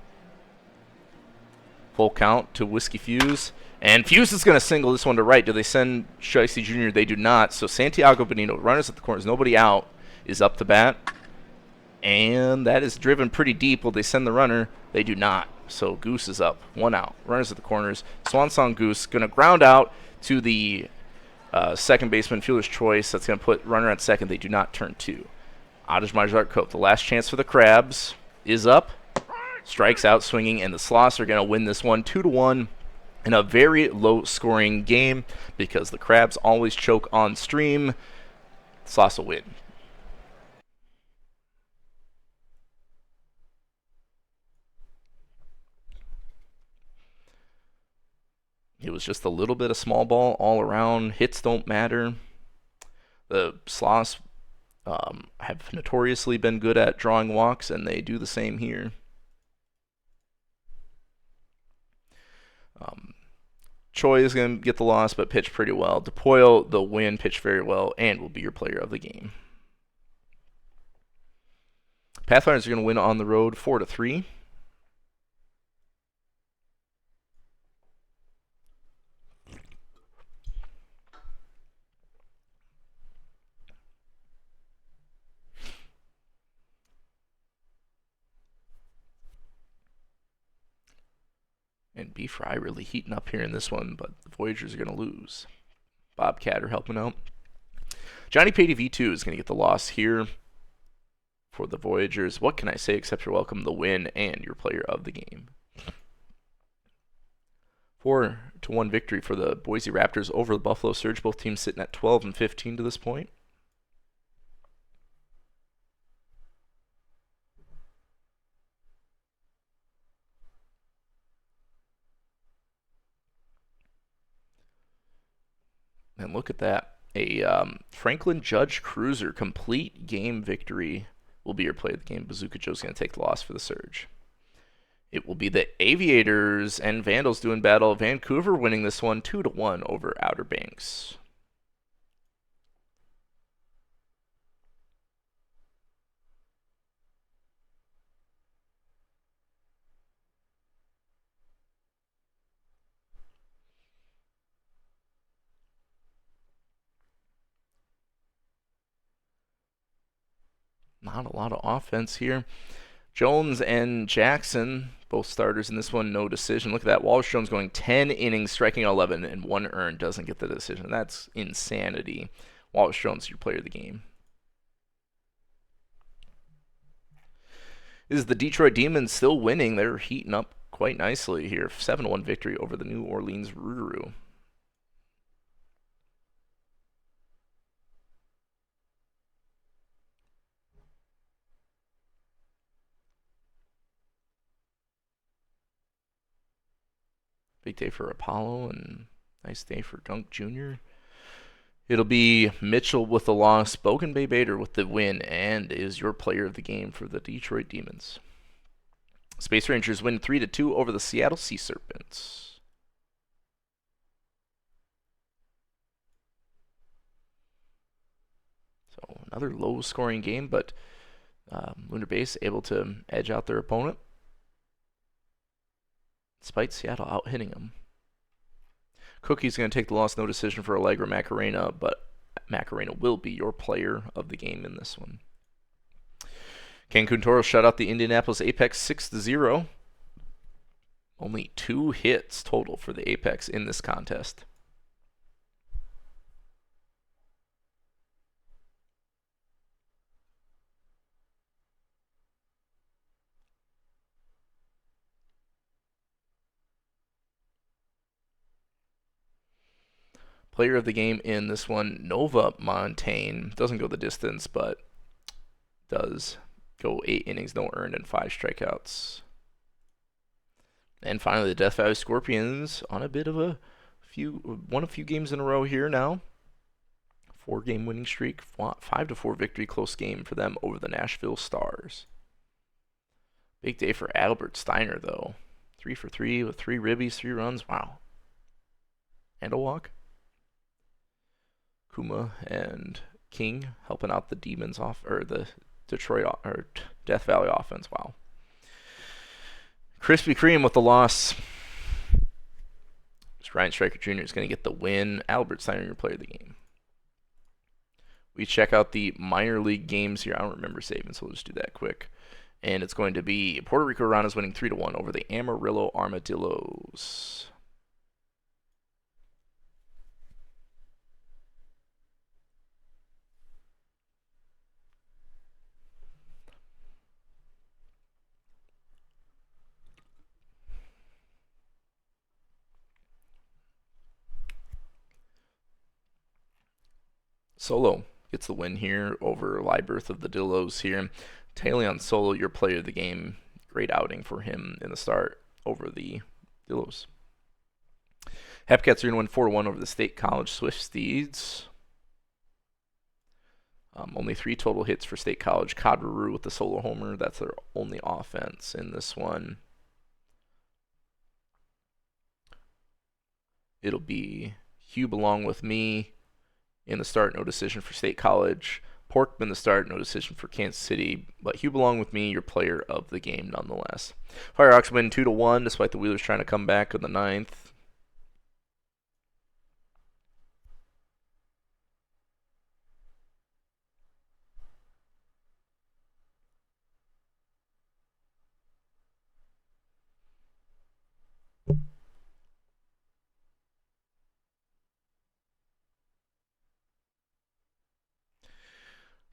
Full count to Whiskey Fuse. And Fuse is going to single this one to right. Do they send Shiesty Jr.? They do not. So Santiago Benito, runners at the corners, nobody out, is up to bat. And that is driven pretty deep. Will they send the runner? They do not. So Goose is up. 1 out. Runners at the corners. Swan Song Goose going to ground out to the second baseman, fielder's choice. That's going to put runner at second. They do not turn 2. Adaj Majart Cope, the last chance for the Crabs, is up. Strikes out swinging, and the Sloss are going to win this one 2-1. in a very low-scoring game because the Crabs always choke on stream. Sloss will win. It was just a little bit of small ball all around. Hits don't matter. The Sloss have notoriously been good at drawing walks, and they do the same here. Choi is going to get the loss, but pitched pretty well. DePoyle, the win, pitched very well, and will be your player of the game. Pathfinders are going to win on the road 4-3. And B-Fry really heating up here in this one, but the Voyagers are going to lose. Bobcatter helping out. Johnny Patey V2 is going to get the loss here for the Voyagers. What can I say except you're welcome, the win, and your player of the game. 4-1 victory for the Boise Raptors over the Buffalo Surge. Both teams sitting at 12 and 15 to this point. And look at that. A Franklin Judge Cruiser complete game victory will be your play of the game. Bazooka Joe's going to take the loss for the Surge. It will be the Aviators and Vandals doing battle. Vancouver winning this one 2-1 over Outer Banks. Not a lot of offense here. Jones and Jackson, both starters in this one, no decision. Look at that. Wallace Jones going 10 innings, striking 11, and 1 earned, doesn't get the decision. That's insanity. Wallace Jones, your player of the game. Is the Detroit Demons still winning? They're heating up quite nicely here. 7-1 victory over the New Orleans Rougarou. Big day for Apollo and nice day for Gunk Jr. It'll be Mitchell with the loss, Bogan Bay Bader with the win, and is your player of the game for the Detroit Demons. Space Rangers win 3-2 over the Seattle Sea Serpents. So another low-scoring game, but Lunar Base able to edge out their opponent, despite Seattle out-hitting them. Cookie's going to take the loss, no decision for Allegra Macarena, but Macarena will be your player of the game in this one. Cancun Toros shut out the Indianapolis Apex 6-0. Only 2 hits total for the Apex in this contest. Player of the game in this one, Nova Montaigne. Doesn't go the distance, but does go 8 innings, no earned, and 5 strikeouts. And finally, the Death Valley Scorpions on a bit of won a few games in a row here now. 4-game winning streak, 5-4 victory, close game for them over the Nashville Stars. Big day for Albert Steiner, though. 3 for 3 with 3 ribbies, 3 runs. Wow. And a walk. Kuma and King helping out the Demons off, or the Detroit or Death Valley offense. Wow. Krispy Kreme with the loss. Ryan Stryker Jr. is going to get the win. Albert Steiner, your player of the game. We check out the minor league games here. I don't remember saving, so we'll just do that quick. And it's going to be Puerto Rico Rana's winning 3-1 over the Amarillo Armadillos. Solo gets the win here over Libirth of the Dillos here. Talion Solo, your player of the game. Great outing for him in the start over the Dillos. Hepcats are going to win 4-1 over the State College Swift Steeds. Only 3 total hits for State College. Kadru with the solo homer. That's their only offense in this one. It'll be Hugh Belong with me in the start, no decision for State College. Porkman the start, no decision for Kansas City. But Hugh Belong with me, your player of the game nonetheless. Firehawks win 2-1 despite the Wheelers trying to come back in the 9th.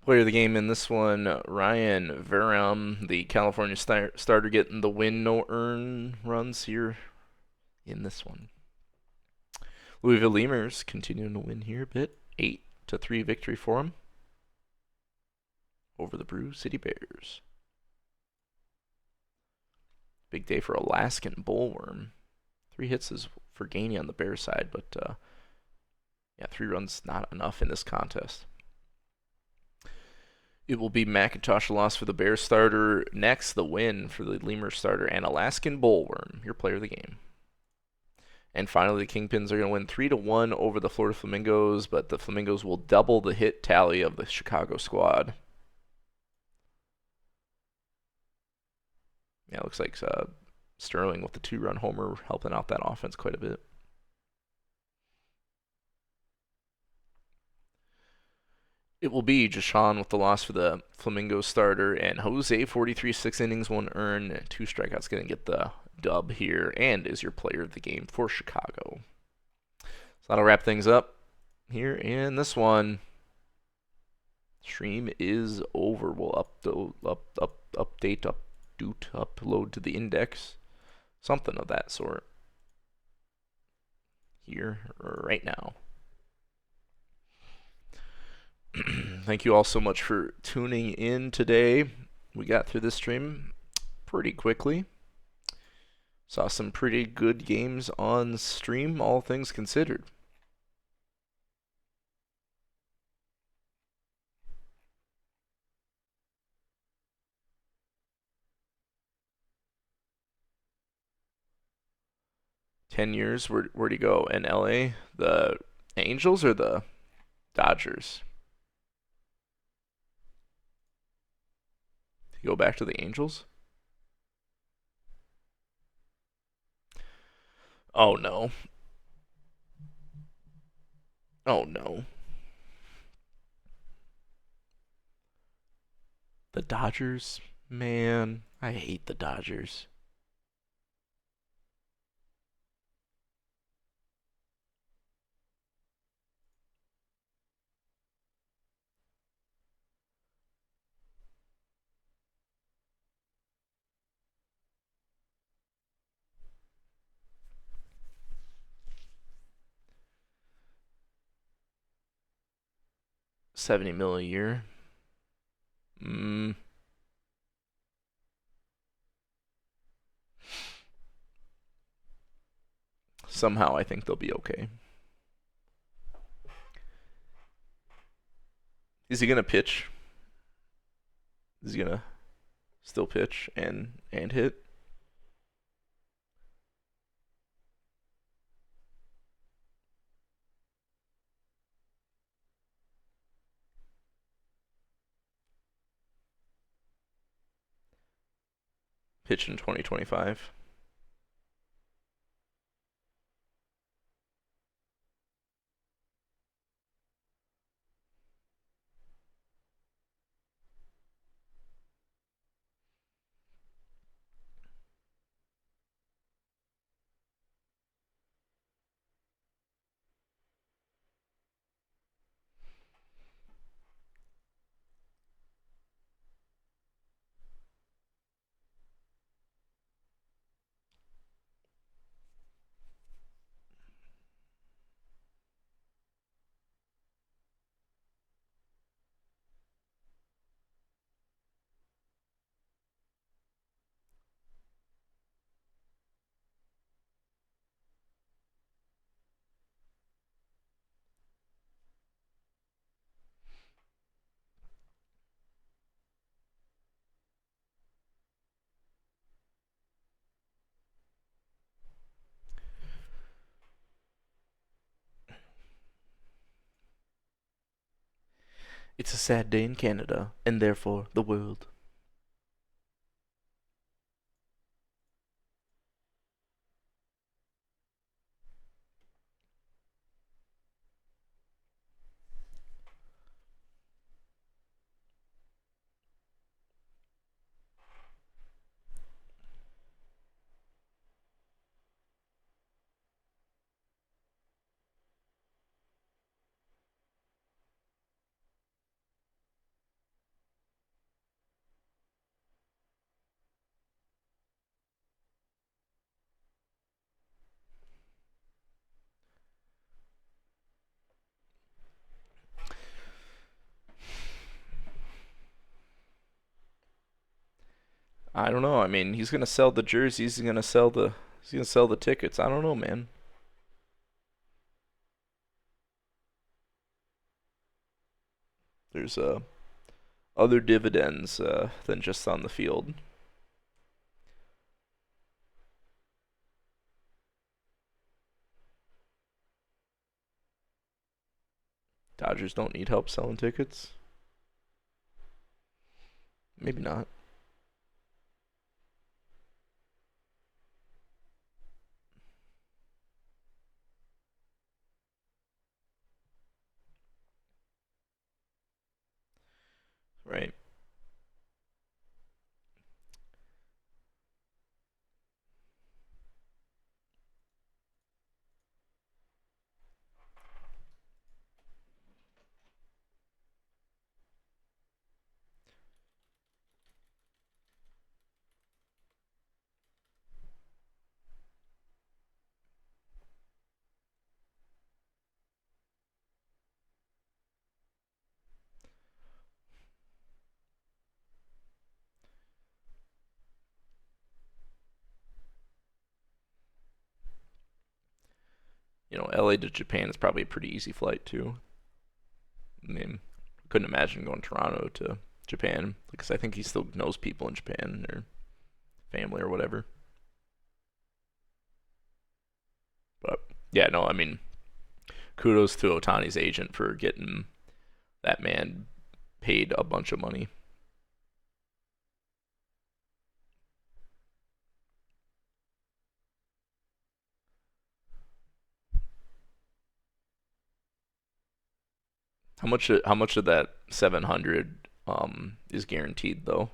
Player of the game in this one, Ryan Veram, the California starter, getting the win, no earn runs here in this one. Louisville Lemurs continuing to win here a bit. 8-3 victory for them over the Brew City Bears. Big day for Alaskan Bullworm. 3 hits is for Gainey on the Bears side, but yeah, 3 runs not enough in this contest. It will be McIntosh loss for the Bears starter. Next, the win for the Lemurs starter and Alaskan Bullworm, your player of the game. And finally, the Kingpins are going to win 3-1 over the Florida Flamingos, but the Flamingos will double the hit tally of the Chicago squad. Yeah, it looks like Sterling with the 2-run homer helping out that offense quite a bit. It will be Jashawn with the loss for the Flamingos starter, and Jose, 43 6 innings, 1 earned, 2 strikeouts, going to get the dub here, and is your player of the game for Chicago. So that'll wrap things up here in this one. Stream is over. We'll upload to the index, something of that sort, here right now. Thank you all so much for tuning in today. We got through this stream pretty quickly. Saw some pretty good games on stream, all things considered. $10. Where'd he go? In LA? The Angels or the Dodgers? Did he go back to the Angels? Oh no. Oh no. The Dodgers? Man, I hate the Dodgers. $70 million a year. Somehow I think they'll be okay. Is he gonna pitch? Is he gonna still pitch and hit? Pitch in 2025. It's a sad day in Canada, and therefore the world. I don't know. I mean, he's gonna sell the jerseys. He's gonna sell the tickets. I don't know, man. There's other dividends than just on the field. Dodgers don't need help selling tickets. Maybe not. Right. LA to Japan is probably a pretty easy flight too. I mean, couldn't imagine going Toronto to Japan because I think he still knows people in Japan or family or whatever. But yeah, no, I mean, kudos to Otani's agent for getting that man paid a bunch of money. How much of that 700 is guaranteed though?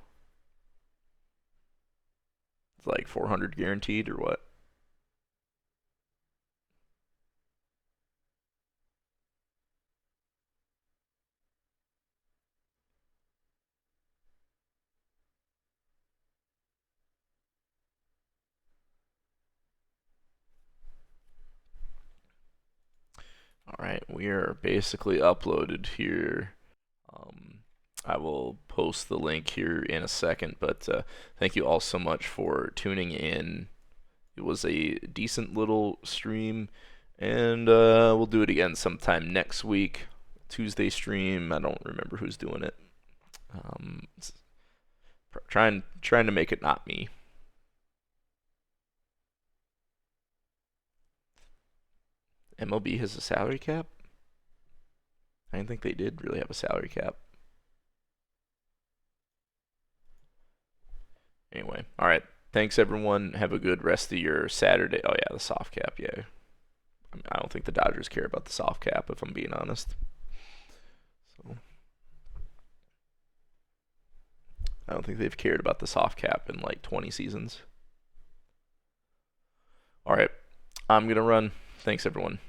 It's like 400 guaranteed or what? All right, we are basically uploaded here. Um, I will post the link here in a second, but thank you all so much for tuning in. It was a decent little stream, and we'll do it again sometime next week. Tuesday stream. I don't remember who's doing it. Trying to make it not me. MLB has a salary cap. I didn't think they did really have a salary cap. Anyway, all right. Thanks everyone. Have a good rest of your Saturday. Oh yeah, the soft cap. Yeah, I don't think the Dodgers care about the soft cap if I'm being honest. So I don't think they've cared about the soft cap in like 20 seasons. All right, I'm gonna run. Thanks everyone.